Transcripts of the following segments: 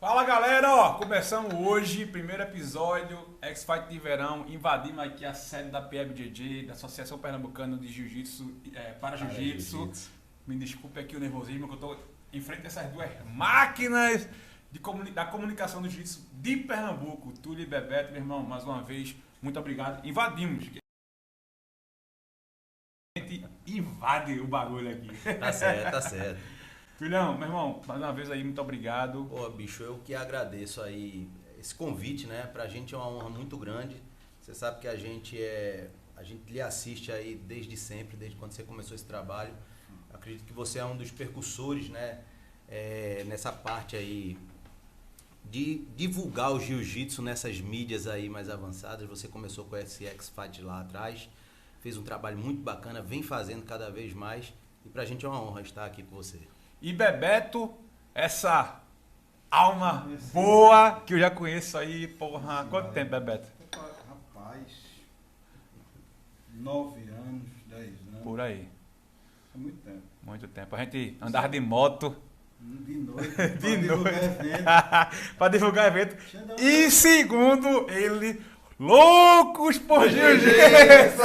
Fala galera, ó, começamos hoje, primeiro episódio, X-Fight de verão, invadimos aqui a sede da PEBJJ, da Associação Pernambucana de Jiu-Jitsu, para Jiu-Jitsu. Me desculpe aqui o nervosismo, que eu tô em frente a essas duas máquinas da comunicação do Jiu-Jitsu de Pernambuco, Túlio e Bebeto, meu irmão, mais uma vez, muito obrigado, invadimos. A gente invade o bagulho aqui. Tá certo, tá certo. Filhão, meu irmão, mais uma vez aí, muito obrigado. Pô, bicho, eu que agradeço aí esse convite, né? Pra gente é uma honra muito grande. Você sabe que a gente lhe assiste aí desde sempre, desde quando você começou esse trabalho. Acredito que você é um dos percussores, né? Nessa parte aí de divulgar o jiu-jitsu nessas mídias aí mais avançadas. Você começou com esse X-Fight lá atrás, fez um trabalho muito bacana, vem fazendo cada vez mais. E pra gente é uma honra estar aqui com você. E Bebeto, essa alma boa que eu já conheço aí, porra, há quanto tempo, Bebeto? Rapaz, 9 anos, 10 anos. Por aí. É muito tempo. Muito tempo. A gente andava de moto. De noite. De noite. Pra divulgar evento. Pra divulgar evento. E segundo ele, loucos por jiu-jitsu.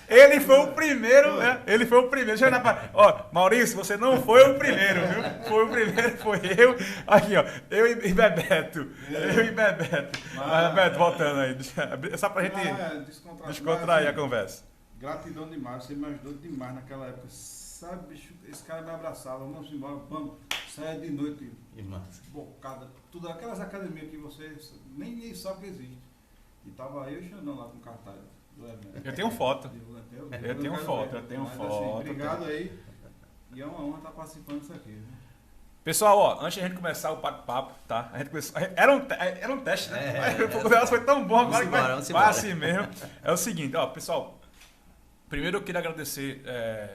Ele foi o primeiro, né? Ele foi o primeiro. Deixa eu olhar ó, Maurício, você não foi o primeiro, viu? Foi o primeiro, foi eu. Aqui, ó, eu e Bebeto. Eu e Bebeto. Mas, Bebeto, voltando aí. Só pra gente descontrair a conversa. Gratidão demais, você me ajudou demais naquela época. Sabe, bicho, esse cara me abraçava, vamos embora, vamos, saia de noite, bocada, tudo, aquelas academias que você nem sabe que existe. E tava eu e o Xandão lá com cartaz do evento. Eu tenho foto. Eu tenho foto. Assim, obrigado aí. E é uma honra estar participando disso aqui. Viu? Pessoal, ó, antes de a gente começar o papo, tá? A gente começou, era um teste, né? O negócio foi tão bom agora que vai assim mesmo. É o seguinte, ó, pessoal. Primeiro eu queria agradecer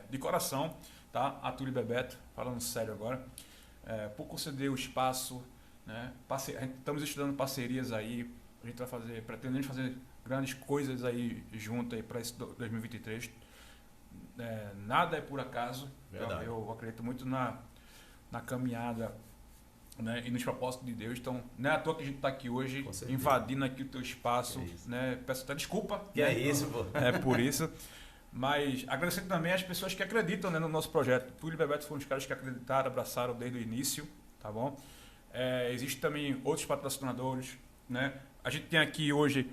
de coração, tá? A Túlio e Bebeto, falando sério agora, por conceder o espaço, né? Estamos estudando parcerias aí, a gente vai pretendendo fazer grandes coisas aí junto aí para esse 2023. Nada é por acaso. Eu acredito muito na caminhada, né, e nos propósitos de Deus. Então, não é à toa que a gente está aqui hoje, invadindo aqui o teu espaço, né? Peço até desculpa. Que é isso, pô. É por isso. Mas agradecer também às pessoas que acreditam, né, no nosso projeto. Túlio e Bebeto foram os caras que acreditaram, abraçaram desde o início, tá bom? Existem também outros patrocinadores, né? A gente tem aqui hoje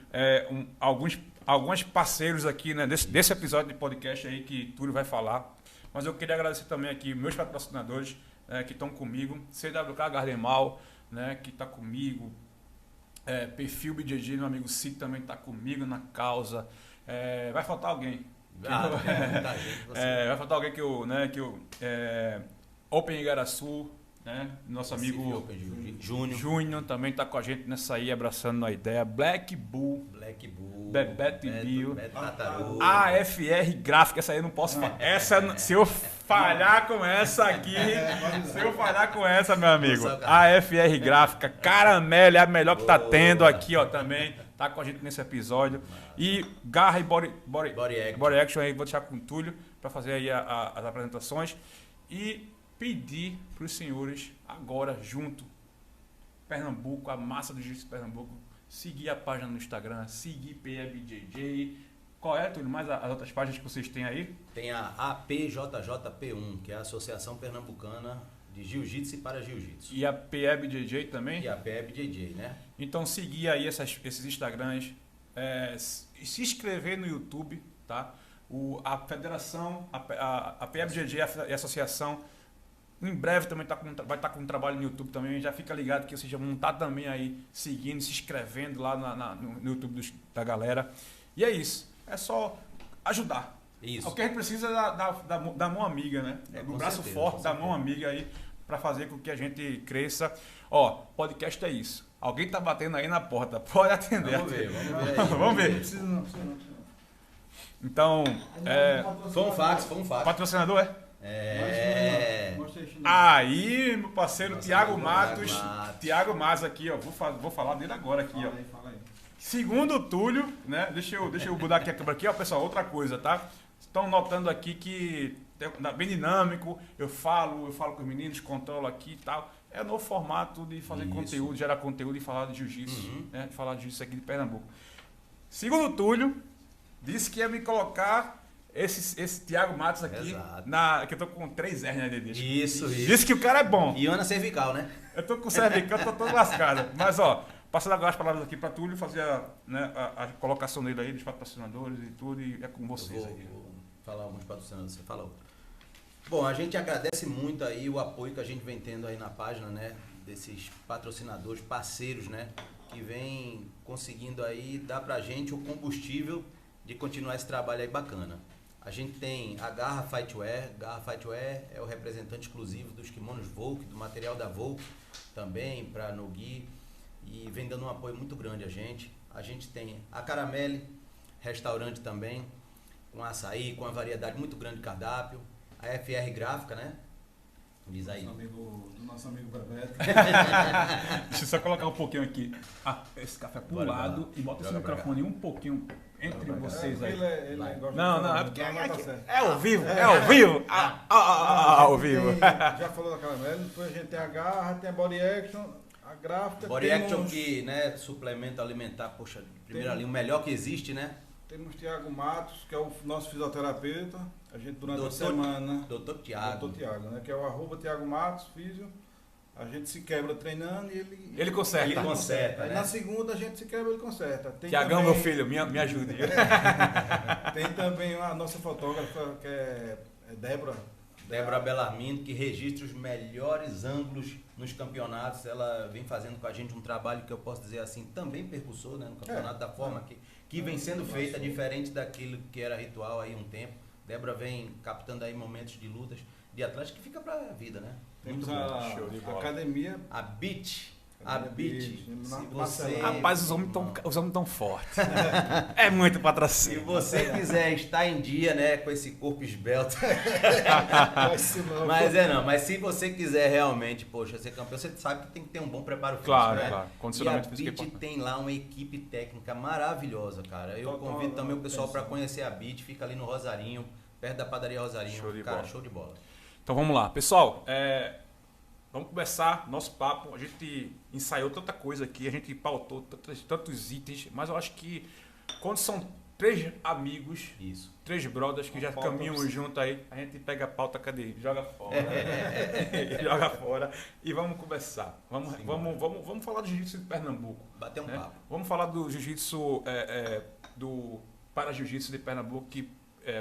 alguns parceiros aqui, né, desse episódio de podcast aí que Túlio vai falar. Mas eu queria agradecer também aqui meus patrocinadores que estão comigo. CWK Gardemal, né, que está comigo. Perfil BJJ, meu amigo Cid também está comigo na causa. Vai faltar alguém. Vai faltar alguém que eu Open Igaraçu, né? Nosso amigo Júnior também está com a gente nessa aí, abraçando a ideia. Black Bull, Bebeto e Bio, AFR Gráfica, essa aí eu não posso falar. Se eu falhar com essa aqui, meu amigo, AFR Gráfica, Caramelo é a melhor que tá tendo aqui, ó, também. Tá com a gente nesse episódio. E Garra e Body Action aí, vou deixar com o Túlio para fazer aí as apresentações. E pedir para os senhores, agora junto, Pernambuco, a massa do Jiu-Jitsu Pernambuco, seguir a página no Instagram, seguir PEBJJ. Qual é, Túlio, mais as outras páginas que vocês têm aí? Tem a APJJP1, que é a Associação Pernambucana de Jiu-Jitsu e para Jiu-Jitsu. E a PEBJJ também? E a PEBJJ, né? Então seguir aí esses Instagrams, se inscrever no YouTube, tá? A federação, a PEBJJ e a associação, em breve também vai estar com um trabalho no YouTube também, já fica ligado que vocês já vão estar também aí seguindo, se inscrevendo lá no YouTube da galera. E é isso, é só ajudar. Isso. O que a gente precisa é da mão amiga, né? Do braço forte, da mão amiga aí, para fazer com que a gente cresça. Ó, podcast é isso. Alguém tá batendo aí na porta, pode atender. Vamos ver. Vamos ver. Não precisa não. Então, Foi um fax. patrocinador Aí, meu parceiro Thiago Matos. Thiago Matos aqui, ó. Vou falar dele agora aqui, ó. Fala aí. Segundo o Túlio, né? Deixa eu mudar aqui a câmera aqui, ó, pessoal, outra coisa, tá? Estão notando aqui que bem dinâmico, eu falo com os meninos, controlo aqui e tal. É no formato de fazer conteúdo, gerar conteúdo e falar de jiu-jitsu, né? De falar de jiu-jitsu aqui de Pernambuco. Segundo o Túlio, disse que ia me colocar esse Thiago Matos aqui, que eu tô com 3 R na DD. Isso. Disse que o cara é bom. E Ana cervical, né? Eu tô com cervical, tô todo lascado. Mas, ó, passando agora as palavras aqui para Túlio, fazer a colocação dele aí, dos patrocinadores e tudo, e é com vocês aí. Vou falar alguns patrocinadores, você fala outro. Bom, a gente agradece muito aí o apoio que a gente vem tendo aí na página, né? Desses patrocinadores, parceiros, né? Que vem conseguindo aí dar pra gente o combustível de continuar esse trabalho aí bacana. A gente tem a Garra Fightwear. Garra Fightwear é o representante exclusivo dos kimonos Volk, do material da Volk também, para Nogi, e vem dando um apoio muito grande a gente. A gente tem a Caramelle, restaurante também, com açaí, com uma variedade muito grande de cardápio. A FR Gráfica, né? Diz aí. Do nosso amigo Bebeto. Deixa eu só colocar um pouquinho aqui. Esse café pro lado e bota esse microfone um pouquinho entre vocês aí. Ele não, é porque é ao vivo, ao vivo. Já falou da Caramelo, depois a gente tem a Garra, tem a Body Action, a Gráfica. Body Action que, né, suplemento alimentar, poxa, primeiro ali, o melhor que existe, né? Temos Thiago Matos, que é o nosso fisioterapeuta. A gente durante a semana... Doutor Thiago, né? Que é o @Thiago Matos, físio. A gente se quebra treinando e ele conserta. Ele conserta, aí né? Na segunda a gente se quebra e ele conserta. Tiagão, meu filho, me ajude. Tem também a nossa fotógrafa, que é Débora Bellarmino, que registra os melhores ângulos nos campeonatos. Ela vem fazendo com a gente um trabalho que eu posso dizer assim, também percussor, né, no campeonato, da forma que vem sendo feita, diferente daquilo que era ritual aí um tempo. Débora vem captando aí momentos de lutas de atletas que fica pra vida, né? Temos a academia. A Beach. A Beach. Rapaz, os homens tão fortes. É muito patrocínio. Se você quiser estar em dia, né, com esse corpo esbelto. Mas se você quiser realmente, poxa, ser campeão, você sabe que tem que ter um bom preparo físico, né? Claro. Condicionamento físico. E a Beach tem lá uma equipe técnica maravilhosa, cara. Eu convido também o pessoal para conhecer a Beach, fica ali no Rosarinho, perto da padaria Rosarinho. Show de bola. Então vamos lá. Pessoal, vamos começar nosso papo. A gente ensaiou tanta coisa aqui, a gente pautou tantos itens, mas eu acho que quando são 3 amigos, 3 brothers que já caminham junto aí, a gente pega a pauta, cadê? Joga fora. Joga fora e vamos conversar. Vamos falar do jiu-jitsu de Pernambuco. Bater um papo. Vamos falar do jiu-jitsu, do para-jiu-jitsu de Pernambuco, que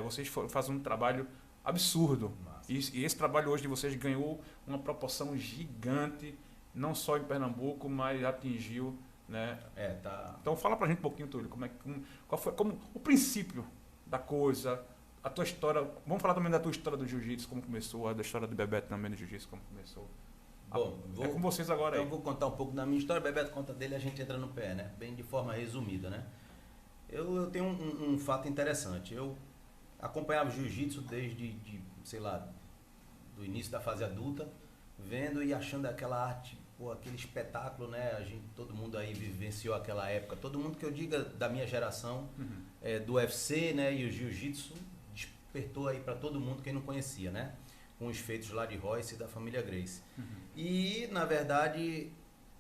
vocês fazem um trabalho absurdo. E esse trabalho hoje de vocês ganhou uma proporção gigante, não só em Pernambuco, mas atingiu, né? Então fala pra gente um pouquinho, Túlio, qual foi o princípio da coisa, a tua história. Vamos falar também da tua história do jiu-jitsu, como começou, da história do Bebeto também do jiu-jitsu, como começou. Bom, é com vocês agora então aí. Eu vou contar um pouco da minha história, o Bebeto conta dele, a gente entra no pé, né? Bem de forma resumida, né? Eu tenho um fato interessante. Eu acompanhava o jiu-jitsu desde, sei lá, do início da fase adulta, vendo e achando aquela arte, aquele espetáculo, né? Todo mundo aí vivenciou aquela época. Todo mundo que eu diga da minha geração, do UFC, né? E o jiu-jitsu despertou aí para todo mundo quem não conhecia, né? Com os feitos lá de Royce e da família Gracie. E, na verdade,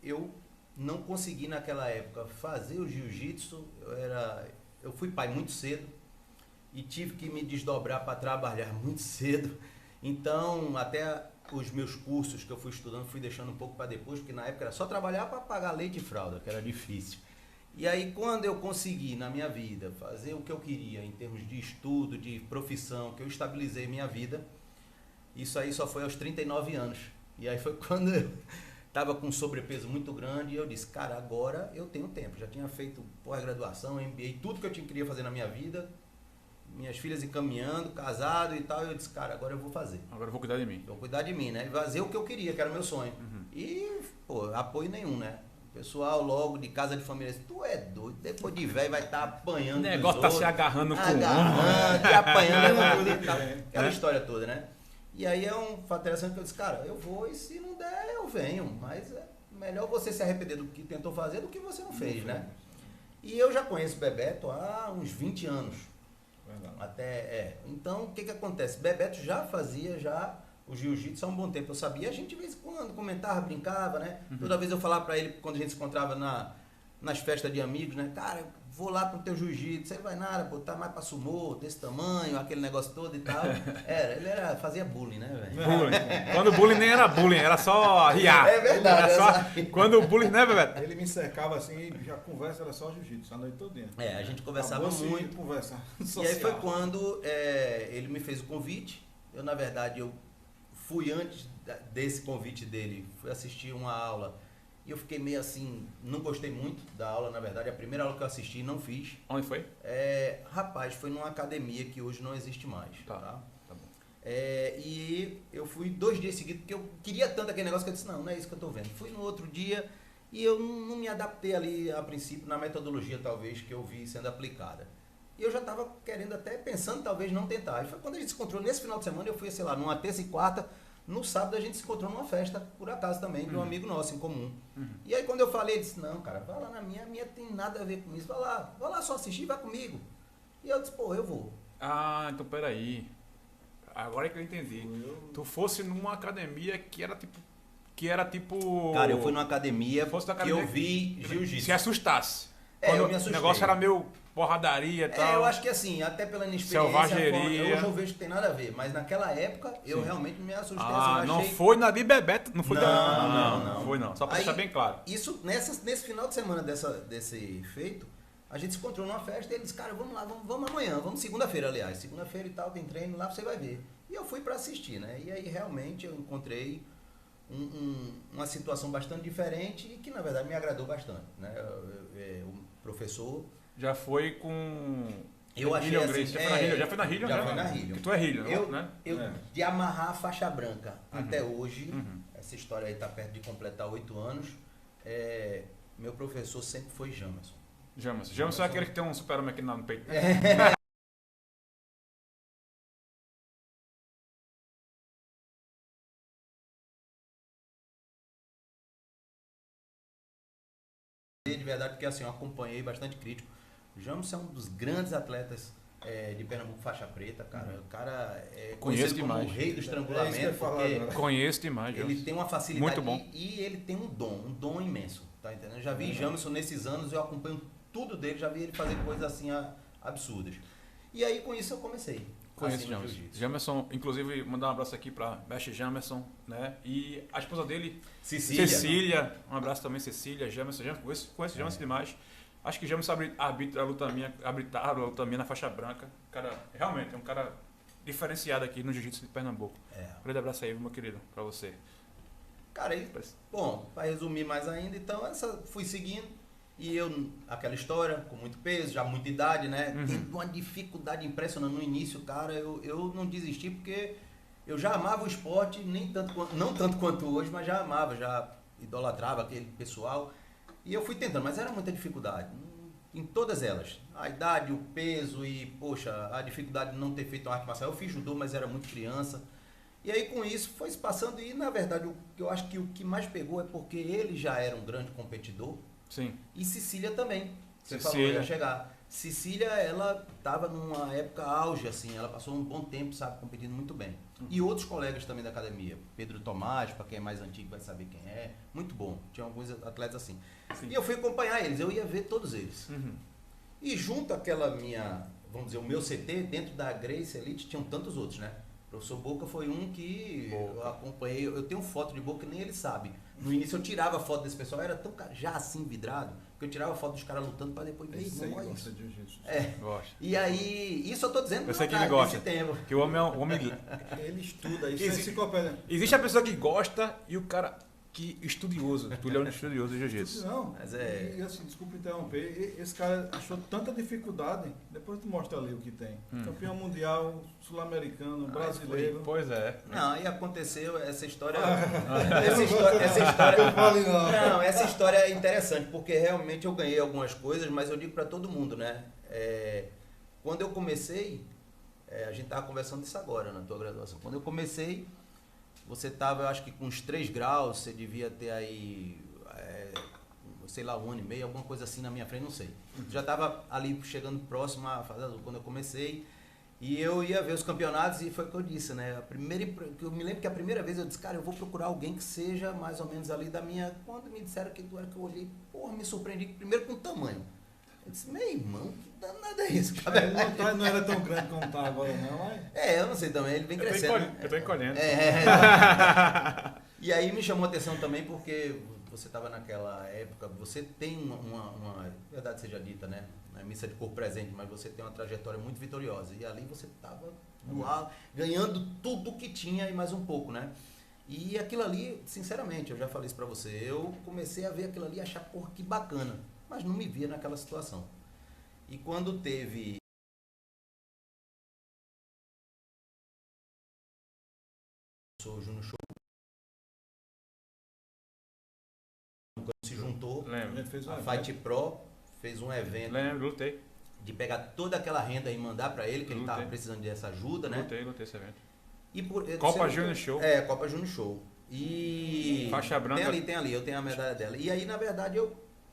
eu não consegui naquela época fazer o jiu-jitsu. Eu fui pai muito cedo e tive que me desdobrar para trabalhar muito cedo. Então, até os meus cursos que eu fui estudando, fui deixando um pouco para depois, porque na época era só trabalhar para pagar leite e fralda, que era difícil. E aí, quando eu consegui, na minha vida, fazer o que eu queria em termos de estudo, de profissão, que eu estabilizei minha vida, isso aí só foi aos 39 anos. E aí foi quando eu estava com um sobrepeso muito grande e eu disse, cara, agora eu tenho tempo. Já tinha feito pós-graduação, MBA, tudo que eu queria fazer na minha vida, minhas filhas encaminhando, casado e tal, e eu disse, cara, agora eu vou fazer. Agora eu vou cuidar de mim. Vou cuidar de mim, né? Fazer o que eu queria, que era o meu sonho. E, apoio nenhum, né? O pessoal logo de casa de família disse, tu é doido, depois de velho vai estar apanhando. O negócio tá se agarrando com e apanhando, aquela história toda, né? E aí é um fato interessante que eu disse, cara, eu vou e se não der, eu venho. Mas é melhor você se arrepender do que tentou fazer do que você não fez, né? E eu já conheço o Bebeto há uns 20 anos. Então, o que acontece? Bebeto já fazia o jiu-jitsu há um bom tempo. Eu sabia, a gente de vez em quando comentava, brincava, né? Toda vez eu falava pra ele, quando a gente se encontrava nas festas de amigos, né? Cara, vou lá pro teu jiu-jitsu. Ele vai nada, pô, tá mais pra sumô, desse tamanho, aquele negócio todo e tal. Fazia bullying, né, velho? Bullying. Quando o bullying nem era bullying, era só riar. É verdade. Quando o bullying, né, Bebeto? Ele me cercava assim, já conversa era só jiu-jitsu, a noite todinha. A gente conversava muito. Conversa social. E aí foi quando ele me fez o convite. Eu, na verdade, fui antes desse convite dele, fui assistir uma aula e eu fiquei meio assim, não gostei muito da aula, na verdade, a primeira aula que eu assisti não fiz. Onde foi? Rapaz, foi numa academia que hoje não existe mais. Tá bom. E eu fui 2 dias seguidos, porque eu queria tanto aquele negócio que eu disse, não é isso que eu tô vendo. Fui no outro dia e eu não me adaptei ali, a princípio, na metodologia talvez que eu vi sendo aplicada. E eu já estava querendo até, pensando talvez não tentar. E foi quando a gente se encontrou nesse final de semana, eu fui, sei lá, numa terça e quarta, no sábado a gente se encontrou numa festa, por acaso também, de um amigo nosso em comum. E aí quando eu falei, ele disse, não, cara, vai lá na minha, a minha tem nada a ver com isso, vai lá só assistir, vai comigo. E eu disse, pô, eu vou. Ah, então peraí. Agora é que eu entendi. Tu fosse numa academia que era tipo... Cara, eu fui numa academia que eu vi jiu-jitsu. Se assustasse. Eu me assustei. O negócio era meio porradaria e tal. Eu acho que assim, até pela minha experiência, selvageria. Hoje eu vejo que tem nada a ver, mas naquela época eu realmente me assustei. Não foi na de Bebeto, não foi não foi não, só pra deixar bem claro. Isso, nesse final de semana desse feito, a gente se encontrou numa festa e ele disse, cara, vamos lá, vamos amanhã, vamos segunda-feira, aliás, segunda-feira e tal, tem treino lá, você vai ver. E eu fui pra assistir, né? E aí realmente eu encontrei uma situação bastante diferente e que na verdade me agradou bastante, né? O professor... Já foi com... Eu achei assim... Já foi na Hillion? Já foi na Hillion. Tu é Hillion, né? De amarrar a faixa branca até hoje, essa história aí tá perto de completar 8 anos, meu professor sempre foi Jamerson. Jamerson é aquele que tem um super-homem aqui no peito. De verdade, porque assim, eu acompanhei bastante crítico. O Jamerson é um dos grandes atletas de Pernambuco faixa preta, cara. O cara é conheço demais. O rei do estrangulamento, porque conheço demais. Ele tem uma facilidade muito bom. E ele tem um dom imenso, tá entendendo? Eu já vi Jamerson nesses anos, eu acompanho tudo dele, já vi ele fazer coisas assim absurdas. E aí com isso eu comecei. Conheço Jamerson, inclusive mandar um abraço aqui para Best Jamerson, né? E a esposa dele, Cecília, um abraço também, Cecília, Jamerson, conheço Jamerson demais. Acho que Jamerson arbitra a luta minha na faixa branca. Cara, realmente é um cara diferenciado aqui no jiu-jitsu de Pernambuco. Um grande abraço aí, meu querido, para você. Cara, bom, para resumir mais ainda, então fui seguindo. E aquela história, com muito peso, já muita idade, né? Tendo uma dificuldade impressionante no início, cara, eu não desisti porque eu já amava o esporte, não tanto quanto hoje, mas já amava, já idolatrava aquele pessoal. E eu fui tentando, mas era muita dificuldade, em todas elas. A idade, o peso e, poxa, a dificuldade de não ter feito uma arte marcial. Eu fiz judô, mas era muito criança. E aí com isso foi se passando e, na verdade, eu acho que o que mais pegou é porque ele já era um grande competidor. Sim. E Cecília também. Você falou, ia chegar. Cecília, ela estava numa época auge, assim, ela passou um bom tempo, sabe, competindo muito bem. E outros colegas também da academia. Pedro Tomás, para quem é mais antigo vai saber quem é. Muito bom. Tinha alguns atletas assim. Sim. E eu fui acompanhar eles, eu ia ver todos eles. E junto àquela minha, vamos dizer, o meu CT, dentro da Grace Elite, tinham tantos outros, né? O professor Boca foi um que eu acompanhei. Eu tenho foto de Boca, nem ele sabe. No início eu tirava foto desse pessoal, era tão já assim vidrado, que eu tirava foto dos caras lutando para depois ver isso. Gosta de jiu-jitsu. Gosta. E aí, isso eu tô dizendo eu sei que ele gosta. Tempo. Que o homem é um homem. Ele estuda, isso é enciclopédia. Existe a pessoa que gosta e o cara que estudioso. Tu é um estudioso de jiu-jitsu. Não, mas e assim, desculpa interromper, esse cara achou tanta dificuldade, depois tu mostra ali o que tem. Campeão mundial, sul-americano, brasileiro. Pois é. Não, aí aconteceu essa história. Essa história é interessante, porque realmente eu ganhei algumas coisas, mas eu digo para todo mundo, né? Quando eu comecei, a gente tava conversando disso agora na tua graduação. Quando eu comecei, você estava, eu acho que com uns 3 graus, você devia ter aí sei lá, 1 ano e meio, alguma coisa assim na minha frente, não sei. Já estava ali chegando próximo à fase adulta quando eu comecei. E eu ia ver os campeonatos e foi o que eu disse, né? Eu me lembro que a primeira vez eu disse, cara, eu vou procurar alguém que seja mais ou menos ali da minha... Quando me disseram que tu era, que eu olhei, porra, me surpreendi primeiro com o tamanho. Eu disse, meu irmão, que danado é isso, cara? Ele não era tão grande como tá agora, não, mas... Eu não sei também, ele vem crescendo. Eu tô encolhendo. E aí me chamou a atenção também porque você estava naquela época, você tem uma verdade seja dita, né? Não é missa de corpo presente, mas você tem uma trajetória muito vitoriosa. E ali você estava ganhando tudo que tinha e mais um pouco, né? E aquilo ali, sinceramente, eu já falei isso pra você, eu comecei a ver aquilo ali e achar, porra, que bacana. Mas não me via naquela situação. E quando teve... Sou o Júnior Show. Quando se juntou, a Fight Pro fez um evento. Lembro, lutei. De pegar toda aquela renda e mandar para ele, que ele estava precisando dessa ajuda, né? Lutei esse evento. Copa Júnior Show. Copa Júnior Show. E... Faixa branca. Tem ali, eu tenho a medalha dela. E aí, na verdade,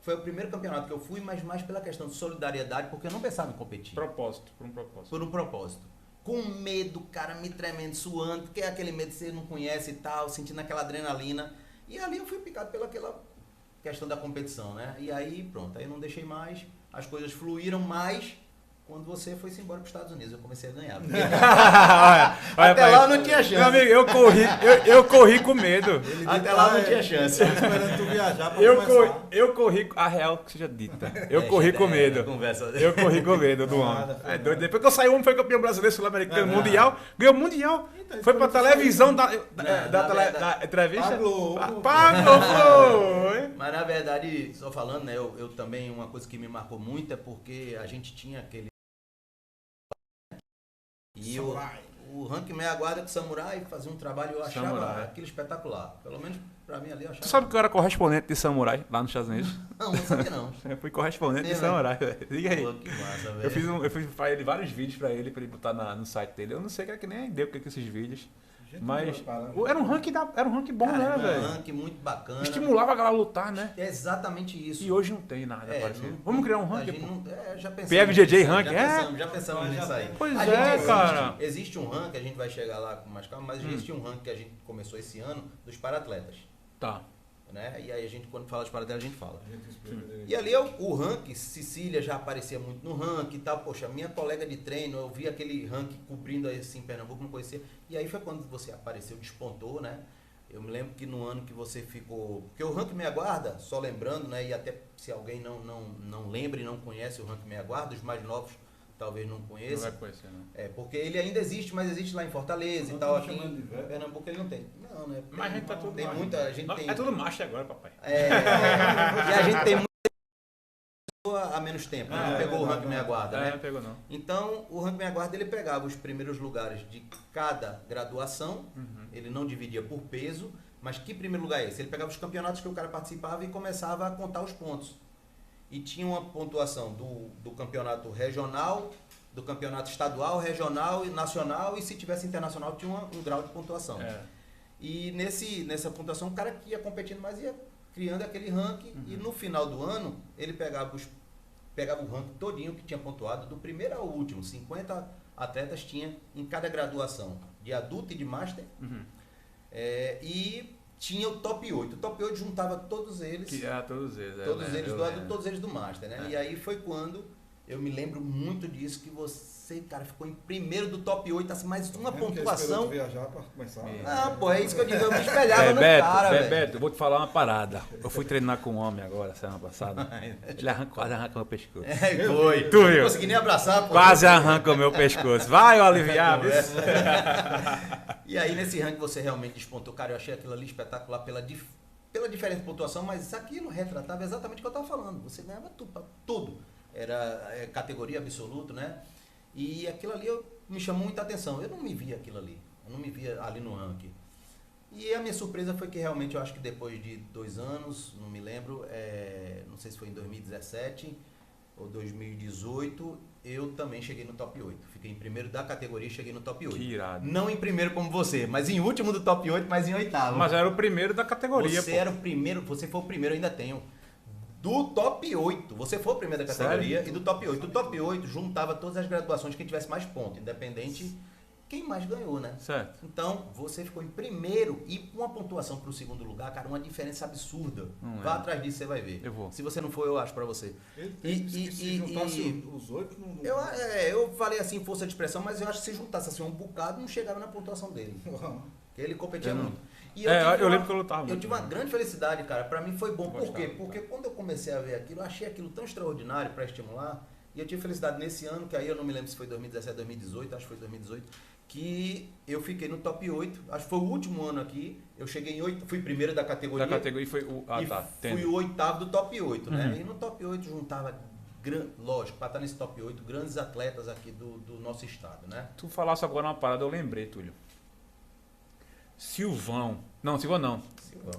foi o primeiro campeonato que eu fui, mas mais pela questão de solidariedade, porque eu não pensava em competir. Por um propósito. Com medo, cara, me tremendo, suando, porque é aquele medo que você não conhece e tal, sentindo aquela adrenalina. E ali eu fui picado pelaquela questão da competição, né? E aí, pronto, aí eu não deixei mais, as coisas fluíram mais. Quando você foi embora para os Estados Unidos, eu comecei a ganhar. Até lá eu não tinha chance. Meu amigo, eu corri com medo. Até lá não tinha chance. Esperando tu viajar para começar. Eu corri, a real que seja dita. Eu corri com medo. Eu corri com medo do homem. É doido. Depois que eu saí, o homem foi campeão brasileiro, sul-americano, mundial. Ganhou mundial. Então, foi pra televisão da entrevista. Pagou. Mas na verdade, só falando, né? Eu também, uma coisa que me marcou muito é porque a gente tinha aquele. E o ranking meia guarda de Samurai fazia um trabalho, eu achava aquilo espetacular. Pelo menos pra mim ali eu achava. Tu sabe que eu era correspondente de Samurai lá nos Estados Unidos? Não sabia não. Eu fui correspondente de Samurai, velho. Liga aí. Pô, que massa, velho. Eu fiz pra ele vários vídeos pra ele botar no site dele. Eu não sei que nem deu o que é esses vídeos. Mas era um ranking bom, cara, né, velho? Um ranking muito bacana. Estimulava a galera a lutar, né? É exatamente isso. E hoje não tem nada parecido. Vamos criar um ranking, pô. Já pensamos. PFJJ ranking, Já pensamos nisso aí. Pois cara. Existe um ranking, a gente vai chegar lá com mais calma, mas existe um ranking que a gente começou esse ano dos para-atletas. Tá. Né? E aí a gente, quando fala de para-atletas, a gente fala. E ali o ranking, Cecília já aparecia muito no ranking e tal. Poxa, minha colega de treino, eu vi aquele ranking cobrindo assim em Pernambuco, não conhecia. E aí foi quando você apareceu, despontou, né? Eu me lembro que no ano que você ficou... Porque o ranking meia guarda, só lembrando, né? E até se alguém não lembra e não conhece o ranking meia guarda, os mais novos talvez não conheçam. Não vai conhecer, não. Porque ele ainda existe, mas existe lá em Fortaleza e tal. Aqui em Pernambuco ele não tem. Não, né? Mas a gente tá tudo tem macho. Muita gente tem... É tudo macho agora, papai. E a gente tem muita pessoa há menos tempo, né? Não pegou o ranking meia guarda, né? Não pegou, não. Então, o ranking meia guarda, ele pegava os primeiros lugares de cada graduação, ele não dividia por peso, mas que primeiro lugar é esse? Ele pegava os campeonatos que o cara participava e começava a contar os pontos. E tinha uma pontuação do campeonato regional, do campeonato estadual, regional e nacional, e se tivesse internacional tinha um grau de pontuação. E nessa pontuação o cara que ia competindo mais ia criando aquele ranking, e no final do ano ele pegava o ranking todinho que tinha pontuado, do primeiro ao último, 50 atletas tinha em cada graduação, de adulto e de master, e tinha o top 8. O top 8 juntava todos eles. Todos eles. Todos eles do adulto, todos eles do master, né? E aí foi quando eu me lembro muito disso, que você, cara, ficou em primeiro do top 8, assim, mais uma pontuação. Viajar pra começar. Não, pô, é isso que eu digo, eu me espelhava no cara, velho. Beto, eu vou te falar uma parada. Eu fui treinar com um homem agora, semana passada. Ele quase arranca meu pescoço. Foi. Tu viu? Não consegui nem abraçar, pô. Quase arranca o meu pescoço. Vai, aliviar. E aí, nesse ranking, você realmente despontou. Cara, eu achei aquilo ali espetacular pela diferente pontuação, mas aquilo retratava exatamente o que eu estava falando. Você ganhava tudo. Era categoria absoluta, né? E aquilo ali me chamou muita atenção. Eu não me via aquilo ali. Eu não me via ali no ranking. E a minha surpresa foi que realmente, eu acho que depois de 2 anos, não me lembro, não sei se foi em 2017 ou 2018, eu também cheguei no top 8. Fiquei em primeiro da categoria e cheguei no top 8. Que irado. Não em primeiro como você, mas em último do top 8, mas em oitavo. Mas era o primeiro da categoria, Você era o primeiro, você foi o primeiro, eu ainda tenho do top 8. Você foi a primeira categoria. Sério? E do top 8. O top 8 juntava todas as graduações que tivesse mais ponto, independente quem mais ganhou, né? Certo. Então, você ficou em primeiro e com uma pontuação pro segundo lugar, cara, uma diferença absurda. Vá atrás disso, você vai ver. Eu vou. Se você não for, eu acho pra você. Se juntasse os 8, não... Eu falei assim, força de expressão, mas eu acho que se juntasse assim um bocado, não chegava na pontuação dele. Porque ele competia muito. E eu lembro que eu lutava muito. Eu tive uma grande felicidade, cara. Pra mim foi bom. Por quê? Porque quando eu comecei a ver aquilo, eu achei aquilo tão extraordinário pra estimular. E eu tive felicidade nesse ano, que aí eu não me lembro se foi 2017, 2018, acho que foi 2018, que eu fiquei no top 8. Acho que foi o último ano aqui. Eu cheguei em 8, fui primeiro da categoria. Da categoria foi o... fui o 8º do top 8, né? E no top 8 juntava, lógico, pra estar nesse top 8, grandes atletas aqui do nosso estado, né? Tu falasse agora uma parada, eu lembrei, Túlio. Silvão não.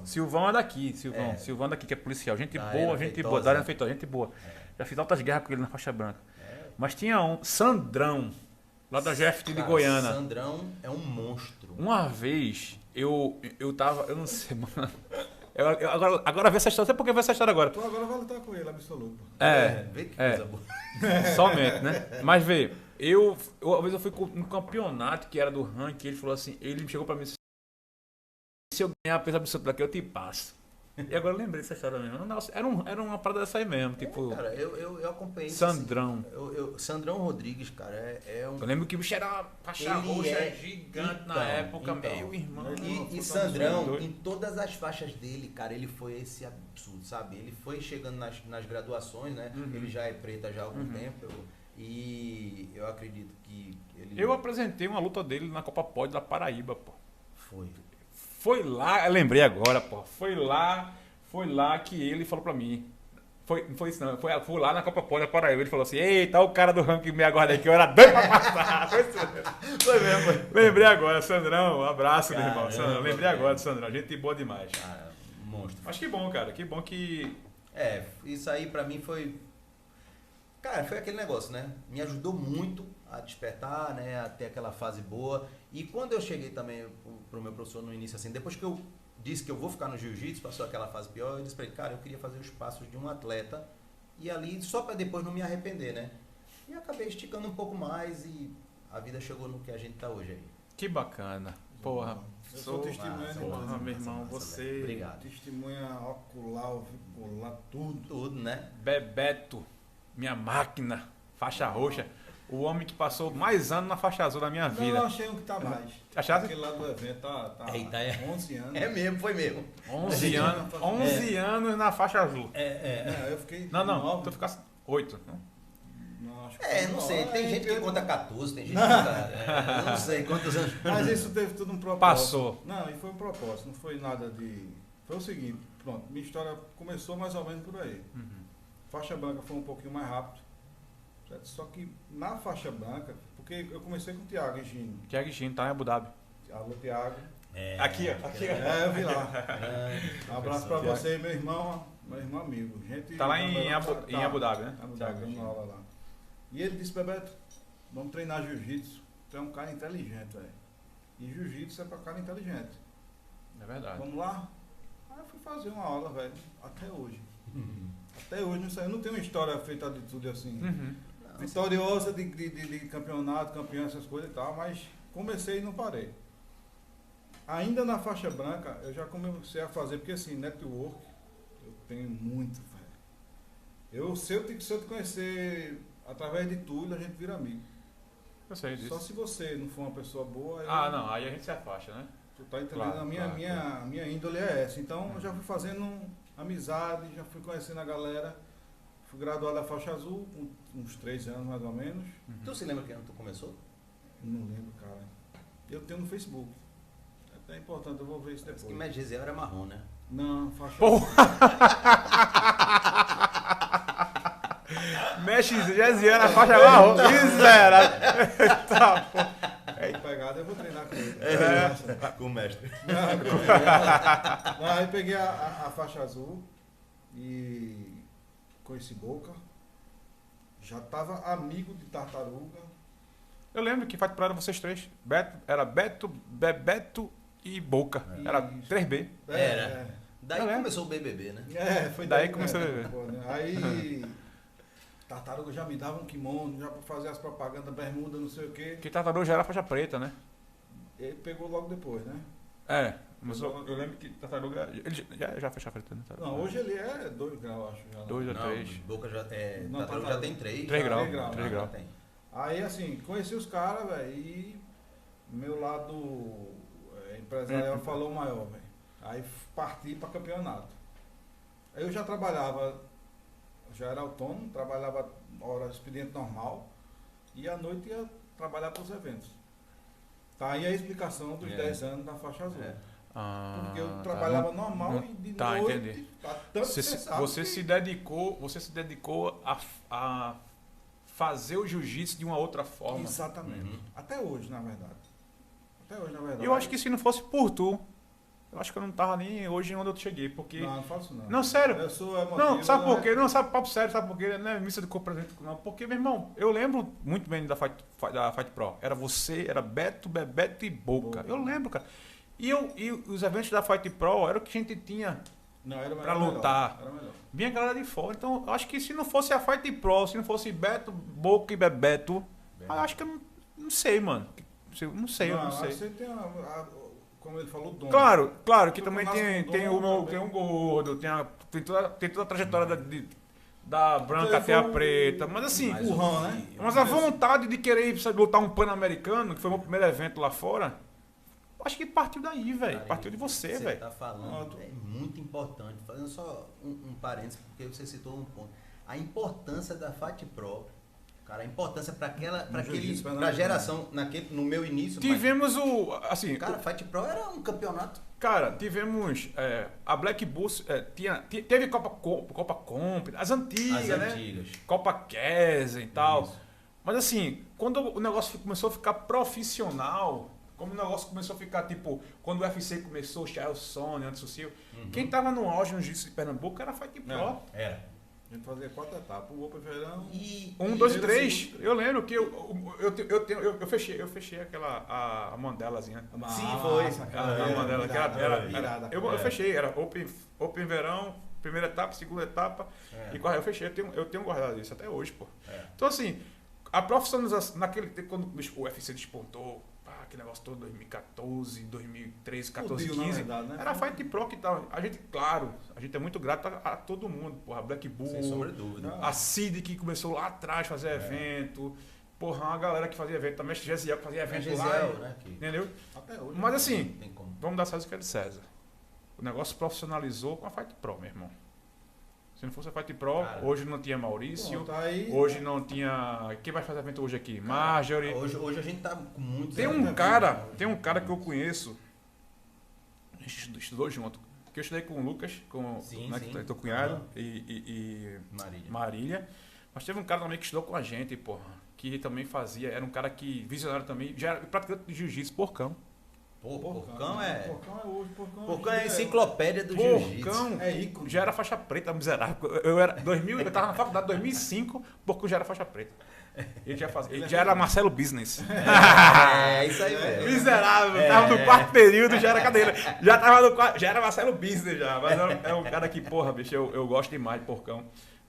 Silvão é daqui, Silvão é daqui, que é policial. Gente boa, Dariana Feitosa, gente boa. Já fiz altas guerras com ele na faixa branca. Mas tinha um, Sandrão, lá da GFT de Goiânia. Sandrão é um monstro. Uma vez, eu tava, eu não sei, mano. Agora vê essa história, não sei por que vê essa história agora. Tu agora vai lutar com ele, absoluto. Vê que coisa boa. Somente, né? Mas vê, uma vez eu fui no campeonato que era do ranking, ele falou assim, ele chegou pra mim, se eu ganhar a peso absoluto daqui, eu te passo. E agora eu lembrei dessa história mesmo. Nossa, era uma parada dessa aí mesmo. Tipo, cara, eu acompanhei isso. Sandrão. Assim, Sandrão Rodrigues, cara, é um... Eu lembro que o bicho era uma faixa roxa gigante na época, meu irmão. E Sandrão, em todas as faixas dele, cara, ele foi esse absurdo, sabe? Ele foi chegando nas graduações, né? Ele já é preta já há algum tempo. E eu acredito que ele... Eu apresentei uma luta dele na Copa Pod da Paraíba, pô. Foi lá, eu lembrei agora, pô. Foi lá que ele falou pra mim. Foi isso não, foi lá na Copa Pod da Paraíba. Ele falou assim, eita, o cara do ranking me aguarda aqui, eu era doido pra passar. Foi mesmo. Lembrei agora, Sandrão, um abraço, meu irmão. Sandrão, lembrei agora do Sandrão, gente boa demais. Cara, monstro. Mas que bom, cara, que bom que... Isso aí pra mim foi... Cara, foi aquele negócio, né? Me ajudou muito a despertar, né? A ter aquela fase boa. E quando eu cheguei também pro meu professor no início, assim, depois que eu disse que eu vou ficar no jiu-jitsu, passou aquela fase pior, eu disse pra ele, cara, eu queria fazer os passos de um atleta e ali só pra depois não me arrepender, né? E acabei esticando um pouco mais e a vida chegou no que a gente tá hoje aí. Que bacana. Porra. Eu sou testemunha, meu irmão, você... Obrigado. Testemunha ocular, auricular, tudo. Tudo, né? Bebeto, minha máquina, faixa roxa. O homem que passou mais anos na faixa azul da minha vida. Não, eu achei um que tá mais. Achasse? Aquele lá do evento tá 11 anos. É mesmo, foi mesmo. 11 anos, 11 anos na faixa azul. Não, eu fiquei... Não, tu ficasse 8. Não, acho que não sei, tem gente que conta 14, tem gente que conta... não sei quantos anos. Mas isso teve tudo um propósito. Passou. Não, e foi um propósito, não foi nada de... Foi o seguinte, pronto, minha história começou mais ou menos por aí. Faixa branca foi um pouquinho mais rápido. Certo? Só que na faixa branca, porque eu comecei com o Thiago Higino. Thiago Higino, tá em Abu Dhabi. Alô, Thiago. Aqui, ó. Eu vi lá. Um abraço pra você, meu irmão amigo. Gente, tá lá em Abu Dhabi, né? Abu Dhabi, dando aula lá. E ele disse, Bebeto, vamos treinar jiu-jitsu. Tu é um cara inteligente, velho. E jiu-jitsu é pra cara inteligente. É verdade. Vamos lá? Aí eu fui fazer uma aula, velho, até hoje. Até hoje, não sei, eu não tenho uma história feita de tudo assim. Vitoriosa de campeonato, campeão, essas coisas e tal, mas comecei e não parei. Ainda na faixa branca, eu já comecei a fazer, porque assim, network, eu tenho muito, velho. Se eu te conhecer através de tudo, a gente vira amigo. Eu sei disso. Só se você não for uma pessoa boa... não, aí a gente se afasta, né? Tu tá entendendo? Claro, a minha índole é essa. Então, eu já fui fazendo amizade, já fui conhecendo a galera. Fui graduado da faixa azul, com uns 3 anos mais ou menos. Tu se lembra que ano tu começou? Não lembro, cara. Eu tenho no Facebook. É até importante, eu vou ver isso depois. Que Medgesiel era marrom, né? Não, faixa azul. Medgesiel na faixa marrom. Miserável. Tá, pô. Pegada, eu vou treinar com ele. Com o mestre. Aí peguei a faixa azul e conheci Boca. Já tava amigo de Tartaruga. Eu lembro que Fight Pro era vocês três. Beto, Bebeto e Boca. Era 3B. Daí começou o BBB, né? Foi daí começou o BBB. Aí, Tartaruga já me dava um kimono, já pra fazer as propagandas, bermuda, não sei o quê. Que Tartaruga já era faixa preta, né? Ele pegou logo depois, né? Mas eu lembro que Tartaruga... Ele já faixa preta, né? Não, hoje ele é 2 graus, acho. Já 2 ou 3. Boca já Tartaruga já tem 3. 3 graus. 3 graus. Aí, assim, conheci os caras, velho, e meu lado empresarial falou maior, velho. Aí parti para campeonato. Aí eu já trabalhava, já era autônomo, trabalhava hora de expediente normal e à noite ia trabalhar para os eventos. Tá aí a explicação dos 10 anos da faixa azul. Porque eu trabalhava normal e de noite... Entendi. Tanto você se dedicou a fazer o jiu-jitsu de uma outra forma. Exatamente. Até hoje, na verdade. Eu acho que se não fosse por tu, eu acho que eu não tava nem hoje onde eu cheguei, porque... Não faço não. Não, sério. Eu sou emotivo, não, sabe por quê? Não, sabe, papo sério, sabe por quê? Não é missa de corpo presente, não. Porque, meu irmão, eu lembro muito bem da Fight Pro. Era você, era Beto, Bebeto e Boca. Eu lembro, cara. E os eventos da Fight Pro era o que a gente tinha pra lutar. Era melhor. Vinha a galera de fora. Então, eu acho que se não fosse a Fight Pro, se não fosse Beto, Boca e Bebeto, eu acho que eu não sei, mano. Eu não sei. Você tem como ele falou, o dom. Claro que também tem um um gordo, tem toda a trajetória da branca até a preta. Mas assim, mas a vontade de querer lutar um Pan-Americano, que foi o meu primeiro evento lá fora, acho que partiu daí, velho. Partiu de você, velho. Você tá falando, é muito importante. Fazendo só um parênteses, porque você citou um ponto. A importância da Fight Pro, cara, a importância para a geração, no meu início. Tivemos Cara, Fight Pro era um campeonato. Cara, tivemos a Black Bull, teve Copa Comp, as antigas, né? Copa Kesen e tal. Isso. Mas assim, quando o negócio começou a ficar profissional, como o negócio começou a ficar tipo, quando o UFC começou, o Charles Sonnen, antes do Sil, quem tava no auge no jiu-jitsu de Pernambuco era a Fight Pro. Era. A gente fazia 4 etapas, o Open Verão. 1, 2, 3. Eu lembro que eu fechei a Mandelazinha. Sim, foi. A Mandela, que era eu fechei, era Open Verão, primeira etapa, segunda etapa. E eu fechei, eu tenho guardado isso até hoje, pô. Então assim, a profissionalização, naquele tempo, quando o UFC despontou, aquele negócio todo, 2014, 2013, 14, 15, verdade, né? Era a Fight Pro que tava. A gente é muito grato a todo mundo, porra, a Black Bull, sem sombra de dúvida. A Cid que começou lá atrás a fazer evento, porra, uma galera que fazia evento, também Gesiel que fazia evento lá, né? Entendeu? Até hoje. Mas assim, vamos dar César o que é de César. O negócio profissionalizou com a Fight Pro, meu irmão. Se não fosse a Fight Pro, hoje não tinha Maurício, hoje não tinha... Quem vai fazer evento hoje aqui? Marjorie. Hoje a gente tá com muito... Tem um cara que eu conheço, a gente estudou junto, que eu estudei com o Lucas, teu cunhado, e Marília. Mas teve um cara também que estudou com a gente, porra, que também fazia, era um cara que, visionário também, já era praticante de jiu-jitsu, Porcão. Porcão é a enciclopédia do jiu-jitsu. Porcão já era faixa preta, miserável. Eu tava na faculdade em 2005, Porcão já era faixa preta. Ele já era Marcelo Business. Isso aí, velho. Miserável, tava no quarto período, já era cadeira. Já era Marcelo Business já. Mas é um cara que, porra, bicho, eu gosto demais de Porcão.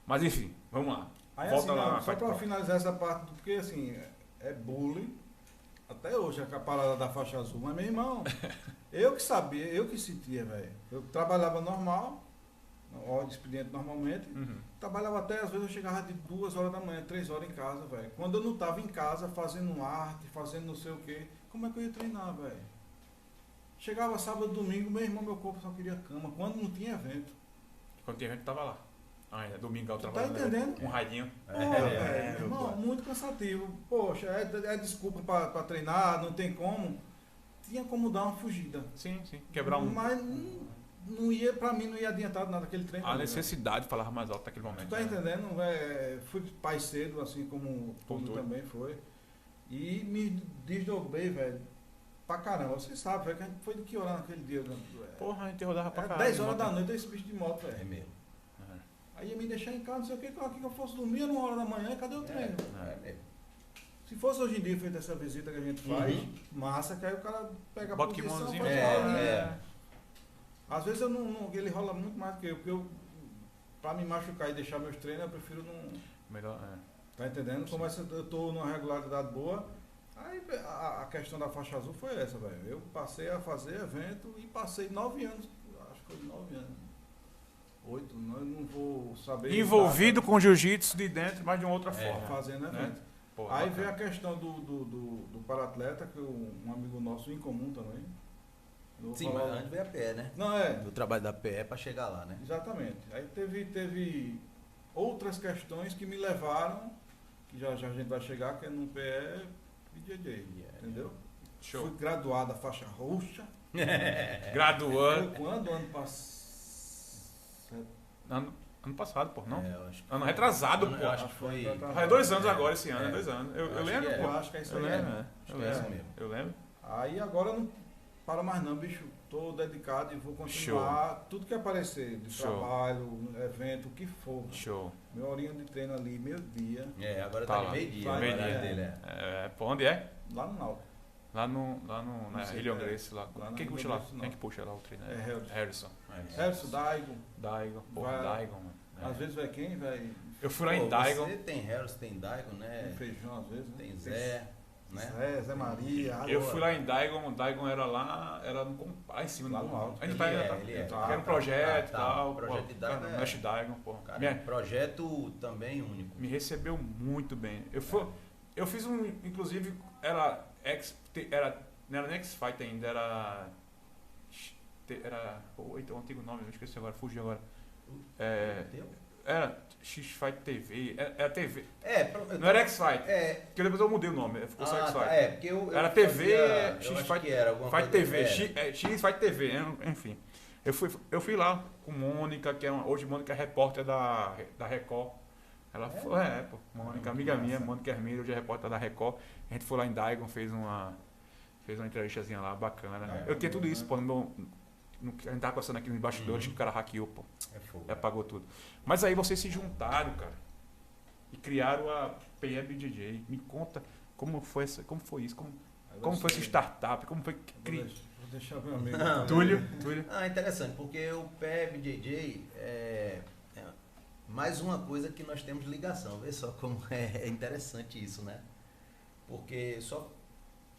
Mas enfim, vamos lá. Aí, volta assim, lá. Só pra finalizar essa parte, porque assim, é bullying. Até hoje a parada da faixa azul, mas meu irmão, eu que sabia, eu que sentia, velho. Eu trabalhava normal, hora de expediente normalmente, trabalhava até, às vezes eu chegava de 2 horas da manhã, 3 horas em casa, velho. Quando eu não tava em casa fazendo arte, fazendo não sei o quê, como é que eu ia treinar, velho? Chegava sábado, domingo, meu irmão, meu corpo só queria cama, quando não tinha evento. Quando tinha evento tava lá. Domingão tá entendendo? Com um raidinho. Irmão, muito cansativo. Poxa, é desculpa pra treinar, não tem como. Tinha como dar uma fugida. Sim. Quebrar um. Mas não ia, pra mim, não ia adiantar nada aquele treino. A necessidade falava mais alto naquele momento. Tu tá entendendo? Fui pai cedo, assim como tudo também foi. E me desdobrei, velho. Pra caramba. Você sabe, velho, que a gente foi de que hora naquele dia? Porra, a gente rodava pra caramba. 10 horas da noite, esse bicho de moto, velho. É mesmo. Aí ia me deixar em casa, não sei o que, aqui que eu fosse dormir às 1 hora da manhã, cadê o treino? Se fosse hoje em dia feita essa visita que a gente faz, massa, que aí o cara pega bota o kimonozinho. Às vezes ele rola muito mais do que eu, porque pra me machucar e deixar meus treinos, eu prefiro não... Melhor, Tá entendendo? Como eu tô numa regularidade boa, aí a questão da faixa azul foi essa, velho. Eu passei a fazer evento e passei 9 anos, acho que foi 9 anos. 8, não vou saber. Envolvido com jiu-jitsu de dentro, mas de uma outra forma. Fazendo evento. Né? Pô, aí bacana. veio a questão do para-atleta, que um amigo nosso em comum também. Sim, mas antes veio a PE, né? Não, é. O trabalho da PE para chegar lá, né? Exatamente. Aí teve outras questões que me levaram, que já a gente vai chegar, que é no PE BJJ, entendeu? Show. Fui graduado a faixa roxa. Graduando. Quando? Ano passado. Ano passado, pô, não? Ano retrasado, pô. Acho que foi. Faz 2 anos agora, esse ano, 2 anos. Eu lembro, pô. Eu acho que é isso Eu aí. lembro, Eu lembro. Eu lembro. Aí agora eu não paro mais não, bicho. Tô dedicado e vou continuar. Show. Tudo que aparecer, de Show. trabalho, evento, o que for. Show. Minha horinha de treino ali, meio-dia. Agora Tá tá lá. de meio-dia. Tá, Meio-dia é. dele, Pô, onde é? Lá no Náutico. Lá na sei, Ilha é. Grace, lá. Lá na Quem que puxa Ilha lá? Grace, não. Quem que puxa lá o treino? É Harrison. Harrison. Celso, Daigo. Daigon. Pô, Vai- Daigon, mano. Às vezes vai quem? Vai Eu fui lá em Daigon. Você tem Harris, tem Daigon, né? feijão às vezes. Né? Tem Zé, né? Zé Maria. Eu fui lá em Daigon, o Daigon era lá em cima Lá do no alto. A gente Ele vai, é, ele é. era um projeto e tal. O projeto de Daigon cara, é- Mexe Daigon, pô. Cara, projeto também único. Me recebeu muito bem. Eu fiz um, inclusive, não era nem X-Fight ainda, era. Então, o antigo nome, eu esqueci agora, fugi agora. Era X-Fight TV, era TV. Não era X-Fight, porque depois eu mudei o nome, ficou só X-Fight. Porque eu Era TV, X-Fight era alguma Fight coisa, TV, X-Fight TV, enfim. Eu fui lá com Mônica, que hoje Mônica é repórter da Record. Ela foi, pô, Mônica, amiga minha, Mônica Hermílio, hoje é repórter da Record. A gente foi lá em Daigon, fez uma entrevistazinha lá, bacana. Eu tinha tudo isso, pô, a gente tava conversando aqui nos bastidores, que o cara hackeou, pô. Fogo. Apagou tudo. Mas aí vocês se juntaram, cara, e criaram a PE BJJ. Me conta como foi isso, como foi essa startup, como foi que Vou deixar meu amigo. Túlio. Interessante, porque o PE BJJ é mais uma coisa que nós temos ligação. Vê só como é interessante isso, né? Porque, só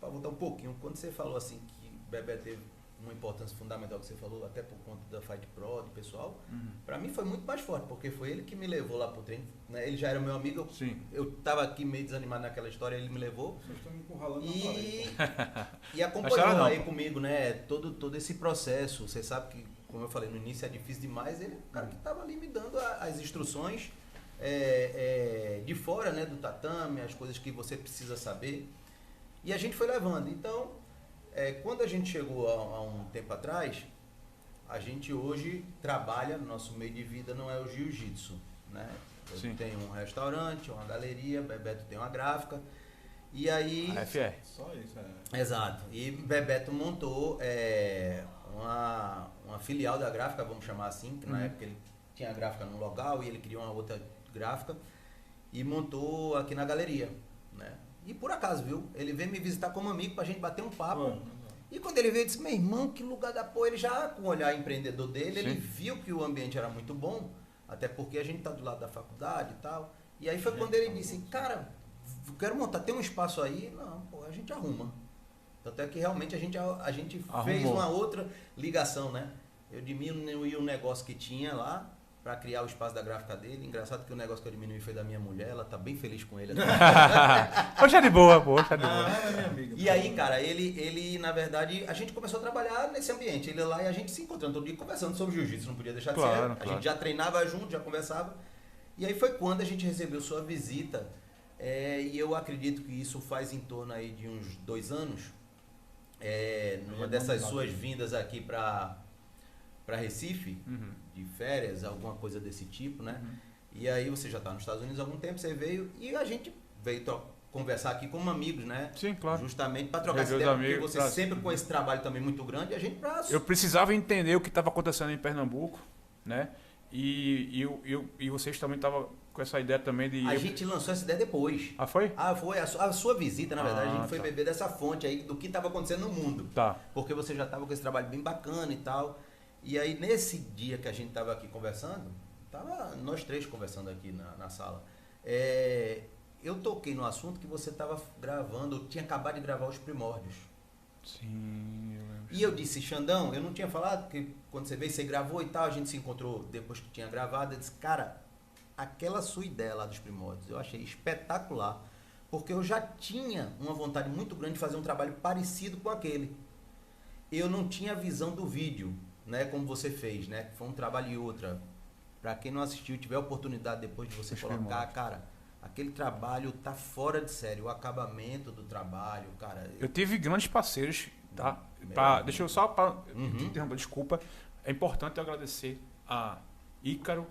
para voltar um pouquinho, quando você falou assim que o Bebé teve uma importância fundamental que você falou, até por conta da Fight Pro, do pessoal, para mim foi muito mais forte, porque foi ele que me levou lá pro treino, né? Ele já era meu amigo, eu tava aqui meio desanimado naquela história, ele me levou. Vocês estão me encurralando na parede. E acompanhou aí comigo, né? Todo esse processo. Você sabe que, como eu falei, no início é difícil demais, ele é o cara que tava ali me dando as instruções de fora, né, do tatame, as coisas que você precisa saber. E a gente foi levando. Então, quando a gente chegou há um tempo atrás, a gente hoje trabalha, no nosso meio de vida não é o jiu-jitsu, né? Eu tenho um restaurante, uma galeria, Bebeto tem uma gráfica. E aí... A FR. Só isso, Exato. E Bebeto montou uma filial da gráfica, vamos chamar assim, que na época ele tinha a gráfica num local e ele criou uma outra gráfica e montou aqui na galeria, né? E por acaso, viu? Ele veio me visitar como amigo pra gente bater um papo. E quando ele veio, ele disse, meu irmão, que lugar da porra. Ele já, com o olhar empreendedor dele, ele viu que o ambiente era muito bom, até porque a gente tá do lado da faculdade e tal. E aí foi quando ele disse, cara, quero montar, tem um espaço aí? Não, pô, a gente arruma. Tanto é que realmente a gente fez uma outra ligação, né? Eu diminuí o negócio que tinha lá para criar o espaço da gráfica dele. Engraçado que o negócio que eu diminuí foi da minha mulher, ela tá bem feliz com ele. Poxa, de boa, poxa, de boa. Minha amiga. E aí, cara, ele, na verdade, a gente começou a trabalhar nesse ambiente. Ele lá e a gente se encontrando todo dia conversando sobre jiu-jitsu, não podia deixar de ser. A gente já treinava junto, já conversava. E aí foi quando a gente recebeu sua visita. E eu acredito que isso faz em torno aí de uns 2 anos. Numa dessas suas vindas aqui para Recife, de férias, alguma coisa desse tipo, né? E aí você já está nos Estados Unidos há algum tempo, você veio e a gente veio conversar aqui como amigos, né? Sim, claro. Justamente para trocar esse tempo, porque você sempre com esse trabalho também muito grande, a gente Eu precisava entender o que estava acontecendo em Pernambuco, né? E vocês também estavam com essa ideia também de... A gente lançou essa ideia depois. Ah, foi? Foi a sua visita, na verdade. A gente foi beber dessa fonte aí do que estava acontecendo no mundo. Tá. Porque você já estava com esse trabalho bem bacana e tal. E aí, nesse dia que a gente estava aqui conversando, tava nós três conversando aqui na sala, eu toquei no assunto que você estava gravando, tinha acabado de gravar Os Primórdios. Sim, eu lembro. E eu disse, Xandão, eu não tinha falado que quando você veio, você gravou e tal, a gente se encontrou depois que tinha gravado. Eu disse, cara, aquela sua ideia lá dos Primórdios, eu achei espetacular, porque eu já tinha uma vontade muito grande de fazer um trabalho parecido com aquele. Eu não tinha a visão do vídeo, né, como você fez, né? Foi um trabalho e outra. Para quem não assistiu, tiver a oportunidade depois de você colocar, cara, aquele trabalho tá fora de série, o acabamento do trabalho, cara. Eu tive grandes parceiros, tá? Deixa eu só te interromper, desculpa. É importante eu agradecer a Ícaro,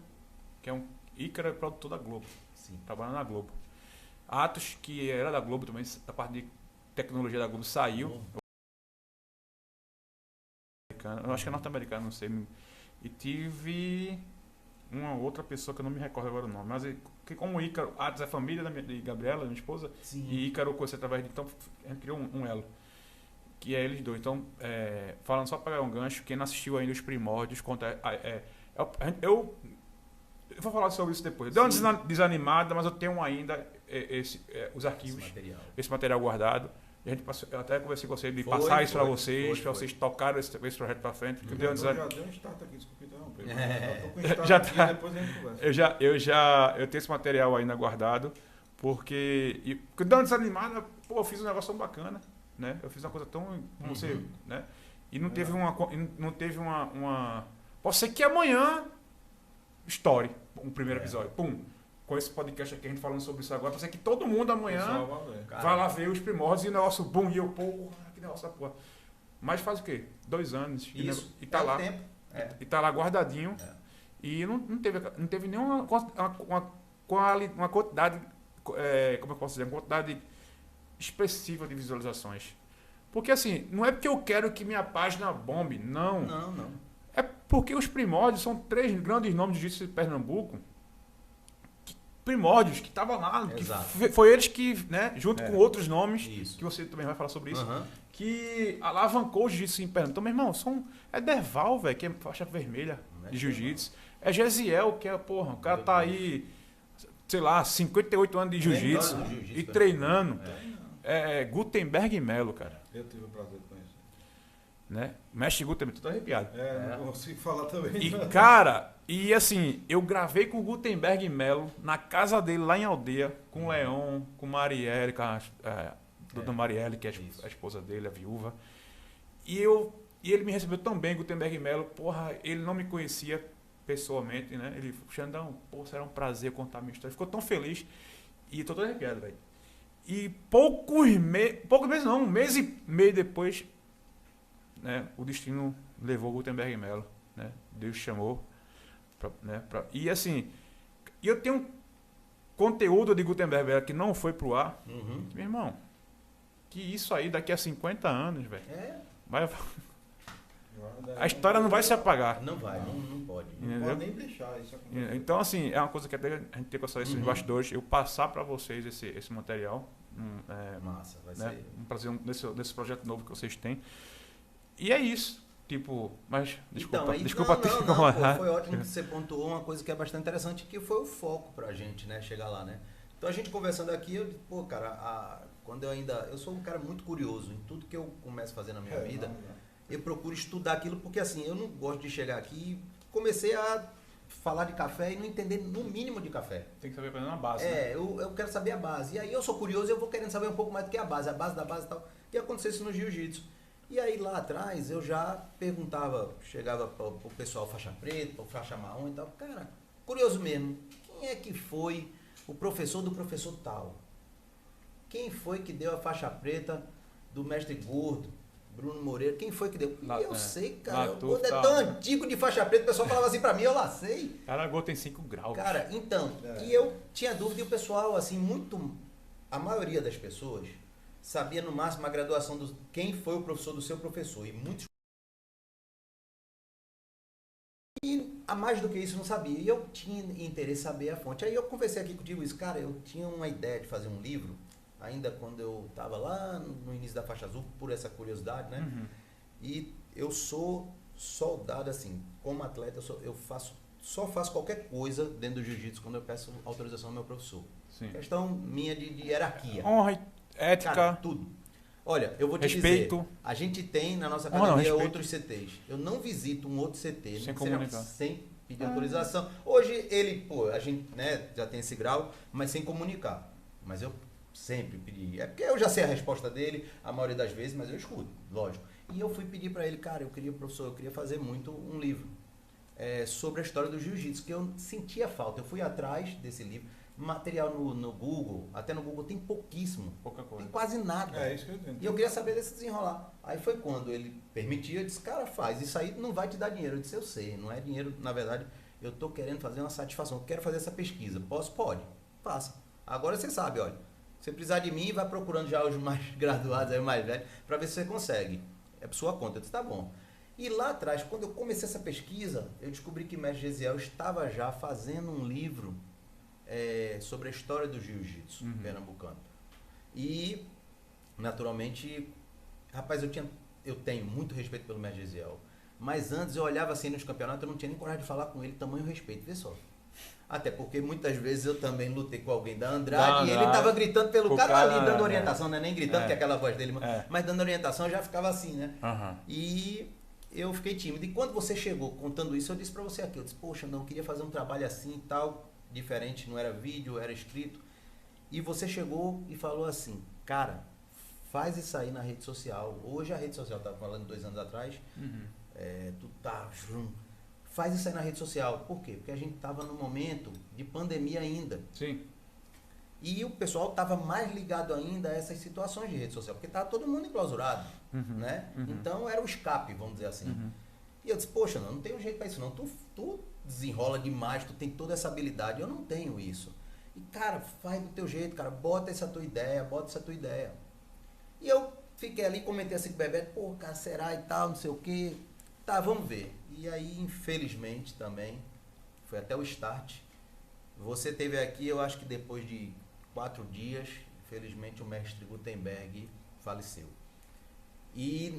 que é Ícaro é produtor da Globo. Sim. Trabalhando na Globo. Atos, que era da Globo também, da parte de tecnologia da Globo, saiu. Eu acho que é norte-americano, não sei. E tive uma outra pessoa que eu não me recordo agora o nome, mas que como o Ícaro, Atos é família de Gabriela, minha esposa, Sim. e Ícaro conheceu através de, então a gente criou um elo, que é eles dois. Então, falando só para pegar um gancho, quem não assistiu ainda Os Primórdios, eu vou falar sobre isso depois. Deu uma desanimada, mas eu tenho ainda os arquivos, esse material guardado. Eu até conversei com você de passar isso para vocês, para vocês tocarem esse projeto para frente. Porque já deu um start aqui, desculpa interromper. Já tá. Depois a gente conversa. Eu tenho esse material ainda guardado, porque dando uma desanimada, pô, eu fiz um negócio tão bacana, né? Eu fiz uma coisa tão, como você, né? E não teve uma. Pode ser que amanhã estoure um primeiro episódio. Pum. Com esse podcast aqui, a gente falando sobre isso agora, pode ser que todo mundo amanhã vai lá ver Os Primórdios e o negócio, bum, e eu, porra, que negócio da porra. Mas faz o quê? 2 anos. Isso, e tá lá. Tempo. E tá lá guardadinho. E não teve nenhuma uma quantidade, como eu posso dizer, uma quantidade expressiva de visualizações. Porque assim, não é porque eu quero que minha página bombe, não. Não. É porque Os Primórdios são 3 grandes nomes de jiu-jitsu de Pernambuco, primórdios, que estavam lá, que foi eles que, né, junto com outros nomes, que você também vai falar sobre isso, que alavancou o jiu-jitsu em Pernambuco. Então, meu irmão, é Derval, velho, que é faixa vermelha de jiu-jitsu. É Gesiel, que é, porra, o cara tá aí, sei lá, 58 anos de jiu-jitsu e treinando. Gutenberg Melo, cara. Eu tive o prazer de conhecer. Né? Mestre Gutenberg, tô arrepiado. Não consigo falar também. E, cara, e assim, eu gravei com o Gutenberg Melo na casa dele, lá em Aldeia, com o Leon, com Marielle, com a Dona Marielle, que é a esposa dele, a viúva. E ele me recebeu tão bem, Gutenberg Melo, porra, ele não me conhecia pessoalmente, né? Ele falou, Xandão, pô, será um prazer contar a minha história. Ficou tão feliz. E tô todo arrepiado, velho. E poucos meses não, um mês e meio depois, né, o destino levou o Gutenberg Melo, né? Deus chamou, e assim, eu tenho conteúdo de Gutenberg Melo que não foi pro ar, meu irmão, que isso aí daqui a 50 anos, velho, a história não vai se apagar. Não vai, não pode. Não pode nem deixar isso acontecer. Então, assim, é uma coisa que até a gente tem que gostar desses bastidores, eu passar para vocês esse material. Massa, vai né? ser. Um prazer nesse projeto novo que vocês têm. E é isso. Tipo, mas desculpa. Pô, foi ótimo que você pontuou uma coisa que é bastante interessante, que foi o foco pra gente, né? Chegar lá, né? Então a gente conversando aqui, eu disse, pô, cara, eu sou um cara muito curioso em tudo que eu começo a fazer na minha vida. Eu procuro estudar aquilo, porque assim, eu não gosto de chegar aqui e comecei a falar de café e não entender no mínimo de café. Tem que saber aprender uma base, né? Eu quero saber a base. E aí eu sou curioso e eu vou querendo saber um pouco mais do que a base da base e tal. E aconteceu isso no jiu-jitsu. E aí lá atrás eu já perguntava, chegava pro pessoal faixa preta, pro faixa marrom e tal. Cara, curioso mesmo, quem é que foi o professor do professor tal? Quem foi que deu a faixa preta do mestre gordo? Bruno Moreira, quem foi que deu? E eu sei, cara, o Gordo é tão antigo de faixa preta, o pessoal falava assim pra mim, eu lá sei. Cara, o Gordo tem 5 graus. Cara, então, e eu tinha dúvida e o pessoal, assim, a maioria das pessoas sabia no máximo a graduação do quem foi o professor do seu professor, e muitos... E a mais do que isso não sabia, e eu tinha interesse em saber a fonte. Aí eu conversei aqui contigo isso, cara, eu tinha uma ideia de fazer um livro, ainda quando eu estava lá no início da faixa azul, por essa curiosidade, né? E eu sou soldado assim, como atleta, só faço qualquer coisa dentro do jiu-jitsu quando eu peço autorização ao meu professor. Sim. Questão minha de hierarquia. Honra, ética. Cara, tudo. Olha, eu vou te respeito. dizer, a gente tem na nossa academia outros CTs. Eu não visito um outro CT sem pedir autorização. Hoje a gente, né, já tem esse grau, mas sem comunicar. Mas eu sempre pedi. É porque eu já sei a resposta dele, a maioria das vezes, mas eu escuto, lógico. E eu fui pedir para ele, cara, professor, eu queria fazer muito um livro sobre a história do jiu-jitsu, que eu sentia falta. Eu fui atrás desse livro. Material no Google, até no Google tem pouquíssimo. Pouca coisa. Tem quase nada. É isso que eu entendo. E eu queria saber desse desenrolar. Aí foi quando ele permitia, eu disse, cara, faz. Isso aí não vai te dar dinheiro. Eu disse, eu sei, não é dinheiro. Na verdade, eu tô querendo fazer uma satisfação. Eu quero fazer essa pesquisa. Posso? Pode. Faça. Agora você sabe, olha. Se você precisar de mim, vai procurando já os mais graduados, aí, mais velhos, para ver se você consegue. É por sua conta. Eu disse, tá bom. E lá atrás, quando eu comecei essa pesquisa, eu descobri que o mestre Gesiel estava já fazendo um livro sobre a história do jiu-jitsu pernambucano. E, naturalmente, rapaz, eu tenho muito respeito pelo mestre Gesiel. Mas antes eu olhava assim nos campeonatos, eu não tinha nem coragem de falar com ele, tamanho respeito, vê só. Até porque muitas vezes eu também lutei com alguém da Andrade e ele tava gritando pelo cara ali, dando orientação, não é nem gritando, que é aquela voz dele, mas dando orientação, eu já ficava assim, né? E eu fiquei tímido. E quando você chegou contando isso, eu disse pra você aqui, eu disse, poxa, não, eu queria fazer um trabalho assim e tal, diferente, não era vídeo, era escrito. E você chegou e falou assim, cara, faz isso aí na rede social. Hoje a rede social, estava falando 2 anos atrás, tu tá, faz isso aí na rede social. Por quê? Porque a gente estava num momento de pandemia ainda. Sim. E o pessoal estava mais ligado ainda a essas situações de rede social, porque estava todo mundo enclausurado, né? Então era o escape, vamos dizer assim. E eu disse, poxa, não tem um jeito para isso não. Tu desenrola demais, tu tem toda essa habilidade, eu não tenho isso. E, cara, faz do teu jeito, cara, bota essa tua ideia. E eu fiquei ali, comentei assim com o Bebeto, pô, cara, será e tal, não sei o quê. Tá, vamos ver. E aí, infelizmente, também, foi até o start. Você teve aqui, eu acho que depois de 4 dias, infelizmente, o mestre Gutenberg faleceu. E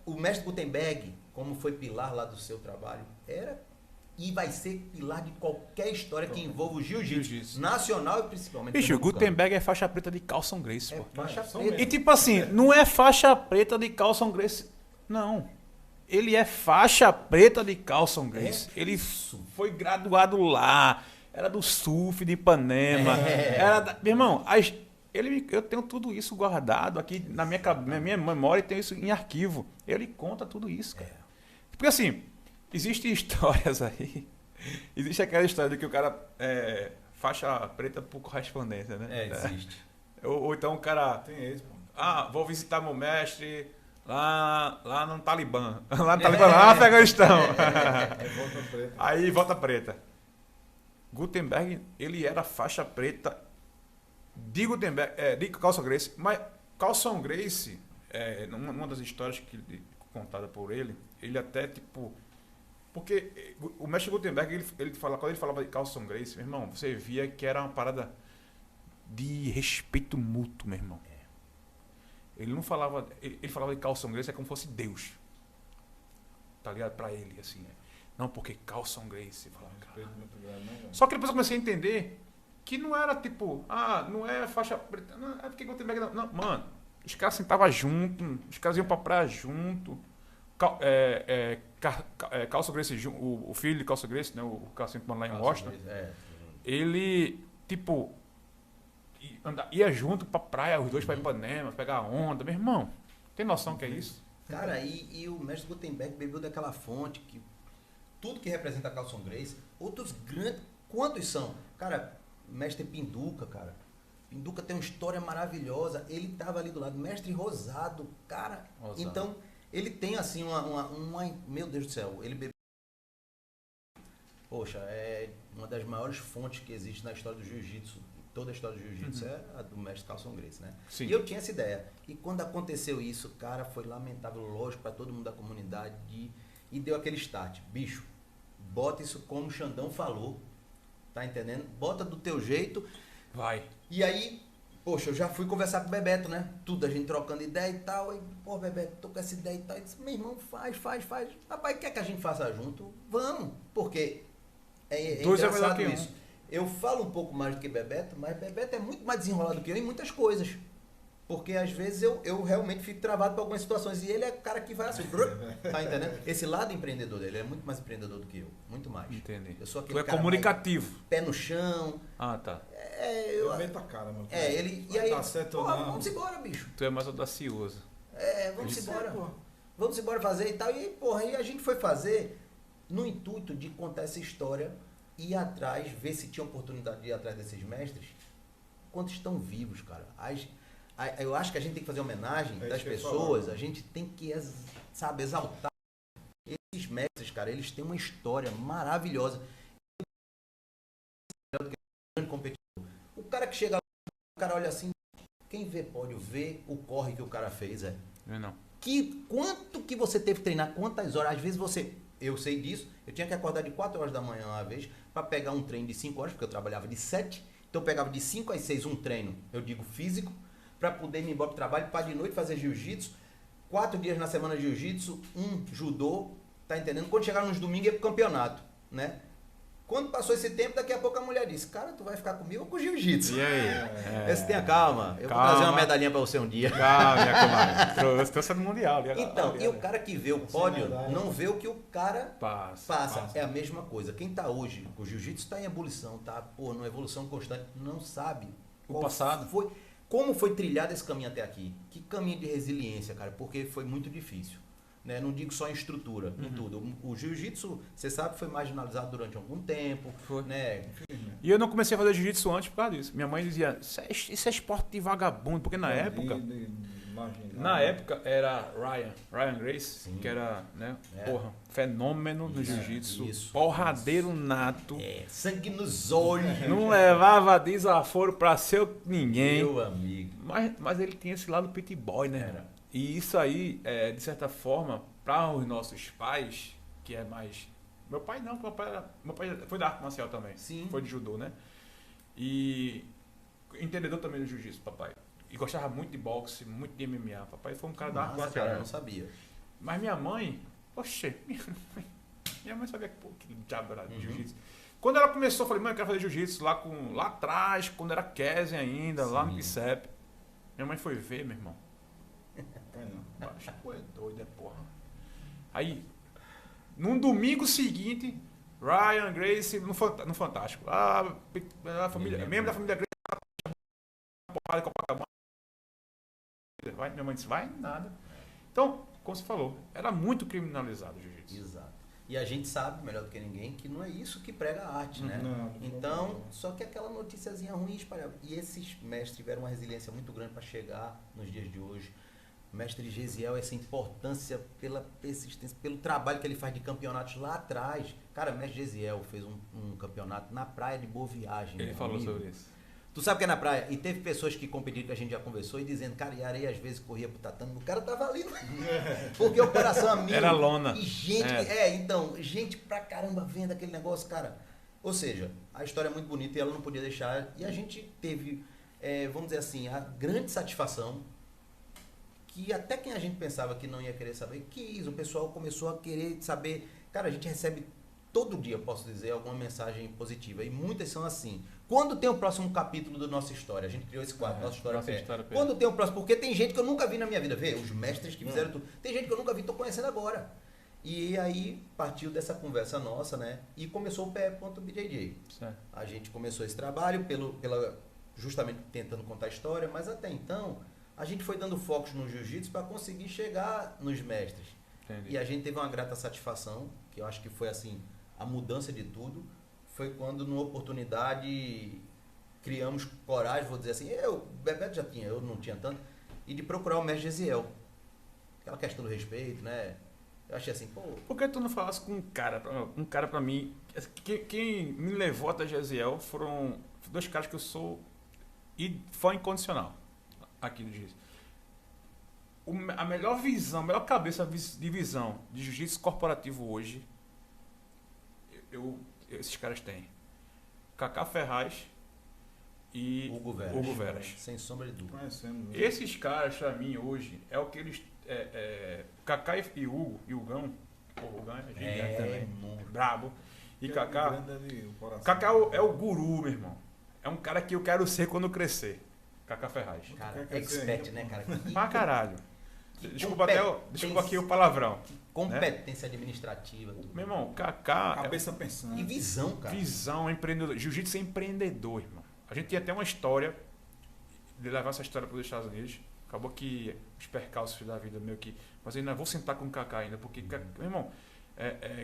o mestre Gutenberg, como foi pilar lá do seu trabalho, era e vai ser pilar de qualquer história que envolva o jiu-jitsu nacional e principalmente. Bicho, Gutenberg é faixa preta de Carlson Gracie, pô. Faixa preta. E tipo assim, não é faixa preta de Carlson Gracie, não. Ele é faixa preta de Carlson Gracie. Ele foi graduado lá, era do surf de Ipanema. Meu irmão, eu tenho tudo isso guardado aqui na minha memória e tenho isso em arquivo. Ele conta tudo isso, cara. Porque assim, existem histórias aí. Existe aquela história de que o cara faixa preta por correspondência, né? Existe. Ou então o cara... Tem esse, pô. vou visitar meu mestre lá no Talibã. Lá no Talibã, lá no Afeganistão. Volta preta. Aí, volta preta. Gutenberg, ele era faixa preta de Gutenberg, de Carlson Gracie. Mas Carlson Gracie, numa das histórias contada por ele até, tipo... Porque o mestre Gutenberg, quando ele falava de Carlson Gracie, meu irmão, você via que era uma parada de respeito mútuo, meu irmão. Ele não falava... Ele falava de Carlson Gracie como se fosse Deus. Tá ligado? Pra ele, assim. Não, porque Carlson Gracie... Só que depois eu comecei a entender que não era tipo... não é faixa preta... Não, é porque Gutenberg... Não, mano, os caras sentavam junto, os caras iam pra praia junto. Carlson Gracie, o filho de Carlson Gracie, né, o cara sempre lá em Washington, ele, tipo, ia junto pra praia, os dois pra Ipanema, pegar onda. Meu irmão, tem noção que é isso? Cara, e o mestre Gutenberg bebeu daquela fonte que tudo que representa Carlson Gracie, outros grandes, quantos são? Cara, mestre Pinduca, cara. Pinduca tem uma história maravilhosa, ele tava ali do lado, mestre Rosado, cara. Então, ele tem assim meu Deus do céu, ele bebeu. Poxa, é uma das maiores fontes que existe na história do jiu-jitsu. Toda a história do jiu-jitsu é a do mestre Carlson Gracie, né? Sim. E eu tinha essa ideia. E quando aconteceu isso, cara, foi lamentável, lógico, para todo mundo da comunidade. E deu aquele start. Bicho, bota isso como o Xandão falou. Tá entendendo? Bota do teu jeito. Vai. E aí, Poxa, eu já fui conversar com o Bebeto, né? Tudo, a gente trocando ideia e tal. Aí, pô, Bebeto, tô com essa ideia e tal. Ele disse, meu irmão, faz. Rapaz, quer que a gente faça junto? Vamos. Porque é engraçado isso. Eu falo um pouco mais do que Bebeto, mas Bebeto é muito mais desenrolado do que eu em muitas coisas. Porque às vezes eu realmente fico travado por algumas situações. E ele é o cara que vai assim, tá entendendo? Esse lado empreendedor dele, ele é muito mais empreendedor do que eu. Muito mais. Entendi. Eu sou aquele cara comunicativo. Pé no chão. Ah, tá. Eu meto a cara, meu cara. Ele... E aí, certo, vamos embora, bicho. Tu é mais audacioso. Vamos embora. Vamos embora fazer e tal. E, porra, aí a gente foi fazer no intuito de contar essa história, ir atrás, ver se tinha oportunidade de ir atrás desses mestres, enquanto estão vivos, cara. Eu acho que a gente tem que fazer homenagem das pessoas, a gente tem que, sabe, exaltar esses mestres, cara. Eles têm uma história maravilhosa. O cara que chega lá, o cara olha assim, quem vê pode ver o corre que o cara fez, Não. Quanto que você teve que treinar, quantas horas, às vezes eu sei disso, eu tinha que acordar de 4 horas da manhã uma vez, para pegar um treino de 5 horas, porque eu trabalhava de 7, então eu pegava de 5 às 6 um treino, eu digo físico, para poder me embora pro trabalho, para de noite fazer jiu-jitsu, 4 dias na semana de jiu-jitsu, judô, tá entendendo? Quando chegar nos domingos ia pro campeonato, né? Quando passou esse tempo, daqui a pouco a mulher disse, cara, tu vai ficar comigo ou com jiu-jitsu? E aí? Você tenha calma, eu vou trazer uma medalhinha para você um dia. Calma, minha comadre. Trouxe no Mundial. Então, e o cara que vê o pódio, não vê o que o cara passa. É a mesma coisa. Quem tá hoje, o jiu-jitsu está em ebulição, tá numa evolução constante, não sabe o passado. Como foi trilhado esse caminho até aqui. Que caminho de resiliência, cara, porque foi muito difícil. Né? Não digo só em estrutura, em tudo. O jiu-jitsu, você sabe, foi marginalizado durante algum tempo. Foi. Né? E eu não comecei a fazer jiu-jitsu antes por causa disso. Minha mãe dizia, isso é esporte de vagabundo, porque na época era Ryan Grace, sim, que era, né, fenômeno no jiu-jitsu, porradeiro nato. Sangue nos olhos. Não levava desaforo pra ser ninguém. Meu amigo. Mas ele tinha esse lado pit boy, né? Era. E isso aí, de certa forma, para os nossos pais, que é mais... Meu pai não, meu pai foi da arte marcial também. Sim. Foi de judô, né? E entendedor também do jiu-jitsu, papai. E gostava muito de boxe, muito de MMA. Papai foi um cara da arte marcial. Eu não sabia. Mas minha mãe, minha mãe sabia que diabo era jiu-jitsu. Quando ela começou, eu falei, mãe, eu quero fazer jiu-jitsu lá atrás, quando era Kesen ainda, sim, lá no Bicep. Minha mãe foi ver, meu irmão. Acho que é doido, porra. Aí, num domingo seguinte, Ryan Grace no Fantástico. A família, membro da família Grace, porrada de Copacabana. Minha mãe disse, vai nada. Então, como você falou, era muito criminalizado o jiu-jitsu. Exato. E a gente sabe, melhor do que ninguém, que não é isso que prega a arte, né? Então, só que aquela noticiazinha ruim espalhava. E esses mestres tiveram uma resiliência muito grande para chegar nos dias de hoje. Mestre Gesiel, essa importância pela persistência, pelo trabalho que ele faz de campeonatos lá atrás. Cara, Mestre Gesiel fez um campeonato na praia de Boa Viagem. Ele falou sobre isso. Tu sabe que é na praia? E teve pessoas que competiram, que a gente já conversou, e dizendo, cara, e a areia às vezes corria pro tatame, o cara tava ali, porque o coração amigo. Era lona. E gente, gente pra caramba vendo aquele negócio, cara. Ou seja, a história é muito bonita e ela não podia deixar. E a gente teve, vamos dizer assim, a grande satisfação que até quem a gente pensava que não ia querer saber, quis. O pessoal começou a querer saber. Cara, a gente recebe todo dia, posso dizer, alguma mensagem positiva. E muitas são assim. Quando tem o próximo capítulo da nossa história? A gente criou esse quadro, Nossa História Pé. Quando tem o próximo? Porque tem gente que eu nunca vi na minha vida. Vê, os mestres que fizeram tudo. Tem gente que eu nunca vi, tô conhecendo agora. E aí partiu dessa conversa nossa, né? E começou o Pé.bjj. A gente começou esse trabalho justamente tentando contar a história, mas até então a gente foi dando focos no jiu-jitsu para conseguir chegar nos mestres. Entendi. E a gente teve uma grata satisfação, que eu acho que foi assim, a mudança de tudo, foi quando numa oportunidade criamos coragem, vou dizer assim, Bebeto já tinha, eu não tinha tanto, e de procurar o mestre Gesiel. Aquela questão do respeito, né? Eu achei assim, pô... Por que tu não falasse com um cara pra mim, quem me levou até Gesiel foram 2 caras que eu sou fã incondicional. Aqui no jiu-jitsu. A melhor visão, a melhor cabeça de visão de jiu-jitsu corporativo hoje, esses caras têm. Cacá Ferraz e Hugo Veras. Sem sombra de dúvida. Esses caras, pra mim, hoje, é o que eles... Kaká e Hugo, e o Gão, o Gão é gigante também, brabo. E Kaká... Kaká é o guru, meu irmão. É um cara que eu quero ser quando crescer. Kaká Ferraz. Cara, expert, né, cara? Pra caralho. Desculpa aqui o palavrão. Competência administrativa. Tudo. Meu irmão, Kaká... Cabeça pensando. E visão, cara. Visão, empreendedor. Jiu-jitsu é empreendedor, irmão. A gente tinha até uma história de levar essa história para os Estados Unidos. Acabou que os percalços da vida meio que... Mas eu ainda vou sentar com o Kaká ainda, porque, meu irmão,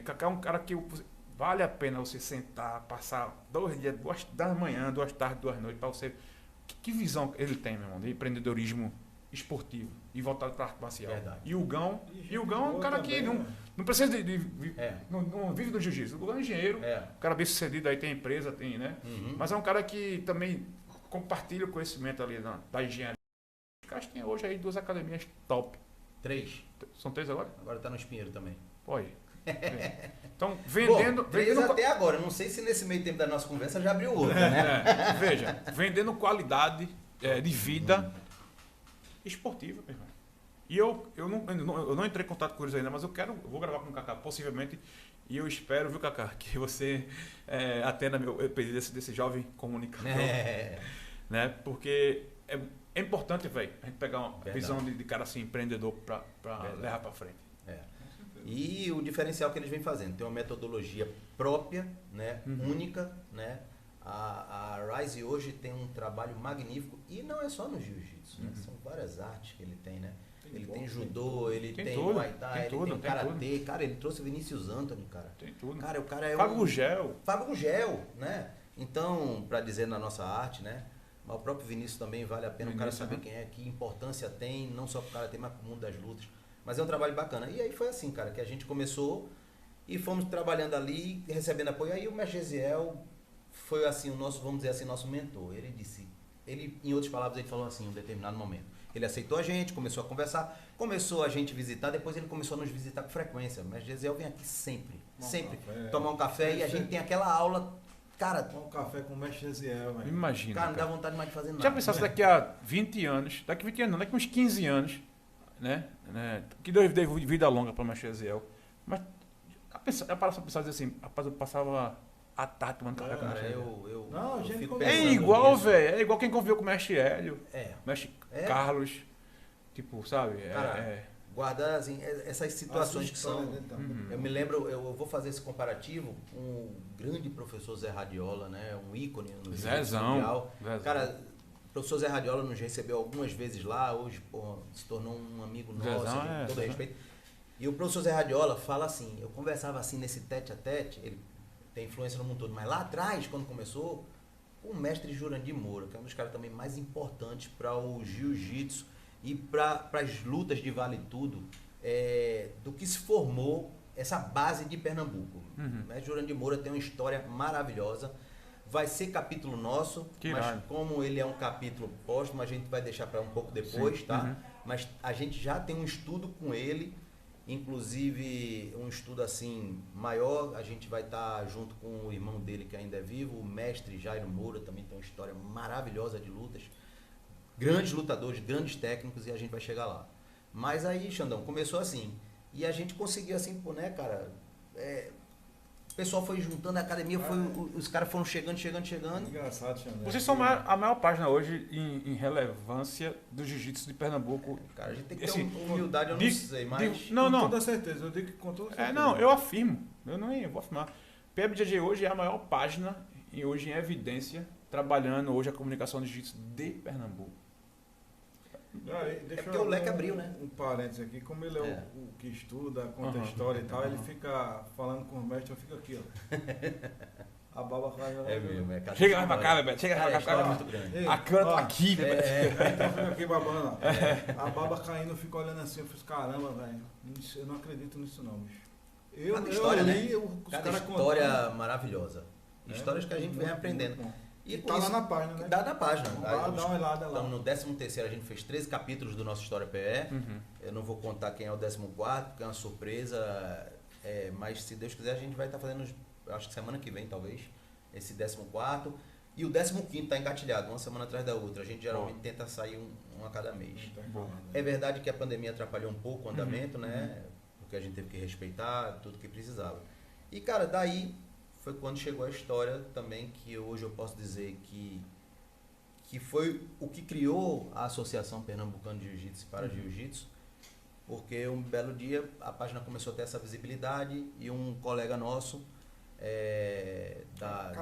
Kaká é um cara que vale a pena você sentar, passar 2 dias, 2 da manhã, 2 tardes, 2 noites, para você... Que visão ele tem, meu irmão, de empreendedorismo esportivo e voltado para a arte marcial. Verdade. E o Gão é um cara que não precisa não vive do jiu-jitsu. O Gão é engenheiro, um cara bem sucedido, aí tem empresa, tem, né? Mas é um cara que também compartilha o conhecimento ali da engenharia. Os caras têm hoje aí 2 academias top. 3. São 3 agora? Agora tá no Espinheiro também. Pode. Então, vendendo... Bom, 3 até agora. Não sei se nesse meio tempo da nossa conversa já abriu outra, né? Veja, vendendo qualidade de vida esportiva, meu irmão. E eu não entrei em contato com eles ainda, mas eu vou gravar com o Kaká, possivelmente, e eu espero, viu, Kaká, que você atenda meu pedido desse jovem comunicador. Né? Porque é importante, velho, a gente pegar uma visão de cara assim, empreendedor para levar para frente. E o diferencial que eles vêm fazendo, tem uma metodologia própria, né, única, né? A Rise hoje tem um trabalho magnífico e não é só no jiu-jitsu, né? São várias artes que ele tem, né? Ele tem judô, ele tem muay thai, ele tem karatê. Cara, ele trouxe o Vinícius Antony, cara. Tem tudo. Cara, o cara é Fábio Gugel. Fábio Gugel, né? Então, para dizer na nossa arte, né? Mas o próprio Vinícius também vale a pena o cara saber quem é, que importância tem, não só pro karatê, mas pro mundo das lutas. Mas é um trabalho bacana. E aí foi assim, cara, que a gente começou e fomos trabalhando ali, recebendo apoio. Aí o mestre Gesiel foi assim, o nosso, vamos dizer assim, nosso mentor. Ele, em outras palavras, ele falou assim, em um determinado momento. Ele aceitou a gente, começou a conversar, começou a gente visitar, depois ele começou a nos visitar com frequência. O mestre Gesiel vem aqui sempre, tomar um café e a gente tem aquela aula, cara... Tomar um café com o mestre Gesiel, velho. Imagina. Cara, não dá vontade mais de fazer nada. Já pensasse daqui a 20 anos, daqui a uns 15 anos, né? Que Deus dê vida longa para o mestre Gesiel. Mas já parou pra pensar assim, rapaz, eu passava a tarde tomando café com o mestre Gesiel. Não, eu fico é igual, velho. É igual quem conviveu com o mestre Hélio, mestre Carlos. Tipo, sabe? Cara, guardar assim, essas situações que são... Eu me lembro, eu vou fazer esse comparativo com o grande professor Zé Radiola, né? Um ícone no Zezão. Cara, o professor Zé Radiola nos recebeu algumas vezes lá, hoje se tornou um amigo nosso, com todo respeito. E o professor Zé Radiola fala assim, eu conversava assim nesse tete a tete, ele tem influência no mundo todo, mas lá atrás, quando começou, o mestre Jurandir Moura, que é um dos caras também mais importantes para o jiu-jitsu e para as lutas de vale tudo, do que se formou essa base de Pernambuco. O mestre Jurandir Moura tem uma história maravilhosa. Vai ser capítulo nosso, mas como ele é um capítulo póstumo, a gente vai deixar para um pouco depois, tá? Mas a gente já tem um estudo com ele, inclusive um estudo assim maior. A gente vai estar junto com o irmão dele que ainda é vivo, o mestre Jairo Moura, também tem uma história maravilhosa de lutas. Grandes lutadores, grandes técnicos, e a gente vai chegar lá. Mas aí, Xandão, começou assim. E a gente conseguiu assim, pô, né, cara... O pessoal foi juntando, a academia, os caras foram chegando. Engraçado, Xandão. Vocês são a maior página hoje em relevância do jiu-jitsu de Pernambuco. Cara, a gente tem que ter humildade, eu não sei, mas... Com toda certeza, eu digo que com toda certeza. Não, eu afirmo. Eu não vou afirmar. PMJJ hoje é a maior página, e hoje em evidência, trabalhando hoje a comunicação do jiu-jitsu de Pernambuco. Porque o leque abriu, né? Um parênteses aqui, como ele é o que estuda, conta a história e tal, ele fica falando com os mestres, eu fico aqui, ó. A baba cai. Chega mais pra cá, Bebeto. Chega mais pra cá. É muito grande. A cana tá aqui, Bebeto. Então fica aqui babando, ó. A baba caindo, eu fico olhando assim, eu fiz, caramba, velho. Eu não acredito nisso não, bicho. Cada história, né? Cada história maravilhosa. Histórias que a gente vem aprendendo. E tá lá na página, né? Dá na página. Dá uma olhada lá. Estamos no 13º, a gente fez 13 capítulos do nosso História PE. Eu não vou contar quem é o 14º, porque é uma surpresa. Mas se Deus quiser, a gente vai estar fazendo, acho que semana que vem, talvez, esse 14º. E o 15º tá engatilhado, uma semana atrás da outra. A gente geralmente tenta sair um a cada mês. É verdade que a pandemia atrapalhou um pouco o andamento, né? Porque a gente teve que respeitar tudo que precisava. E, cara, daí foi quando chegou a história também, que hoje eu posso dizer que foi o que criou a Associação Pernambucana de Jiu-Jitsu para Jiu-Jitsu, porque um belo dia a página começou a ter essa visibilidade e um colega nosso da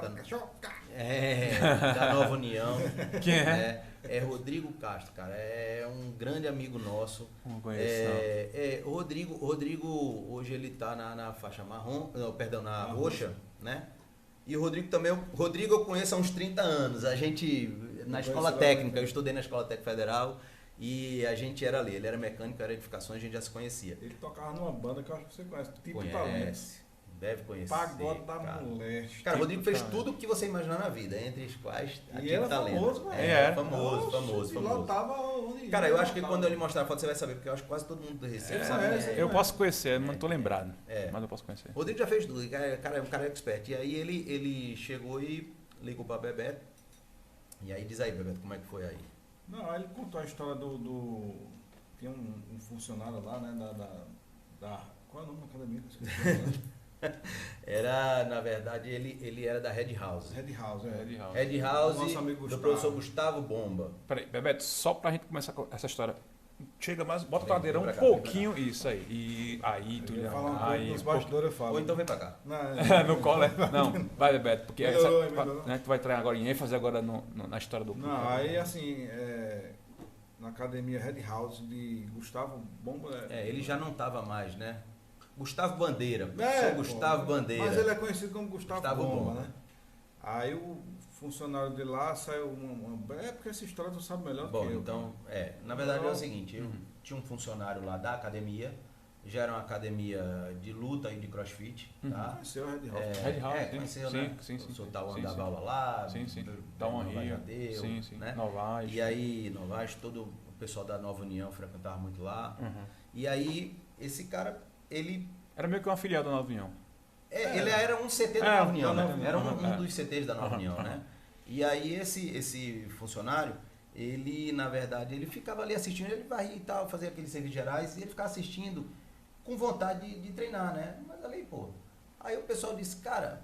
Nova União, quem é? É Rodrigo Castro, cara, é um grande amigo nosso. Não conheço, Rodrigo hoje ele tá na faixa marrom, na roxa, né? E o Rodrigo também, eu conheço há uns 30 anos, a gente, na escola técnica, eu estudei na Escola Técnica Federal e a gente era ali, ele era mecânico, era edificações, a gente já se conhecia. Ele tocava numa banda que eu acho que você conhece, tipo Conhece, deve conhecer. Pagode da Moleste. Cara, o Rodrigo fez tudo o que você imaginar na vida, entre os quais a e ele é famoso, famoso. Lotava onde cara, eu acho que quando eu lhe mostrar a foto você vai saber, porque eu acho que quase todo mundo do Recife sabe. Eu posso conhecer, não tô lembrado, mas eu posso conhecer. O Rodrigo já fez tudo, o cara é expert. E aí ele chegou e ligou pra Bebeto. E aí diz aí, Bebeto, como é que foi aí? Não, aí ele contou a história tinha um funcionário lá, né, qual é o nome da academia? Era, na verdade, ele era da Red House. Red House, Red House nosso amigo do professor Gustavo Bomba. Peraí, Bebeto, só pra gente começar com essa história. Chega mais, bota o cadeirão um cá, pouquinho, isso aí. E aí, tu ia falar um pouco dos bastidores, eu falo. Ou então vem pra cá. No colo, Não, vai, Bebeto, porque tu vai entrar agora em ênfase agora na história do... Não, aí assim, na academia Red House de Gustavo Bomba... ele já não tava mais, né? Gustavo Bandeira, professor Gustavo Bandeira. Mas ele é conhecido como Gustavo Bomba, né? Aí o funcionário de lá saiu porque essa história tu sabe melhor do que eu. Então, na verdade é o seguinte, eu tinha um funcionário lá da academia, já era uma academia de luta e de crossfit, tá? Conheceu o Red House. Red House, conheceu, sim, né? sim. O senhor Tauan dava aula lá, Tauan Rio, né? Novaes. E aí, Novaes, todo o pessoal da Nova União frequentava muito lá. E aí, esse cara, ele... Era meio que uma filial da Nova União. Ele era um CT da Nova União, né? Era um dos CTs da Nova União, né? E aí esse funcionário, ele, na verdade, ele ficava ali assistindo, ele varria e tal, fazia aqueles serviços gerais, e ele ficava assistindo com vontade de treinar, né? Mas ali, aí o pessoal disse, cara,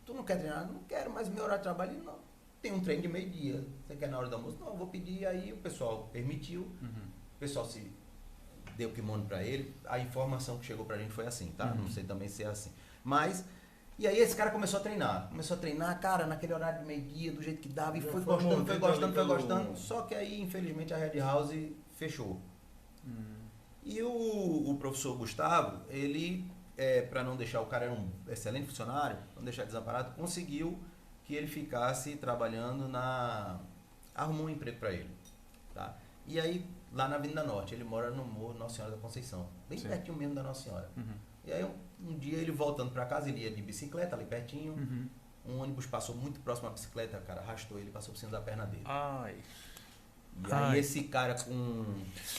tu não quer treinar? Não quero, mas meu horário de trabalho, não. Tem um treino de meio-dia, você quer na hora do almoço? Não, eu vou pedir, aí o pessoal permitiu, o pessoal se deu kimono pra ele, a informação que chegou pra gente foi assim, tá? Não sei também se é assim. Mas, e aí esse cara começou a treinar, cara, naquele horário de meio-dia, do jeito que dava, e foi gostando, só que aí, infelizmente, a Red House fechou. E o professor Gustavo, ele, para não deixar, o cara era um excelente funcionário, não deixar desamparado, conseguiu que ele ficasse trabalhando arrumou um emprego para ele, tá? E aí, lá na Avenida Norte, ele mora no Morro Nossa Senhora da Conceição, bem pertinho mesmo da Nossa Senhora. E aí, um dia ele voltando para casa, ele ia de bicicleta ali pertinho, um ônibus passou muito próximo à bicicleta, cara, arrastou ele, passou por cima da perna dele. E aí esse cara com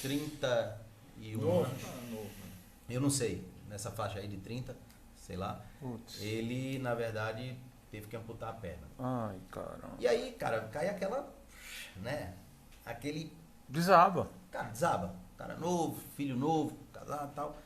31 anos, eu não sei, nessa faixa aí de 30, sei lá, ele, na verdade, teve que amputar a perna. Ai, caramba. E aí, cara, cai aquela, né, aquele... Desaba. Cara, desaba. Cara novo, filho novo, casado e tal.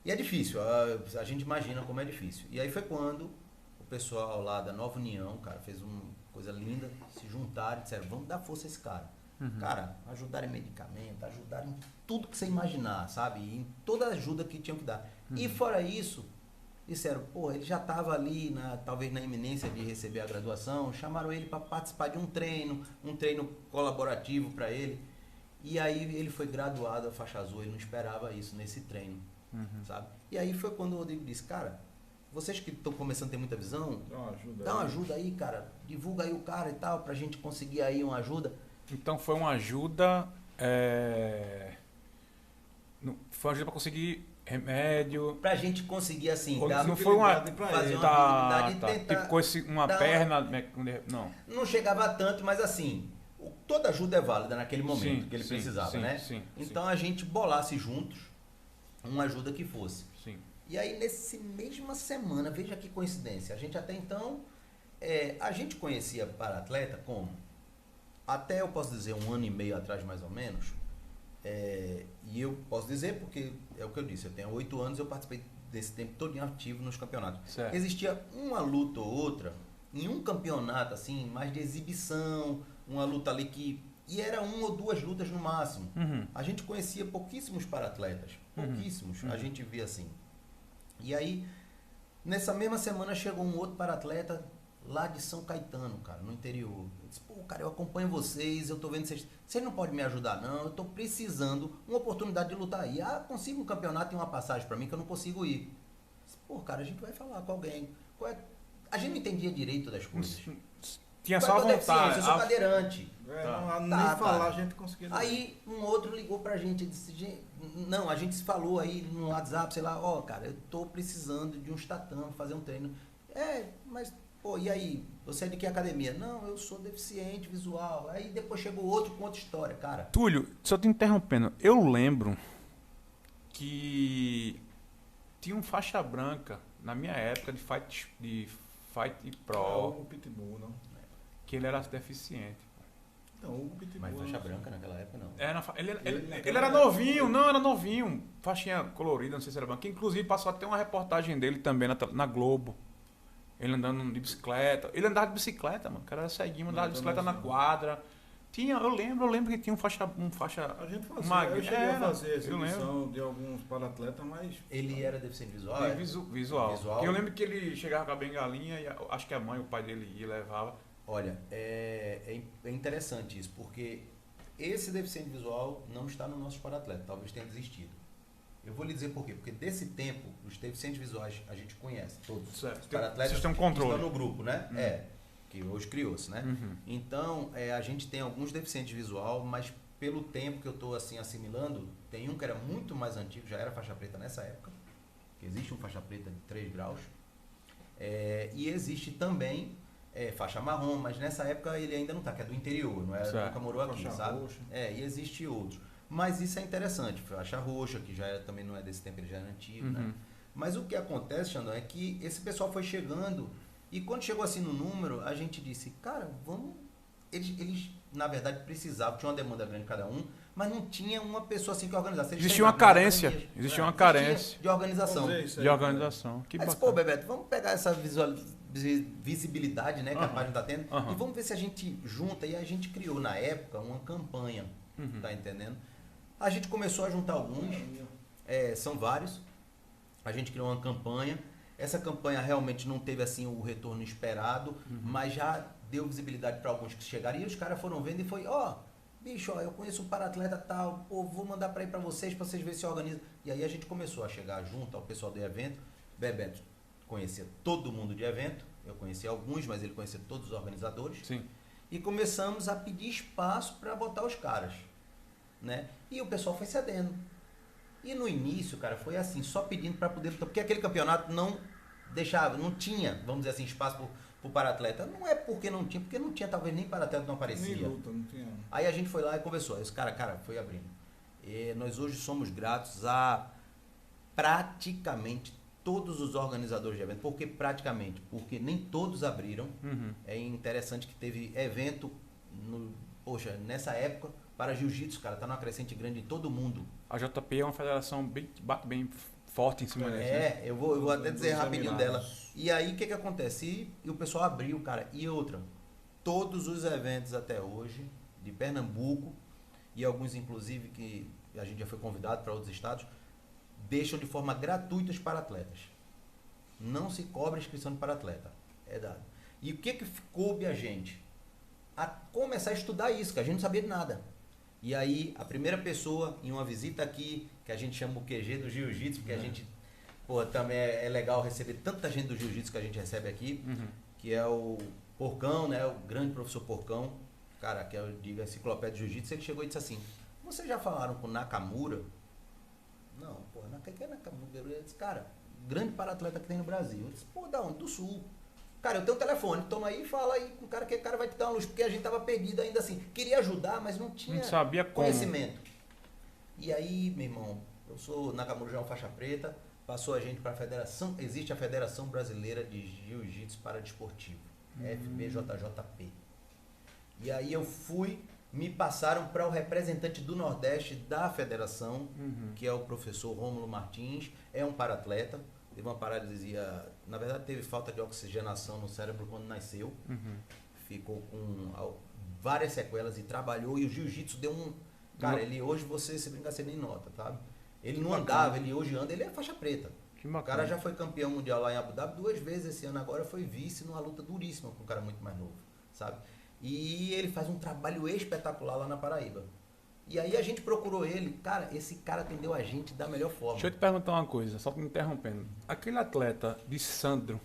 E é difícil, a gente imagina como é difícil. E aí foi quando o pessoal lá da Nova União, cara, fez uma coisa linda, se juntaram e disseram, vamos dar força a esse cara. Cara, ajudaram em medicamento, ajudaram em tudo que você imaginar, sabe? Em toda a ajuda que tinham que dar. E fora isso, disseram, ele já estava ali, talvez na iminência de receber a graduação, chamaram ele para participar de um treino colaborativo para ele. E aí ele foi graduado a faixa azul, ele não esperava isso nesse treino, sabe? E aí foi quando o Rodrigo disse, cara, vocês que estão começando a ter muita visão, dá uma ajuda aí, cara, divulga aí o cara e tal, pra gente conseguir aí uma ajuda. Então foi uma ajuda, foi uma ajuda pra conseguir remédio. Pra gente conseguir assim, não foi uma fazer uma habilidade e tentar. Tipo, com uma perna. Não chegava a tanto, mas assim, toda ajuda é válida naquele momento que ele precisava, né? Então a gente bolasse juntos uma ajuda que fosse. E aí, nessa mesma semana, veja que coincidência, a gente até então a gente conhecia para-atleta como? Até eu posso dizer 1 ano e meio atrás, mais ou menos, e eu posso dizer porque é o que eu disse, eu tenho 8 anos, eu participei desse tempo todo ativo nos campeonatos. Certo. Existia uma luta ou outra, em um campeonato assim, mais de exibição, uma luta ali e era 1 ou 2 lutas no máximo. A gente conhecia pouquíssimos para-atletas, pouquíssimos, a gente via assim. E aí, nessa mesma semana chegou um outro para-atleta lá de São Caetano, cara, no interior. Eu disse, pô, cara, eu acompanho vocês, eu tô vendo vocês não podem me ajudar não, eu tô precisando uma oportunidade de lutar aí. Consigo um campeonato e uma passagem pra mim que eu não consigo ir. Eu disse, pô, cara, a gente vai falar com alguém. A gente não entendia direito das coisas. Tinha só a vontade. Eu sou cadeirante. Nem falar a gente conseguia. Aí um outro ligou pra gente e disse, não, a gente se falou aí no WhatsApp, sei lá, cara, eu tô precisando de uns tatames, fazer um treino. Mas, pô, e aí? Você é de que academia? Não, eu sou deficiente visual. Aí depois chegou outro com outra história, cara. Túlio, só te interrompendo, eu lembro que tinha um faixa branca na minha época de Fight Pro. O Pitbull, não? Que ele era deficiente. Não, o Pitbull. Mas faixa branca naquela época não. Ele era novinho, não, era novinho. Faixinha colorida, não sei se era branca. Inclusive passou até uma reportagem dele também na Globo. Ele andando de bicicleta. Ele andava de bicicleta, mano. O cara era ceguinho, andava de bicicleta na quadra. Eu lembro que tinha um faixa. A gente fazia, eu cheguei a fazer exibição de alguns para-atletas, mas... Ele era deficiente visual? Visual. Eu lembro que ele chegava com a bengalinha e acho que a mãe, o pai dele ia e levava. Olha, é interessante isso, porque esse deficiente visual não está no nosso para-atleta, talvez tenha desistido. Eu vou lhe dizer por quê, porque desse tempo, os deficientes visuais a gente conhece, todos. Certo. Os para-atletas Vocês têm um controle. estão no grupo, né? Que hoje criou-se, né? Então, a gente tem alguns deficientes visual, mas pelo tempo que eu estou assim, assimilando, tem um que era muito mais antigo, já era faixa preta nessa época, que existe um faixa preta de 3 graus, e existe também faixa marrom, mas nessa época ele ainda não está, que é do interior, não é? Nunca morou aqui, faixa sabe? Roxa. E existe outros. Mas isso é interessante, faixa roxa, que também não é desse tempo, ele já era antigo, né? Mas o que acontece, Xandão, é que esse pessoal foi chegando, e quando chegou assim no número, a gente disse, cara, vamos... Eles na verdade, precisavam, tinha uma demanda grande de cada um, mas não tinha uma pessoa assim que organizasse. Existia uma carência. Existia uma carência. De organização. De organização. Que bacana. Pô, Bebeto, vamos pegar essa visibilidade, né, que a página está tendo, e vamos ver se a gente junta. E a gente criou, na época, uma campanha, tá entendendo? A gente começou a juntar alguns, são vários. A gente criou uma campanha. Essa campanha realmente não teve assim o retorno esperado, mas já deu visibilidade para alguns que chegaram. E os caras foram vendo e foi, bicho, eu conheço um para-atleta tal, pô, vou mandar para ir para vocês verem se organizam. E aí a gente começou a chegar junto ao pessoal do evento. Bebeto conhecia todo mundo de evento, eu conhecia alguns, mas ele conhecia todos os organizadores. Sim. E começamos a pedir espaço para botar os caras, né? E o pessoal foi cedendo. E no início, cara, foi assim, só pedindo para poder... Porque aquele campeonato não deixava, não tinha, vamos dizer assim, espaço pro para-atleta. Não é porque não tinha talvez nem para-atleta não aparecia. Nem luta, não tinha. Aí a gente foi lá e conversou. Aí esse cara, foi abrindo. E nós hoje somos gratos a praticamente todos os organizadores de evento. Por que praticamente? Porque nem todos abriram. É interessante que teve evento, nessa época, para jiu-jitsu, cara, tá numa crescente grande em todo mundo. A JP é uma federação bem forte em cima disso. Eu vou até dizer rapidinho dela. E aí, o que acontece? E o pessoal abriu, cara. E outra, todos os eventos até hoje, de Pernambuco, e alguns, inclusive, que a gente já foi convidado para outros estados, deixam de forma gratuita os para-atletas. Não se cobra inscrição de para-atleta. É dado. E o que coube a gente? A começar a estudar isso, que a gente não sabia de nada. E aí, a primeira pessoa, em uma visita aqui, que a gente chama o QG do Jiu-Jitsu, porque a gente, também é legal receber tanta gente do Jiu-Jitsu que a gente recebe aqui, que é o Porcão, né, o grande professor Porcão, cara, que eu digo a enciclopédia de Jiu-Jitsu, ele chegou e disse assim, vocês já falaram com o Nakamura? Não, quem é Nakamura? Ele disse, cara, grande para-atleta que tem no Brasil. Eu disse, da onde? Do Sul. Cara, eu tenho um telefone, toma aí e fala aí com o cara que o cara vai te dar uma luz, porque a gente tava perdido ainda assim. Queria ajudar, mas não tinha sabia conhecimento. E aí, meu irmão, eu sou Nakamura, já é uma faixa preta, passou a gente para a federação, existe a Federação Brasileira de Jiu-Jitsu Paradesportivo. FBJJP. E aí eu me passaram para o representante do Nordeste da federação, que é o professor Rômulo Martins, é um paratleta, teve uma paralisia, na verdade teve falta de oxigenação no cérebro quando nasceu, ficou com várias sequelas e trabalhou, e o jiu-jitsu deu um... Cara, ele hoje, se brincar, você nem nota, sabe? Ele não andava, ele hoje anda, ele é faixa preta. O cara já foi campeão mundial lá em Abu Dhabi 2 vezes esse ano, agora foi vice numa luta duríssima com um cara muito mais novo, sabe? E ele faz um trabalho espetacular lá na Paraíba. E aí a gente procurou ele, cara, esse cara atendeu a gente da melhor forma. Deixa eu te perguntar uma coisa, só me interrompendo. Aquele atleta de Sandrão,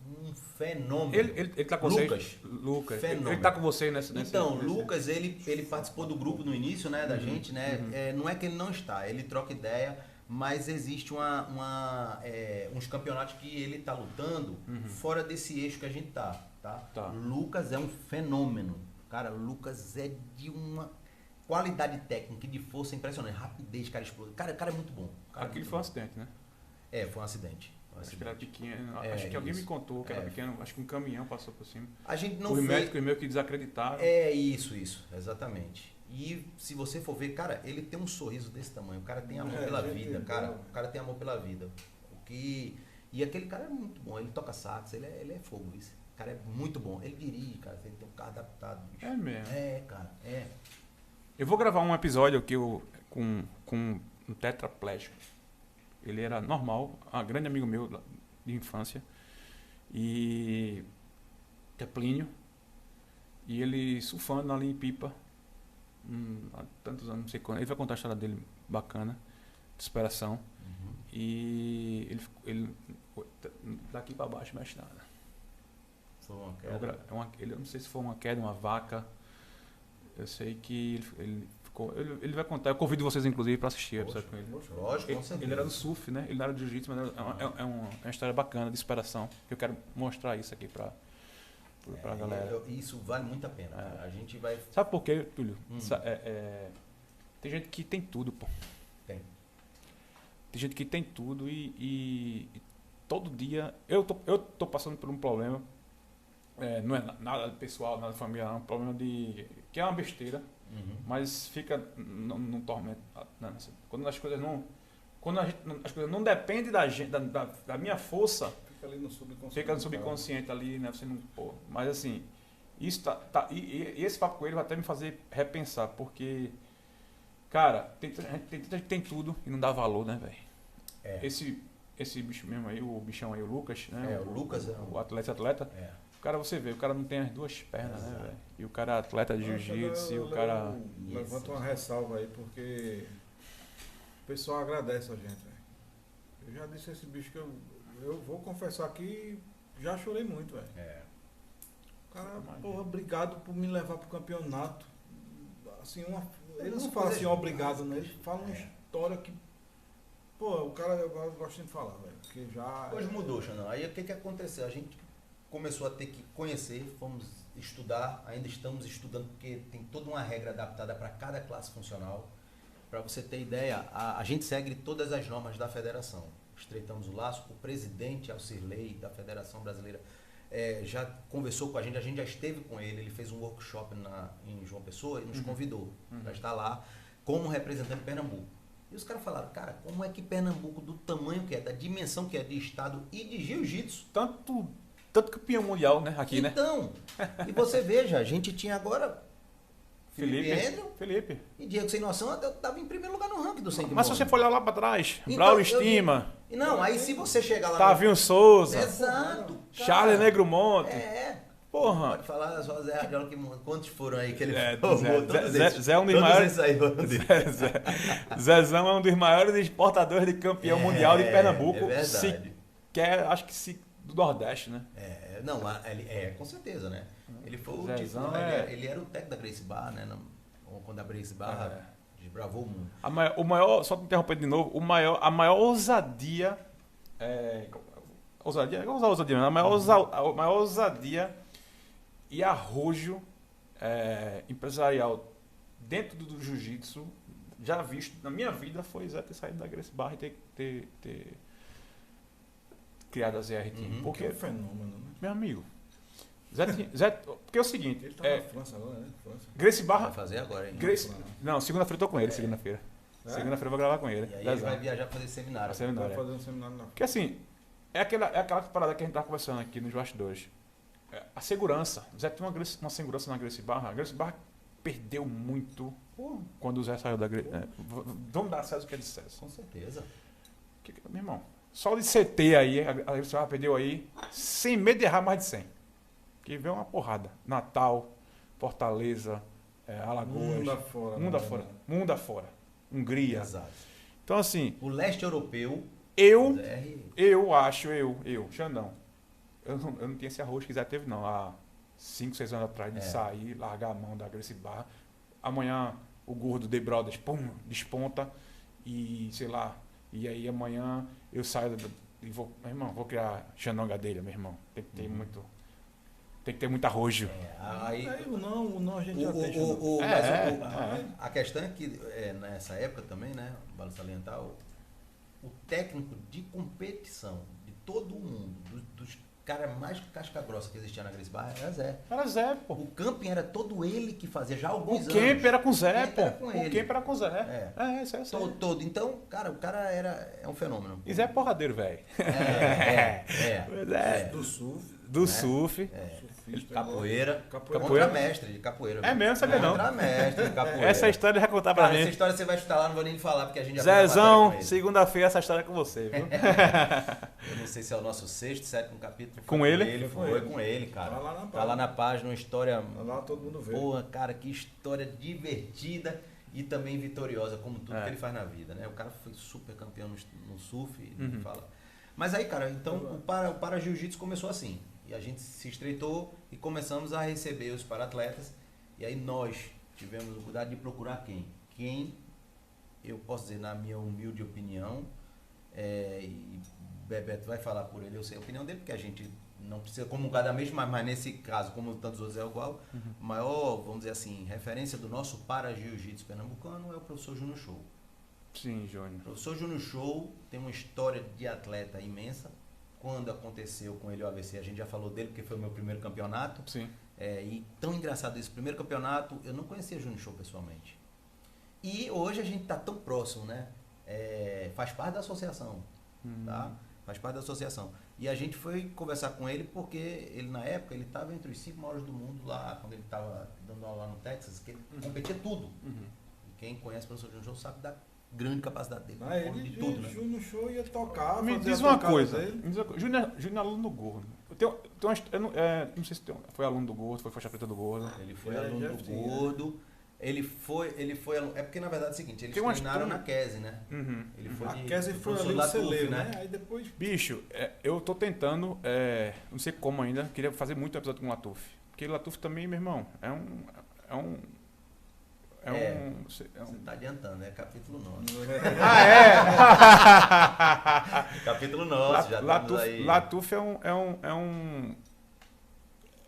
um fenômeno. Ele tá com Lucas. Lucas. Fenômeno. Ele tá com você nessa... Então, Lucas, ele participou do grupo no início, né, da gente, né? Não é que ele não está, ele troca ideia, mas existe uns campeonatos que ele tá lutando fora desse eixo que a gente tá. Lucas é um fenômeno. Cara, Lucas é de uma qualidade técnica e de força impressionante. Rapidez, cara, explode. Cara, o cara é muito bom. Aquilo foi um acidente, né? Foi um acidente. Acho que era pequeno. Acho que alguém me contou que era pequeno. Acho que um caminhão passou por cima. A gente não Os médicos meio que desacreditaram. Isso, exatamente. E se você for ver, cara, ele tem um sorriso desse tamanho. O cara tem amor pela vida, cara. O cara tem amor pela vida. E aquele cara é muito bom. Ele toca sax, ele é fogo, isso. O cara é muito bom. Ele dirige, cara. Ele tem um carro adaptado, bicho. É mesmo? Cara. Eu vou gravar um episódio aqui com um tetraplégico. Ele era normal, um grande amigo meu de infância. E... que é Plínio. E ele surfando ali em Pipa. Há tantos anos, não sei quando. Ele vai contar a história dele bacana. De superação. E ele daqui pra baixo mexe nada. Foi uma queda? Eu não sei se foi uma queda, uma vaca. Eu sei que ele ficou... Ele vai contar. Eu convido vocês, inclusive, para assistir a episódio com ele. Lógico, com certeza. Ele era do surf, né? Ele não era do jiu-jitsu, mas é uma história bacana de superação. Eu quero mostrar isso aqui pra galera. Isso vale muito a pena. A gente vai... Sabe por quê, Túlio? Tem gente que tem tudo, pô. Tem gente que tem tudo e todo dia... Eu tô passando por um problema. Não é nada pessoal, nada familiar, é um problema que é uma besteira, mas fica num tormento. Quando as coisas não... as coisas não dependem da gente, da minha força, fica ali no subconsciente. Fica no subconsciente ali, né? Você não... Pô, mas assim, isso e esse papo com ele vai até me fazer repensar, porque, cara, tem gente que tem tudo e não dá valor, né, velho? Esse bicho mesmo aí, o bichão aí, o Lucas, né? O Lucas é o atleta. O cara, você vê, o cara não tem as duas pernas, né, velho? E o cara é atleta de jiu-jitsu, e o cara... Levanta uma ressalva aí, porque o pessoal agradece a gente, velho. Eu já disse a esse bicho que eu vou confessar aqui, já chorei muito, velho. O cara, porra, obrigado por me levar pro campeonato. Assim, ele não fala assim, obrigado, né? Ele fala uma história que... Pô, o cara, eu gosto de falar, velho. Porque já... Hoje mudou, Xanão. Aí o que aconteceu? A gente começou a ter que conhecer, fomos estudar, ainda estamos estudando, porque tem toda uma regra adaptada para cada classe funcional. Para você ter ideia, a gente segue todas as normas da federação. Estreitamos o laço, o presidente Alcirley da Federação Brasileira já conversou com a gente já esteve com ele fez um workshop em João Pessoa e nos convidou para estar lá como representante de Pernambuco. E os caras falaram, cara, como é que Pernambuco, do tamanho que é, da dimensão que é de estado e de jiu-jitsu... Tanto campeão mundial, né? Aqui, então, né? E você veja, a gente tinha agora Felipe. E Diego Sem Noção estava em primeiro lugar no ranking do 100 km. Mas se você for olhar lá para trás, então, Braulio Estima... Não, aí se você chegar lá... Tavinho Souza. Exato. Charles Negromonte. Porra. Pode falar só Zé Radiola, quantos foram aí que ele formou? Zé é um dos maiores... Zezão é um dos maiores exportadores de campeão mundial de Pernambuco. É verdade. Acho que do Nordeste, né? Com certeza, né? Ele foi o Zezão ele era o técnico da Gracie Barra, né? Quando a Gracie Barra desbravou o mundo. O maior, só te interrompendo de novo, a maior ousadia... A maior ousadia e arrojo empresarial dentro do jiu-jitsu já visto na minha vida foi Zé ter saído da Gracie Barra e ter criado a ZR Team. Porque é um fenômeno, né? Meu amigo, porque é o seguinte... Ele tá na França agora, né? Gracie Barra... Vai fazer agora, hein? Não, segunda-feira eu tô com ele, segunda-feira. Segunda-feira eu vou gravar com ele. E aí ele vai viajar pra fazer seminário. Vai fazer um seminário na Porque assim, é aquela parada que a gente tava conversando aqui nos bastidores. A segurança. O Zé tem uma segurança na Gracie Barra. A Gracie Barra perdeu muito quando o Zé saiu da Gracie. Vamos dar a César o que é de César. Com certeza. Meu irmão, só de CT aí, a Gracie Barra perdeu aí, sem medo de errar mais de 100. Que veio uma porrada. Natal, Fortaleza, Alagoas. Mundo afora. Hungria. Exato. Então assim... O leste europeu... Eu acho, Xandão. Eu não tinha esse arroz que já teve, não. Há 5, 6 anos atrás, de sair, largar a mão da Gracie Barra. Amanhã o gordo The Brothers, desponta. E, sei lá, e aí amanhã eu saio e vou... Meu irmão, vou criar Xandão Gadelha, meu irmão. Tem que ter muito... Tem que ter muito arrojo. O não a gente já tem. A questão é que nessa época também, né? Vale salientar, o técnico de competição de todo mundo, dos caras mais casca-grossa que existia na Gracie Barra, era Zé. Pô. O camping era todo ele que fazia já há alguns anos. O camp era com o Zé, pô. O camp era com o Zé. Isso é sério. Todo. Então, cara, o cara é um fenômeno. E Zé é porradeiro, velho. Do surf. Capoeira. Contramestre de capoeira. É mesmo, sabia não? Contramestre de capoeira. Essa história ele vai contar pra mim. Essa história você vai escutar lá, não vou nem falar, porque a gente já Zezão, segunda-feira essa história é com você, viu? Eu não sei se é o nosso 6º, 7º capítulo. Com ele? Foi com ele, cara. Tá lá na página, uma história... Lá todo mundo vê. Porra, cara, que história divertida e também vitoriosa, como tudo que ele faz na vida, né? O cara foi super campeão no surf, não fala. Mas aí, cara, então o para jiu-jitsu começou assim. E a gente se estreitou e começamos a receber os para-atletas. E aí nós tivemos o cuidado de procurar quem? Quem, eu posso dizer, na minha humilde opinião, e Bebeto vai falar por ele, eu sei a opinião dele, porque a gente não precisa comungar da mesma, mas nesse caso, como tantos outros é igual, maior, vamos dizer assim, referência do nosso para-jiu-jitsu pernambucano é o professor Júnior Show. Sim, Júnior. O professor Júnior Show tem uma história de atleta imensa. Quando aconteceu com ele o AVC, a gente já falou dele, porque foi o meu primeiro campeonato. Sim. E tão engraçado esse primeiro campeonato, eu não conhecia Júnior Show pessoalmente. E hoje a gente está tão próximo, né? Faz parte da associação, tá? Faz parte da associação. E a gente foi conversar com ele porque ele, na época, ele estava entre os 5 maiores do mundo lá, quando ele estava dando aula lá no Texas, que ele competia tudo. E quem conhece o professor Júnior Show sabe da grande capacidade dele. Ele de tudo, né? Júnior Show ia tocar. Me diz uma coisa. Júnior é aluno do Gordo. Não sei se foi aluno do Gordo, foi faixa preta do Gordo. Ele foi aluno do Gordo. Ele foi aluno. É porque na verdade é o seguinte, eles treinaram na Kese, né? Ele foi a Kese foi ali do celeiro, né? Aí depois. Bicho, eu tô tentando, não sei como ainda, queria fazer muito episódio com o Latuf. Porque o Latuf também, meu irmão, você tá adiantando, é capítulo nosso. Capítulo nosso, já estamos aí. Latuf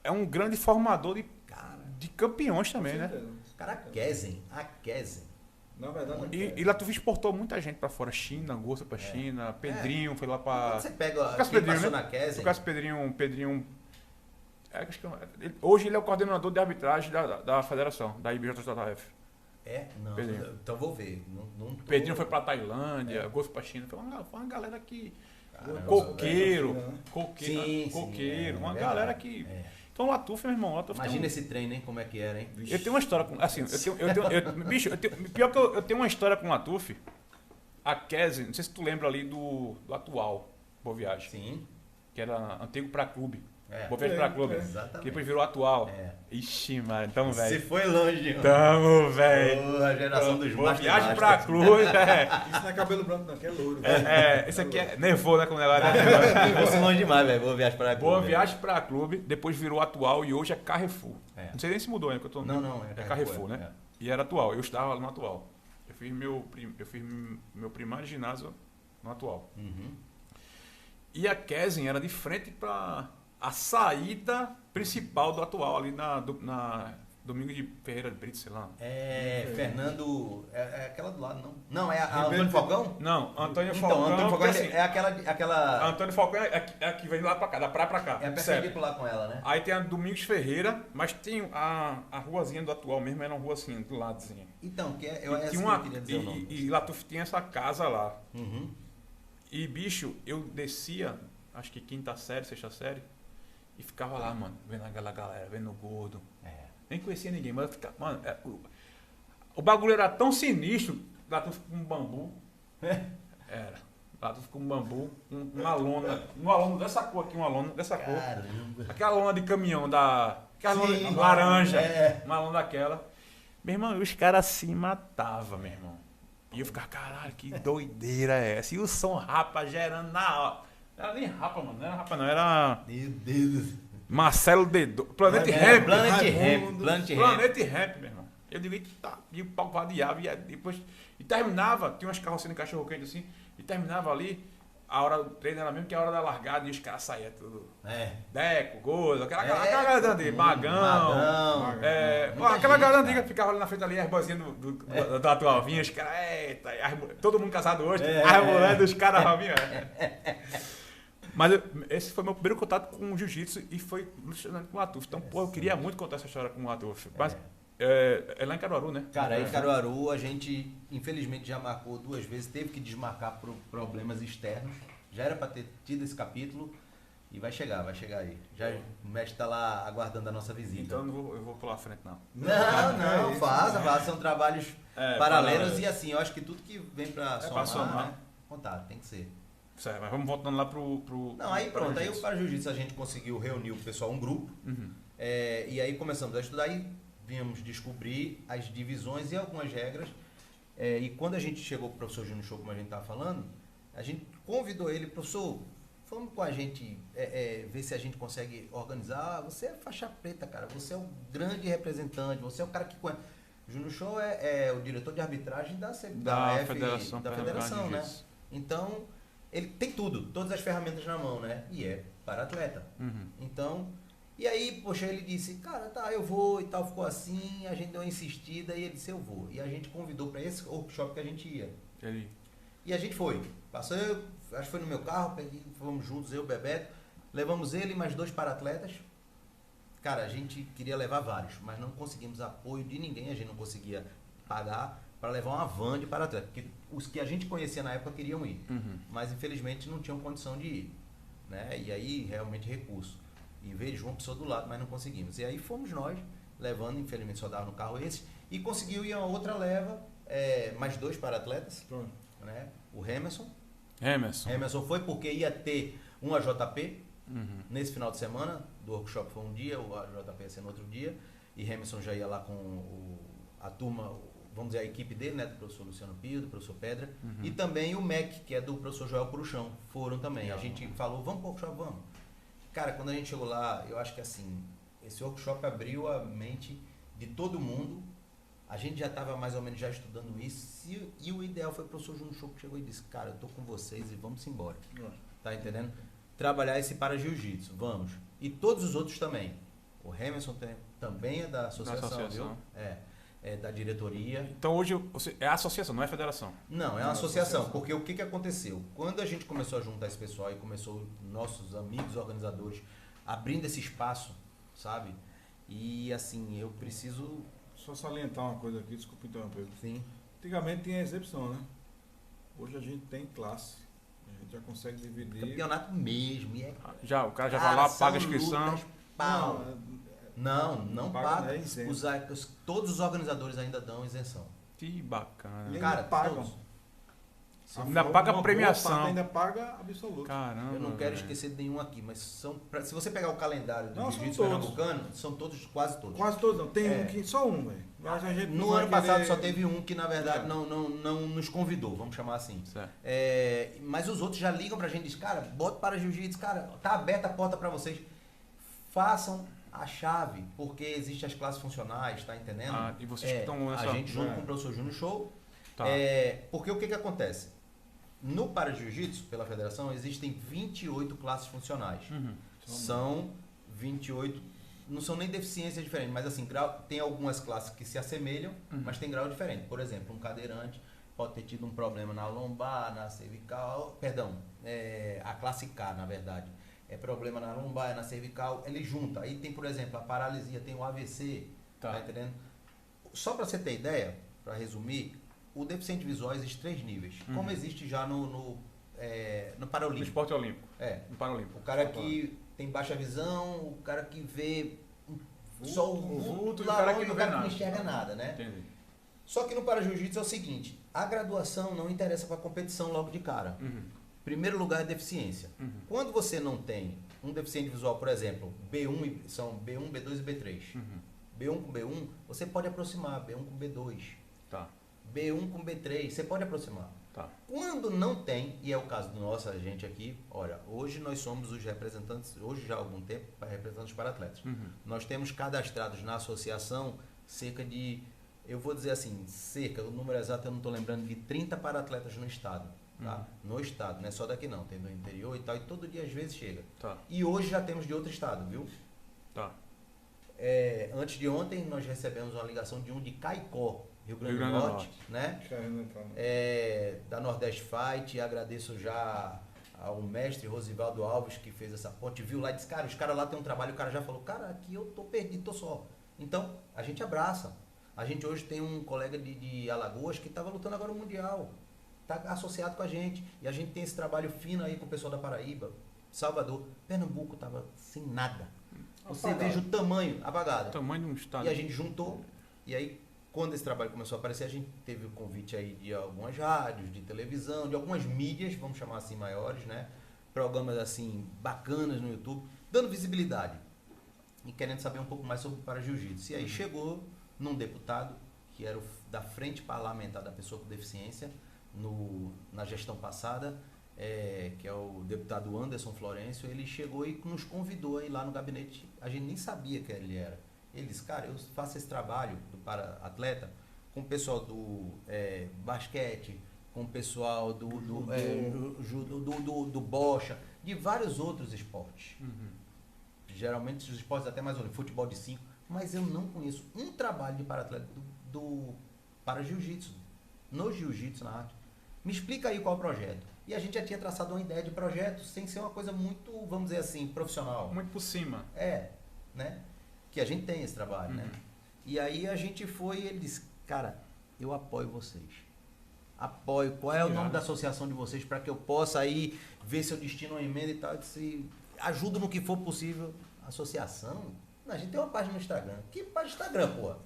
é um grande formador de campeões também, né? Cara, a Kesen. Na verdade, e Latuf exportou muita gente pra fora. China, Gosto pra China, Pedrinho foi lá pra... Quando você pega quem passou na Kesen... Pedrinho hoje ele é o coordenador de arbitragem da federação, da IBJJF. Não, então vou ver. Pedrinho foi pra Tailândia, Gosto pra China. Foi uma galera que... Coqueiro, uma galera que... Então o Latuf, meu irmão... Imagina esse treino, hein? Como é que era, hein? Eu tenho uma história com... Assim, pior que eu tenho uma história com o Latuf. A Kese, não sei se tu lembra ali do atual Boa Viagem. Sim. Que era antigo pra clube. Boa Viagem pra clube. Exatamente. Que depois virou atual. Ixi, mano, tamo velho. Você foi longe, mano. Tamo velho. A geração dos Boa Viagem pra clube. Isso não é cabelo branco, não, que é louro. Esse aqui é nervoso, né? Como é lá. Você longe demais, velho. Boa Viagem pra clube. Boa Viagem pra clube, depois virou atual e hoje é Carrefour. Não sei nem se mudou ainda, que eu tô... Não. É Carrefour, né? E era atual. Eu estava no atual. Eu fiz meu primário ginásio no atual. E a Kesen era de frente para a saída principal do atual, ali Domingos de Ferreira de Brito, sei lá. Fernando... É aquela do lado, não? Não, é a Antônio Falcão? Não, Antônio Então, Falcão... Antônio Falcão assim, é aquela... Antônio Falcão é a que vem lá pra cá, da praia pra cá. É perpendicular com ela, né? Aí tem a Domingos Ferreira, mas tem a ruazinha do atual mesmo, era uma rua assim, do lado assim. Então, que é E essa tinha que eu queria dizer o nome. E Latuf tinha essa casa lá. Uhum. E, bicho, eu descia, acho que quinta série, sexta série, e ficava lá, mano, vendo aquela galera, vendo o gordo. Nem conhecia ninguém, mas eu ficava, mano, o bagulho era tão sinistro, Latuf com um bambu. Era. Latuf com um bambu, uma lona dessa cor aqui, uma lona dessa cor. Caramba. Aquela lona de caminhão aquela Sim, lona laranja, é. uma lona daquela. Meu irmão, os caras se matavam, meu irmão. E eu ficava, caralho, que doideira é essa? E o som rapa gerando na hora. Não era nem rapa, mano. Não era rapa, não. Era Meu Deus. Marcelo Dedo. Planet Ramp. Planet Ramp, meu irmão. Eu digo, eita, e o pau vadiava. E depois. E terminava, tinha umas carrocinhas de cachorro quente assim. E terminava ali, a hora do treino era mesmo que a hora da largada. E os caras saíam tudo. Deco, Gozo, aquela galera antiga. Magão. Aquela galera antiga que ficava ali na frente ali, as bozinhas do atual vinha, os caras, eita, todo mundo casado hoje, as mulheres dos caras vinham. Mas esse foi meu primeiro contato com o jiu-jitsu e foi ilusionante com o Latuf. Então, eu queria muito contar essa história com o Latuf. Mas é lá em Caruaru, né? Cara, em Caruaru a gente, infelizmente, já marcou 2 vezes, teve que desmarcar por problemas externos. Já era para ter tido esse capítulo e vai chegar aí. Já o mestre tá lá aguardando a nossa visita. Então eu vou pular à frente, não. Não, faça, são trabalhos paralelos e assim, eu acho que tudo que vem para somar, né? Contato, tem que ser. Certo, mas vamos voltando lá pro Não, aí pronto, aí o Para Jiu-Jitsu a gente conseguiu reunir o pessoal, um grupo, e aí começamos a estudar e vimos descobrir as divisões e algumas regras, e quando a gente chegou pro professor Júnior Show, como a gente estava falando, a gente convidou ele, professor, vamos com a gente ver se a gente consegue organizar, você é faixa preta, cara, você é o grande representante, você é o cara que conhece. Júnior Show é o diretor de arbitragem da federação, né? Então, ele tem tudo, todas as ferramentas na mão, né? E é para atleta. Então, e aí, poxa, ele disse, cara, tá, eu vou e tal, ficou assim, a gente deu uma insistida e ele disse, eu vou. E a gente convidou para esse workshop que a gente ia. E a gente foi. Passou, acho que foi no meu carro, fomos juntos, eu e o Bebeto, levamos ele e mais 2 para-atletas. Cara, a gente queria levar vários, mas não conseguimos apoio de ninguém, a gente não conseguia pagar para levar uma van de para-atleta, porque os que a gente conhecia na época queriam ir, mas infelizmente não tinham condição de ir, né? E aí realmente recurso. E veio uma pessoa do lado, mas não conseguimos. E aí fomos nós, levando, infelizmente só dava no carro esse, e conseguiu ir a outra leva, mais 2 para-atletas, né? O Emerson foi porque ia ter um AJP nesse final de semana, do workshop foi um dia, o AJP ia ser no outro dia, e Emerson já ia lá com a turma, vamos dizer, a equipe dele, né, do professor Luciano Pio, do professor Pedra, e também o MEC, que é do professor Joel Puruchão, foram também. A gente falou, vamos pro workshop, vamos. Cara, quando a gente chegou lá, eu acho que assim, esse workshop abriu a mente de todo mundo. A gente já estava mais ou menos já estudando isso, e o ideal foi o professor Júnior Show que chegou e disse, cara, eu tô com vocês e vamos embora. Tá entendendo? Trabalhar esse para jiu-jitsu, vamos. E todos os outros também. O Emerson também é da associação, viu? É da diretoria. Então hoje é a associação, não é a federação? Não, é uma associação, porque o que aconteceu? Quando a gente começou a juntar esse pessoal e começou nossos amigos organizadores abrindo esse espaço, sabe? E assim, eu preciso... Só salientar uma coisa aqui, desculpa interromper. Sim. Antigamente tinha excepção, né? Hoje a gente tem classe. A gente já consegue dividir. Campeonato mesmo. O cara já vai lá, paga a inscrição. Não paga. Todos os organizadores ainda dão isenção. Que bacana. E cara, pagam. Ainda paga a premiação. Ainda paga absoluto. Caramba. Eu não quero esquecer de nenhum aqui, mas se você pegar o calendário do jiu-jitsu pernambucano, são todos, quase todos. Quase todos não. Tem um que só um, velho. No ano passado só teve um que, na verdade, não nos convidou, vamos chamar assim. Mas os outros já ligam pra gente e dizem, cara, bota para jiu-jitsu, cara, tá aberta a porta pra vocês. Façam a chave, porque existem as classes funcionais, tá entendendo? E vocês que estão nessa... A gente junto com o professor Júnior Show. Tá. Porque o que acontece? No para jiu-jitsu, pela federação, existem 28 classes funcionais. São 28 não são nem deficiências diferentes, mas assim, tem algumas classes que se assemelham, mas tem grau diferente. Por exemplo, um cadeirante pode ter tido um problema na lombar, na cervical, perdão, a classe K, na verdade. É problema na lombar, na cervical, ele junta. Aí tem, por exemplo, a paralisia, tem o AVC, tá entendendo? Só para você ter ideia, para resumir, o deficiente visual existe 3 níveis, como existe já no Paralímpico. No esporte olímpico. No Paralímpico. O cara que tem baixa visão, o cara que vê só o vulto, o cara que não enxerga nada, né? Entendi. Só que no Para-Jiu-Jitsu é o seguinte, a graduação não interessa para a competição logo de cara. Primeiro lugar é deficiência. Quando você não tem um deficiente visual, por exemplo, B1, são B1, B2 e B3. B1 com B1, você pode aproximar, B1 com B2. Tá. B1 com B3, você pode aproximar. Tá. Quando não tem, e é o caso do nosso gente aqui, olha, hoje nós somos os representantes, hoje já há algum tempo, representantes para atletas. Nós temos cadastrados na associação cerca de, eu vou dizer assim, o número exato eu não estou lembrando, de 30 para atletas no estado. Tá? No estado, não é só daqui não, tem do interior e tal, e todo dia às vezes chega. Tá. E hoje já temos de outro estado, viu? Tá. Antes de ontem nós recebemos uma ligação de um de Caicó, Rio Grande do Norte, né? Da Nordeste Fight. Agradeço já ao mestre Rosivaldo Alves que fez essa ponte, viu lá e disse, cara, os caras lá tem um trabalho, o cara já falou, cara, aqui eu tô perdido, tô só. Então, a gente abraça. A gente hoje tem um colega de Alagoas que estava lutando agora no Mundial, tá associado com a gente, e a gente tem esse trabalho fino aí com o pessoal da Paraíba, Salvador, Pernambuco tava sem nada. Você veja o tamanho, apagado. O tamanho de um estado. E a gente juntou, e aí quando esse trabalho começou a aparecer, a gente teve o convite aí de algumas rádios, de televisão, de algumas mídias, vamos chamar assim, maiores, né? Programas assim, bacanas no YouTube, dando visibilidade e querendo saber um pouco mais sobre o Para-Jiu-Jitsu. E aí chegou num deputado, que era da Frente Parlamentar da Pessoa com Deficiência, na gestão passada, que é o deputado Anderson Florencio. Ele chegou e nos convidou aí lá no gabinete, a gente nem sabia quem ele era. Ele disse, cara, eu faço esse trabalho para atleta com o pessoal do basquete, com o pessoal do bocha, de vários outros esportes. Geralmente os esportes até mais ou menos, futebol de 5, mas eu não conheço um trabalho de para-atleta para jiu-jitsu, no jiu-jitsu na arte. Me explica aí qual é o projeto. E a gente já tinha traçado uma ideia de projeto sem ser uma coisa muito, vamos dizer assim, profissional. Muito por cima. Né? Que a gente tem esse trabalho, né? E aí a gente foi e ele disse, cara, eu apoio vocês. Apoio. Qual é o nome da associação de vocês para que eu possa aí ver se eu destino uma emenda e tal? Eu disse, ajudo no que for possível. Associação? Não, a gente tem uma página no Instagram. Que página no Instagram, porra?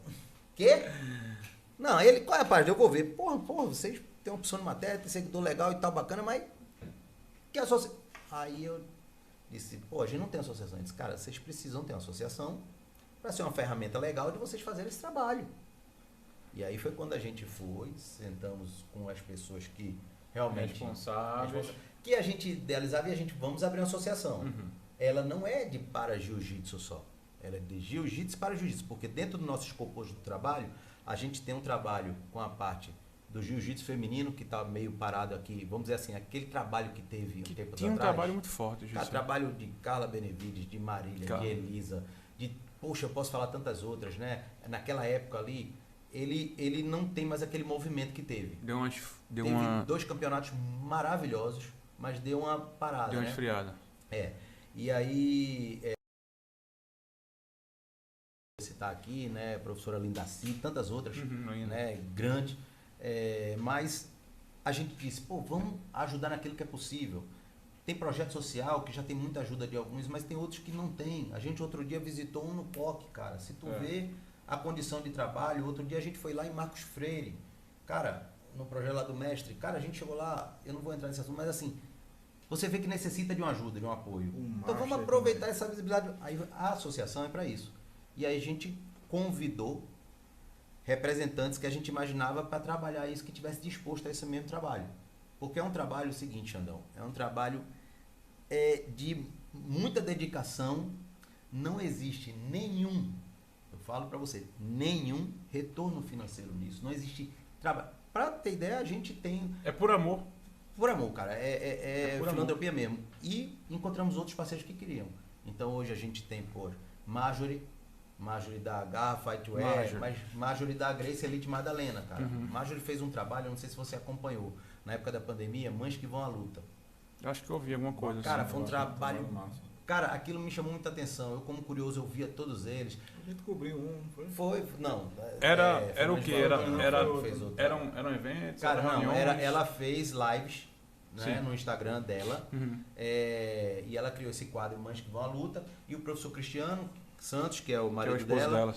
Quê? Não, qual é a página? Eu vou ver. Porra, vocês têm uma opção de matéria, tem seguidor legal e tal, bacana, mas que associação? Aí eu disse, a gente não tem associação. Eu disse, cara, vocês precisam ter uma associação para ser uma ferramenta legal de vocês fazerem esse trabalho. E aí foi quando a gente foi, sentamos com as pessoas que realmente... Responsáveis. Que a gente idealizava e vamos abrir uma associação. Ela não é de para-jiu-jitsu só. Ela é de jiu-jitsu para jiu-jitsu, porque dentro do nosso escopo hoje do trabalho, a gente tem um trabalho com a parte do jiu-jitsu feminino, que está meio parado aqui, vamos dizer assim, aquele trabalho que teve um tempo atrás. Tinha um trabalho muito forte. Trabalho de Carla Benevides, de Marília, de Elisa, poxa, eu posso falar tantas outras, né? Naquela época ali, ele não tem mais aquele movimento que teve. Teve 2 campeonatos maravilhosos, mas deu uma parada, deu uma esfriada. E aí, citar aqui, né? Professora Lindaci, tantas outras, né? Grandes. Mas a gente disse, vamos ajudar naquilo que é possível. Tem projeto social que já tem muita ajuda de alguns, mas tem outros que não tem. A gente outro dia visitou um no POC, cara. Se tu vê a condição de trabalho, outro dia a gente foi lá em Marcos Freire. Cara, no projeto lá do mestre, cara, a gente chegou lá, eu não vou entrar nesse assunto, mas assim, você vê que necessita de uma ajuda, de um apoio. Então vamos aproveitar essa visibilidade. Aí a associação é para isso. E aí a gente convidou representantes que a gente imaginava para trabalhar isso, que tivesse disposto a esse mesmo trabalho. Porque é um trabalho, o seguinte, Xandão, é um trabalho de muita dedicação, não existe nenhum, eu falo para você, nenhum retorno financeiro nisso, não existe trabalho. Para ter ideia, a gente tem... É por amor. Por amor, cara, é filantropia mesmo. E encontramos outros parceiros que queriam. Então hoje a gente tem, Marjorie da Garra Fightwear, mas Marjorie da Grace Elite Madalena, cara. Marjorie fez um trabalho, eu não sei se você acompanhou, na época da pandemia, Mães que Vão à Luta. Eu acho que eu ouvi alguma coisa. Cara, foi um trabalho... Cara, aquilo me chamou muita atenção. Eu, como curioso, eu via todos eles. A gente cobriu um, não foi? Não. Era o quê? Era um evento? Cara, não. Ela fez lives, né, no Instagram dela. E ela criou esse quadro Mães que Vão à Luta. E o professor Cristiano Santos, que é o marido dela,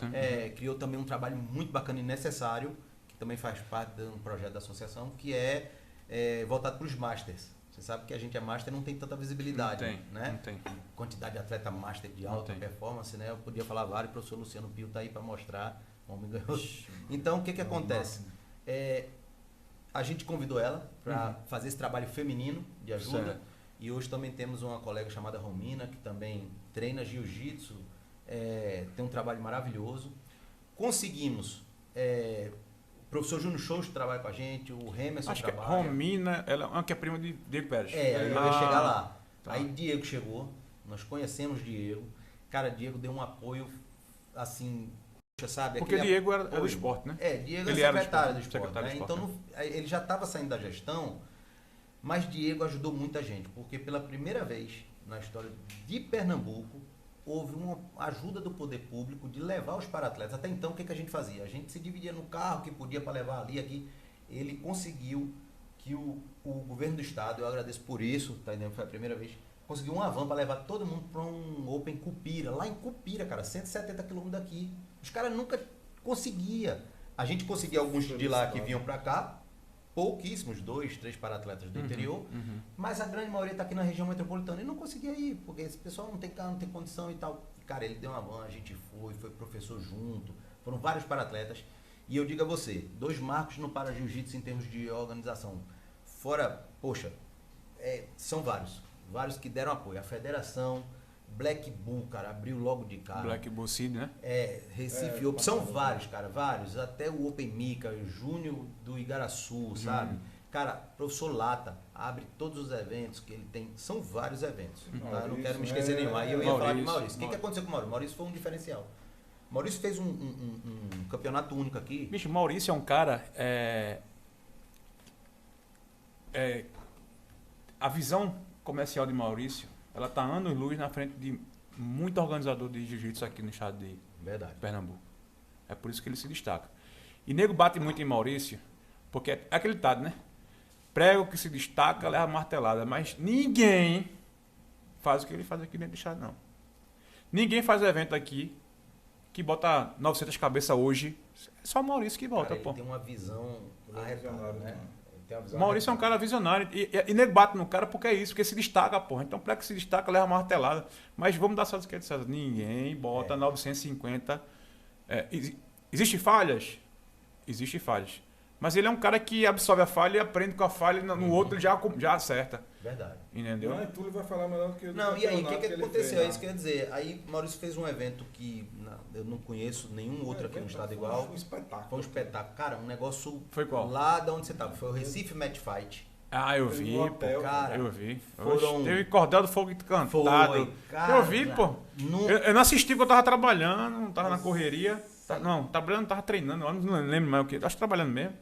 criou também um trabalho muito bacana e necessário, que também faz parte de um projeto da associação, que é voltado para os Masters. Você sabe que a gente é Master, não tem tanta visibilidade, né? Não tem. Quantidade de atleta Master de alta performance, né? Eu podia falar vários, o professor Luciano Pio tá aí para mostrar. Então, o que acontece? A gente convidou ela para fazer esse trabalho feminino de ajuda. Certo. E hoje também temos uma colega chamada Romina, que também treina jiu-jitsu, tem um trabalho maravilhoso. Conseguimos... O professor Júnior Shows trabalha com a gente, o Remerson acho trabalha. Que Romina, ela que é prima de Diego Pérez. Eu ia chegar lá. Tá. Aí Diego chegou, nós conhecemos Diego. Cara, Diego deu um apoio, assim, sabe? Porque Diego era do esporte, né? Diego ele era secretário do esporte. Né? Então, ele já estava saindo da gestão, mas Diego ajudou muita gente, porque pela primeira vez na história de Pernambuco, houve uma ajuda do poder público de levar os para-atletas. Até então, o que a gente fazia? A gente se dividia no carro que podia para levar ali, aqui. Ele conseguiu que o governo do estado, eu agradeço por isso, tá entendendo? Foi a primeira vez, conseguiu uma van para levar todo mundo para um Open Cupira. Lá em Cupira, cara, 170 quilômetros daqui. Os caras nunca conseguiam. A gente conseguia alguns de lá que vinham para cá, pouquíssimos, 2, 3 para-atletas do interior, mas a grande maioria está aqui na região metropolitana e não conseguia ir, porque esse pessoal não tem carro, não tem condição e tal. Cara, ele deu uma van, a gente foi professor junto, foram vários para-atletas. E eu digo a você, 2 marcos no para-jiu-jitsu em termos de organização. Fora, poxa, são vários que deram apoio. A federação, Black Bull, cara, abriu logo de cara. Black Bull Cid, né? Recife Open, são vários, cara, vários. Até o Open Mica, o Júnior do Igaraçu, sabe? Cara, professor Lata abre todos os eventos que ele tem. São vários eventos. Tá? Eu não quero me esquecer nenhum. Aí eu ia falar de Maurício. O que aconteceu com o Maurício? Maurício foi um diferencial. Maurício fez um campeonato único aqui. Bicho, Maurício é um cara... a visão comercial de Maurício, ela tá anos-luz na frente de muito organizador de jiu-jitsu aqui no estado de Pernambuco. É por isso que ele se destaca. E nego bate muito em Maurício, porque é aquele ditado, né? Prego que se destaca, leva martelada. Mas ninguém faz o que ele faz aqui dentro do estado, não. Ninguém faz evento aqui que bota 900 cabeças hoje. É só o Maurício que bota, pô. Ele tem uma visão arretada, né? Maurício é um cara visionário. E nego bate no cara porque é isso, porque se destaca, porra. Então, prego que se destaca, leva martelada. Mas vamos dar só do que é César. Ninguém bota 950. Existem falhas? Existem falhas. Mas ele é um cara que absorve a falha e aprende com a falha, no outro ele já acerta. Verdade. Entendeu? Não, e Túlio vai falar melhor do que eu. Não, e aí, o que aconteceu? É isso que eu ia dizer. Aí, Maurício fez um evento que eu não conheço nenhum outro aqui no estado igual. Foi um espetáculo. Foi um espetáculo. Cara, um negócio... Foi qual? Lá de onde você estava. Foi o Recife Match Fight. Ah, eu vi, pô. Cara, eu vi. Foram... Teve Cordel do Fogo cantado. Foi, cara, eu vi, pô. Eu não assisti porque eu tava trabalhando, não tava na correria. Não, trabalhando, tava treinando. Eu não lembro mais o que. Acho que trabalhando mesmo.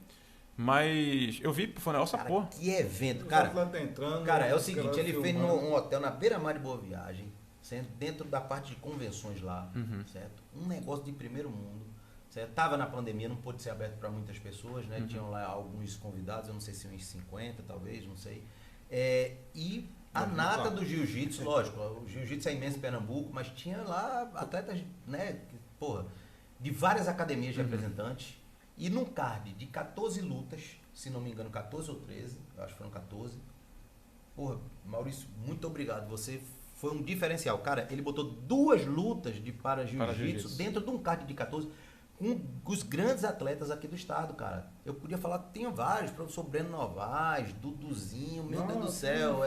Mas eu vi, foi um negócio, cara, porra. Que evento, cara. Cara, é o seguinte, ele fez num hotel na beira-mar de Boa Viagem, dentro da parte de convenções lá, certo? Um negócio de primeiro mundo, certo? Tava na pandemia, não pôde ser aberto para muitas pessoas, né? Tinham lá alguns convidados, eu não sei se uns 50, talvez, não sei. E a nata do jiu-jitsu, lógico, o jiu-jitsu é imenso em Pernambuco, mas tinha lá atletas, né? Porra, de várias academias de representantes. E num card de 14 lutas, se não me engano, 14 ou 13, eu acho que foram 14. Porra, Maurício, muito obrigado. Você foi um diferencial. Cara, ele botou 2 lutas de para-jiu-jitsu dentro de um card de 14 com os grandes atletas aqui do estado, cara. Eu podia falar que tinha vários, professor Breno Novaes, Duduzinho, meu Deus do céu,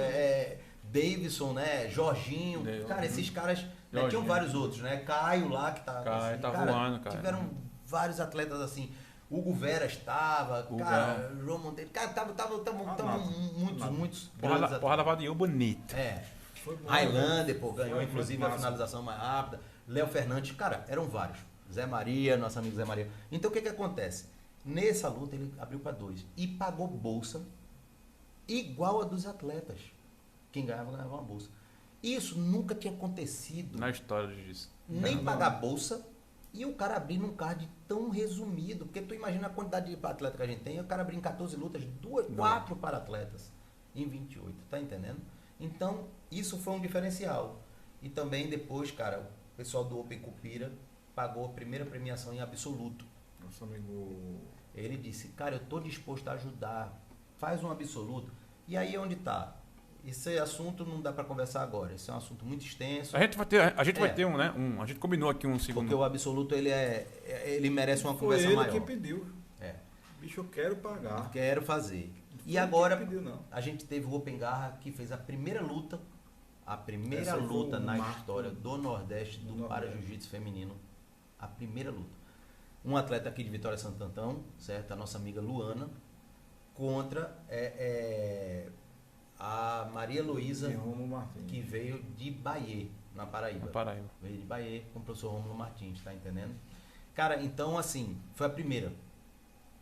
Davidson, né? Jorginho. Cara, esses caras, né, tinham vários outros, né? Caio lá, que tá... Caio, assim, tá voando, cara. Tiveram vários atletas assim... Hugo Vera estava, cara, João Monteiro, cara, tava muitos porrada vadinho bonito. Highlander, pô, ganhou inclusive a finalização mais rápida. Léo Fernandes, cara, eram vários. Zé Maria, nosso amigo Zé Maria. Então o que acontece? Nessa luta ele abriu para 2 e pagou bolsa igual a dos atletas. Quem ganhava uma bolsa. Isso nunca tinha acontecido. Na história disso. Nem pagar bolsa e o cara abrir num card tão resumido. Porque tu imagina a quantidade de atleta que a gente tem, o cara abrir em 14 lutas, 4 para atletas em 28, tá entendendo? Então, isso foi um diferencial. E também depois, cara, o pessoal do Open Cupira pagou a primeira premiação em absoluto. Nosso amigo... Ele disse, cara, eu tô disposto a ajudar, faz um absoluto. E aí onde tá? Esse assunto não dá para conversar agora, esse é um assunto muito extenso. A gente vai ter um, né? A gente combinou aqui um segundo. Porque o absoluto, ele merece uma conversa ele maior. Foi ele que pediu. É. Bicho, eu quero pagar. Quero fazer. E agora, a gente teve o Open Garra, que fez a primeira luta na história do Nordeste do Para-Jiu-Jitsu feminino. A primeira luta. Um atleta aqui de Vitória Santo Antão, certo? A nossa amiga Luana, contra a Maria Luísa, que veio de Bahia, na Paraíba. Veio de Bahia com o professor Rômulo Martins, tá entendendo? Cara, então assim, foi a primeira.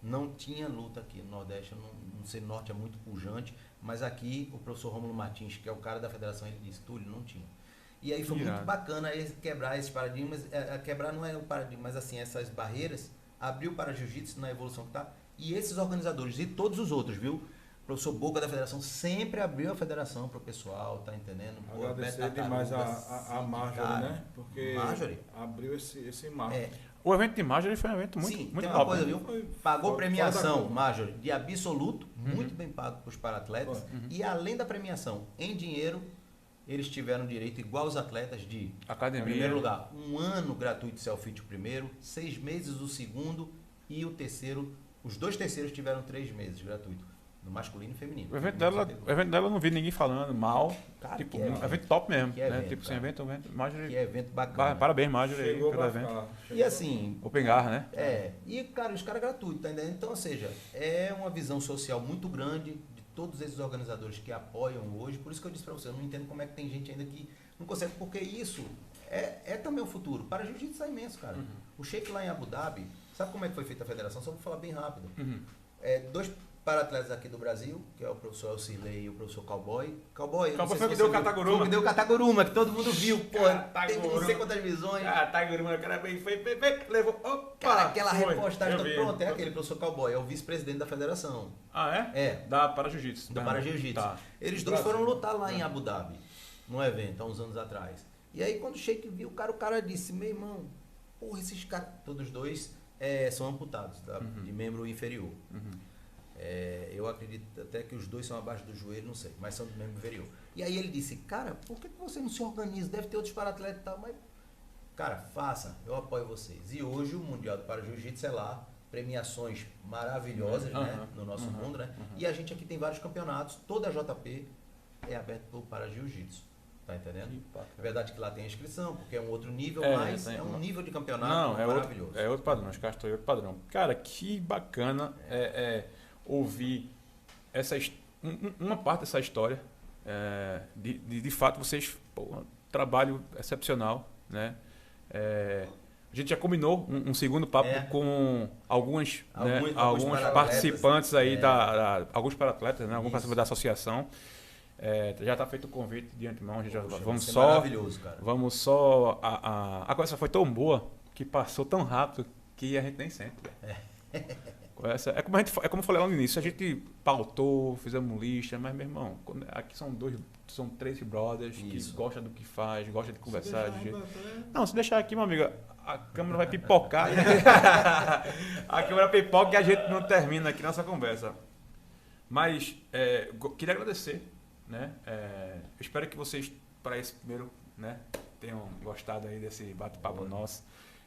Não tinha luta aqui no Nordeste, não sei, Norte é muito pujante, mas aqui o professor Rômulo Martins, que é o cara da federação, ele disse, Túlio, não tinha. E aí foi muito bacana quebrar esses paradigmas, quebrar não é o paradigma, mas assim, essas barreiras, abriu para Jiu-Jitsu na evolução que tá, e esses organizadores e todos os outros, viu? O professor Boca da federação sempre abriu a federação para o pessoal, tá entendendo? Agradecer demais a Marjorie, né? Porque abriu esse marco. O evento de Marjorie foi um evento muito tem top. Uma coisa, viu? Pagou premiação, Marjorie, de absoluto, muito bem pago para os para-atletas. E além da premiação em dinheiro, eles tiveram direito, igual os atletas, de, academia. Em primeiro lugar, 1 ano gratuito de selfie o primeiro, 6 meses o segundo e o terceiro, os 2 terceiros tiveram 3 meses gratuito. No masculino e feminino. O evento dela eu não vi ninguém falando mal. Cara, tipo, evento top mesmo. Que evento, né? Tipo, sem evento, Marjorie. Que evento bacana. Parabéns, Marjorie, pelo evento. E assim. Open Garra, né? E, cara, os caras gratuitos, tá entendendo? Então, ou seja, é uma visão social muito grande de todos esses organizadores que apoiam hoje. Por isso que eu disse pra você, eu não entendo como é que tem gente ainda que não consegue, porque isso é também o futuro. Para Jiu-Jitsu é imenso, cara. O Sheik lá em Abu Dhabi, sabe como é que foi feita a federação? Só vou falar bem rápido. 2 para-atletas aqui do Brasil, que é o professor Elcirlei e o professor Cowboy. Cowboy foi que deu o Kataguruma. Foi que deu o Kataguruma, que todo mundo viu. Pô, tem não sei quantas visões. Kataguruma, o cara levou. Opa! Cara, aquela repostagem toda pronta. É aquele professor Cowboy, é o vice-presidente da federação. Ah, é? Da Para-Jiu-Jitsu. Da Para-Jiu-Jitsu. Tá. Eles 2 foram lutar lá em Abu Dhabi, num evento, há uns anos atrás. E aí, quando o Sheik viu, o cara disse, meu irmão, porra, esses caras, todos os 2 são amputados, tá? De membro inferior. Eu acredito até que os 2 são abaixo do joelho, não sei, mas são do membro inferior. E aí ele disse, cara, por que você não se organiza? Deve ter outros para-atletas e tal, mas, cara, faça, eu apoio vocês. E hoje o Mundial do Para-Jiu-Jitsu é lá, premiações maravilhosas, né, no nosso mundo, né? E a gente aqui tem vários campeonatos, toda a JP é aberta para o Para-Jiu-Jitsu. Tá entendendo? É verdade que lá tem a inscrição, porque é um outro nível, mas é um nível de campeonato maravilhoso. É outro padrão, acho que é outro padrão. Cara, que bacana ouvir uma parte dessa história. De fato, vocês, trabalho excepcional, né? A gente já combinou um segundo papo com alguns participantes aí, alguns para-atletas, né? Alguns participantes da associação. Já está feito o convite de antemão, a gente maravilhoso, cara. Vamos só. A conversa foi tão boa que passou tão rápido que a gente nem sente. É como eu falei lá no início, a gente pautou, fizemos lista, mas, meu irmão, aqui são 3 brothers que gostam do que faz, gostam de conversar. Não, se deixar aqui, meu amigo, a câmera vai pipocar. A câmera pipoca e a gente não termina aqui nossa conversa. Mas queria agradecer. Né? Eu espero que vocês, para esse primeiro, né, tenham gostado aí desse bate-papo nosso.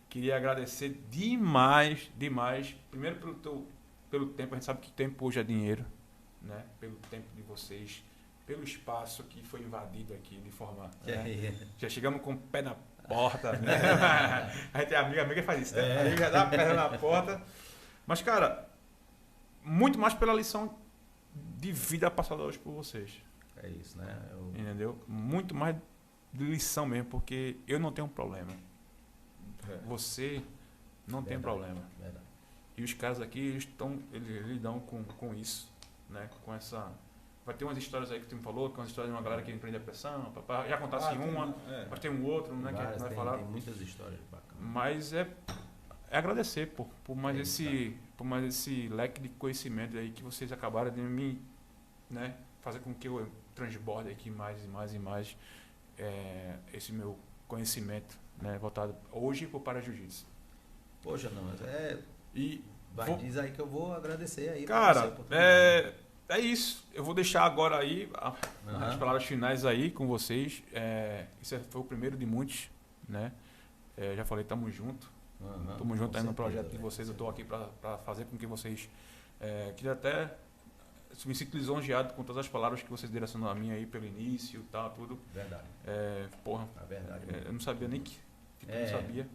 Queria agradecer demais. Primeiro pelo tempo, a gente sabe que tempo hoje é dinheiro, né? Pelo tempo de vocês, pelo espaço que foi invadido aqui de forma. Já chegamos com o pé na porta. Né? A gente é amiga faz isso, né? A gente já dá a perna na porta. Mas, cara, muito mais pela lição de vida passada hoje por vocês. É isso, né? Entendeu? Muito mais de lição mesmo, porque eu não tenho problema. você, não tem problema. Verdade. E os caras aqui, eles lidam com isso, né? Com essa... Vai ter umas histórias aí que tu me falou, que é uma história de uma galera que empreende a depressão, papá. Já contasse uma, mas tem um outro, né? Que a gente vai falar. Tem muitas histórias bacanas. Mas é agradecer por mais esse leque de conhecimento aí que vocês acabaram de me, né, fazer com que eu transborde aqui mais e mais e mais esse meu conhecimento, né, voltado hoje para jiu-jitsu. Poxa, não, mas diz aí que eu vou agradecer aí. Cara, é isso. Eu vou deixar agora aí as palavras finais aí com vocês. Esse foi o primeiro de muitos, né? Já falei, tamo junto. Tamo junto aí no projeto de vocês. Eu tô aqui para fazer com que vocês... queria até... me sinto lisonjeado com todas as palavras que vocês direcionaram a mim aí pelo início e tal, tudo. Verdade. Porra. É verdade. Eu não sabia nem que eu não sabia.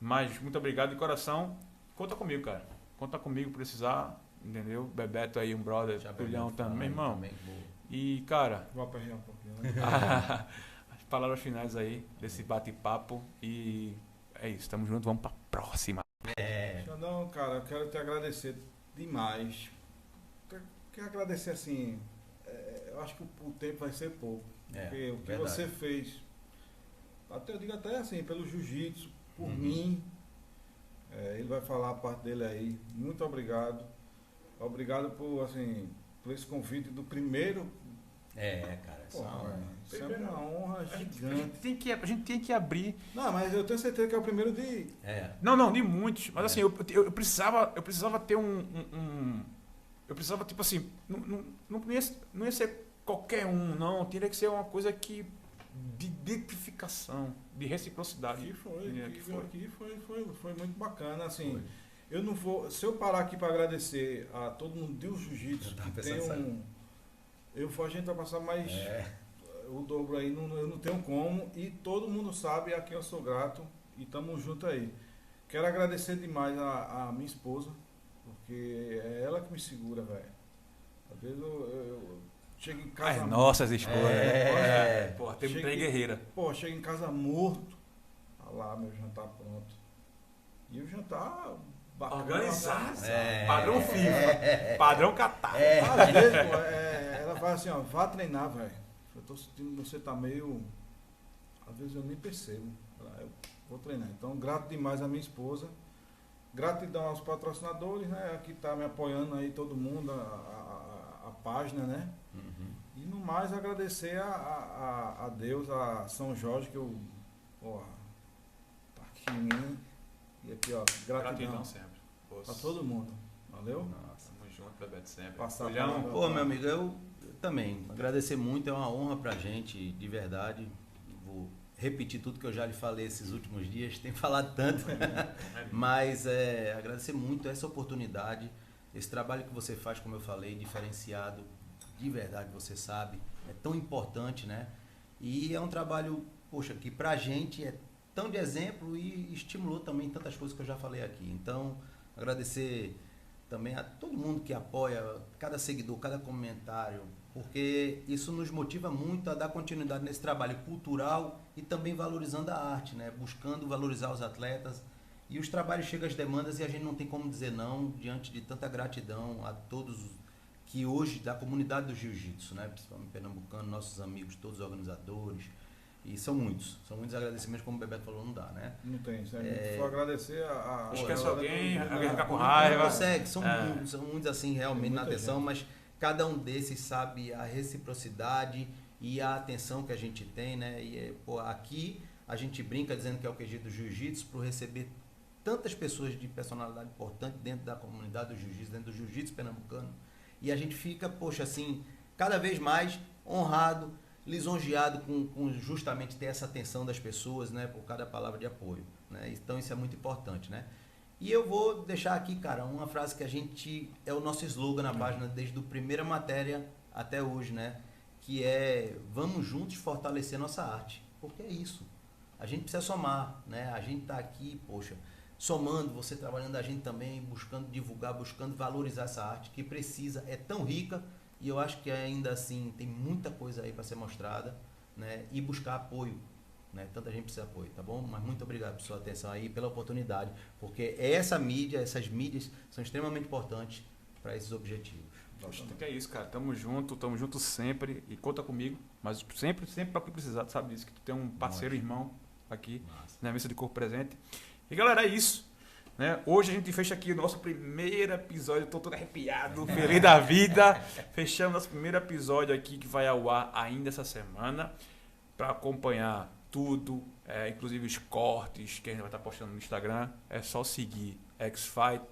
Mas muito obrigado de coração. Conta comigo, cara. Conta comigo, precisar, entendeu? Bebeto aí, um brother, Tulhão também, irmão. Também, e, cara... Vou aperrear um pouquinho, né? As palavras finais aí desse bate-papo e é isso. Tamo junto, vamos pra próxima. Xandão, cara, eu quero te agradecer demais. Quero agradecer assim, eu acho que o tempo vai ser pouco. Porque o que você fez, eu digo até assim, pelo jiu-jitsu, por mim, ele vai falar a parte dele aí. Muito obrigado. Obrigado por esse convite do primeiro. Cara, isso é uma honra gigante. A gente tem que abrir. Não, mas eu tenho certeza que é o primeiro de... Não, de muitos. Mas assim, eu precisava ter eu precisava, tipo assim, não ia ser qualquer um, não. Teria que ser uma coisa de identificação, de reciprocidade. Foi muito bacana, assim. Eu não vou... Se eu parar aqui para agradecer a todo mundo do jiu-jitsu, a gente vai passar mais o dobro aí, eu não tenho como. E todo mundo sabe a quem eu sou grato e tamo junto aí. Quero agradecer demais a minha esposa, porque é ela que me segura, velho. Às vezes eu chego em casa... nossas esposas. Porra, tem guerreira. Pô, chego em casa morto. Olha lá, meu jantar pronto. E o jantar... bacana, organizado. Padrão FIFA. Padrão Catar. Às vezes, pô, ela fala assim, ó, vá treinar, velho. Eu tô sentindo que você tá meio... Às vezes eu nem percebo. Eu vou treinar. Então, grato demais a minha esposa. Gratidão aos patrocinadores, né? Aqui tá me apoiando aí todo mundo, a página, né? E no mais agradecer a Deus, a São Jorge, que eu, tá aqui em mim. E aqui, ó, gratidão sempre. Pra todo mundo. Valeu? Nossa, tamo junto, Bebeto, sempre. Pô, meu amigo, eu também agradecer muito, é uma honra pra gente, de verdade. Vou repetir tudo que eu já lhe falei esses últimos dias, tem falado tanto, mas agradecer muito essa oportunidade, esse trabalho que você faz, como eu falei, diferenciado, de verdade, você sabe, é tão importante, né? E é um trabalho, poxa, que pra gente é tão de exemplo e estimulou também tantas coisas que eu já falei aqui. Então, agradecer também a todo mundo que apoia, cada seguidor, cada comentário, porque isso nos motiva muito a dar continuidade nesse trabalho cultural e também valorizando a arte, né? Buscando valorizar os atletas. E os trabalhos chegam às demandas e a gente não tem como dizer não diante de tanta gratidão a todos que hoje, da comunidade do jiu-jitsu, né? Principalmente pernambucano, nossos amigos, todos os organizadores. E são muitos agradecimentos, como o Bebeto falou, não dá, né? Não tem, só agradecer a esquece alguém ficar com raiva. Não consegue, são muitos assim realmente na atenção, mas cada um desses sabe a reciprocidade e a atenção que a gente tem, né? E aqui a gente brinca dizendo que é o QG do jiu-jitsu por receber tantas pessoas de personalidade importante dentro da comunidade do jiu-jitsu, dentro do jiu-jitsu pernambucano. E a gente fica, poxa, assim, cada vez mais honrado, lisonjeado com justamente ter essa atenção das pessoas, né, por cada palavra de apoio, né? Então isso é muito importante, né? E eu vou deixar aqui, cara, uma frase que a gente é o nosso slogan na página desde a primeira matéria até hoje, né? Que é: vamos juntos fortalecer nossa arte, porque é isso. A gente precisa somar, né? A gente tá aqui, poxa, somando, você trabalhando, a gente também buscando divulgar, buscando valorizar essa arte que precisa, é tão rica. E eu acho que ainda assim tem muita coisa aí para ser mostrada, né? E buscar apoio, né? Tanta gente precisa de apoio, tá bom? Mas muito obrigado por sua atenção aí, pela oportunidade, porque essas mídias são extremamente importantes para esses objetivos. Que é isso, cara. Tamo junto sempre e conta comigo, mas sempre para o que precisar, tu sabe disso, que tu tem um parceiro, irmão aqui na mesa de corpo presente. E galera, é isso. Né? Hoje a gente fecha aqui o nosso primeiro episódio, tô todo arrepiado, feliz da vida. Fechamos nosso primeiro episódio aqui que vai ao ar ainda essa semana para acompanhar tudo, inclusive os cortes que a gente vai estar postando no Instagram. É só seguir X-Fight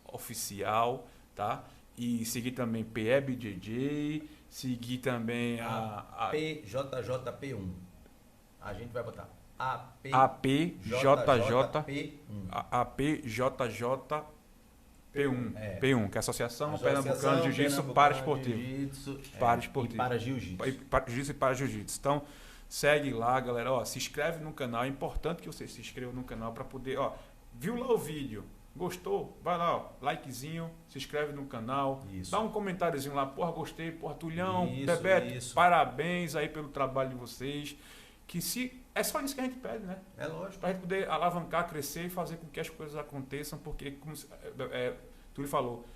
Oficial, tá? E seguir também PEBJJ, seguir também a PJJP1. A gente vai botar APJJP1, P1, que é a Associação Pernambucana de Jiu-Jitsu Paraesportivo. E para Jiu-Jitsu. Jiu-Jitsu e para Jiu-Jitsu. Então, segue lá, galera. Ó, se inscreve no canal. É importante que você se inscreva no canal para poder... Ó, viu lá o vídeo? Gostou? Vai lá, ó, likezinho, se inscreve no canal, dá um comentáriozinho lá, porra, gostei, porra, Tulhão, Bebeto, parabéns aí pelo trabalho de vocês. Que se é só isso que a gente pede, né? É lógico. Pra gente poder alavancar, crescer e fazer com que as coisas aconteçam, porque, como Túlio falou,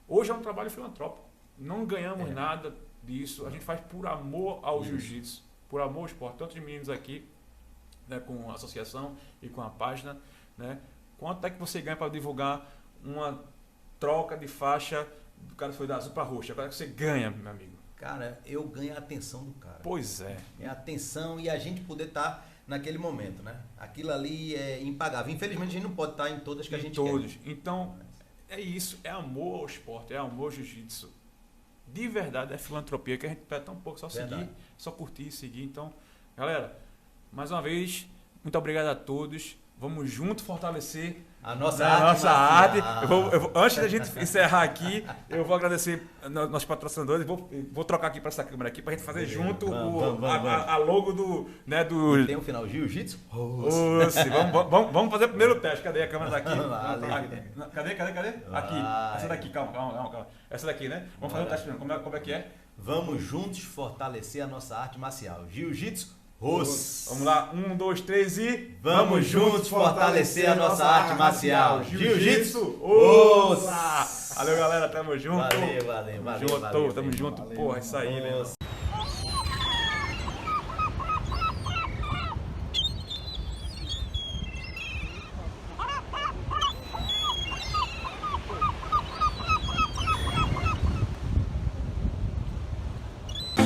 hoje é um trabalho filantrópico. Não ganhamos nada disso, a gente faz por amor ao jiu-jitsu, por amor ao esporte. Tantos meninos aqui, né, com a associação e com a página, né? Quanto é que você ganha para divulgar uma troca de faixa do cara que foi da azul para roxa? Quanto é que você ganha, meu amigo? Cara, eu ganho a atenção do cara. Pois é. É a atenção e a gente poder estar naquele momento, né? Aquilo ali é impagável. Infelizmente, a gente não pode estar em todas que a gente quer. Então, é isso. É amor ao esporte, é amor ao jiu-jitsu. De verdade, é filantropia que a gente pede tão pouco. Só seguir, só curtir e seguir. Então, galera, mais uma vez, muito obrigado a todos. Vamos junto fortalecer a nossa arte. Antes da gente encerrar aqui, eu vou agradecer nossos patrocinadores. Vou trocar aqui para essa câmera aqui para a gente fazer junto a logo do, né, do... E tem um final, Jiu-Jitsu. Vamos fazer o primeiro teste. Cadê a câmera daqui? Cadê? Aqui. Essa daqui, calma. Essa daqui, né? Vamos fazer o teste primeiro. Como é que é? Vamos juntos fortalecer a nossa arte marcial. Jiu-Jitsu. Vamos lá, 1, 2, 3 e... Vamos juntos fortalecer a nossa arte marcial. Jiu-Jitsu. Valeu, galera, tamo junto. Valeu. Tamo junto, porra, isso aí, meu irmão.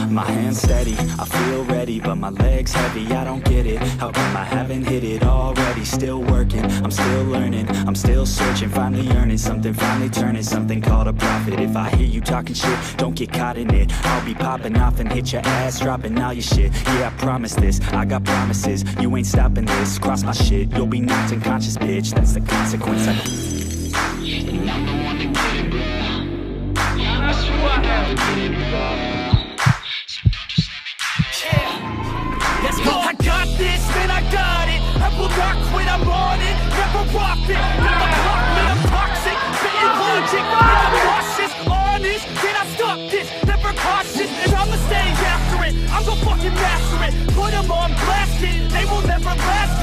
My hands steady, I feel ready, but my legs heavy, I don't get it. How come I haven't hit it already? Still working, I'm still learning, I'm still searching, finally earning something, finally turning something called a profit. If I hear you talking shit, don't get caught in it. I'll be popping off and hit your ass, dropping all your shit. Yeah, I promise this, I got promises, you ain't stopping this. Cross my shit, you'll be knocked unconscious, bitch. That's the consequence. I'm the one to get it, bro. That's who I have to get it, bro. I got this, man, I got it. I will not quit, I'm on it. Never off it. Got the block, man, I'm toxic. Spitting logic, and I'm cautious, honest. Can I stop this? Never cautious, and I'ma stay after it. I'm gonna fucking master it. Put them on blast, it. They will never last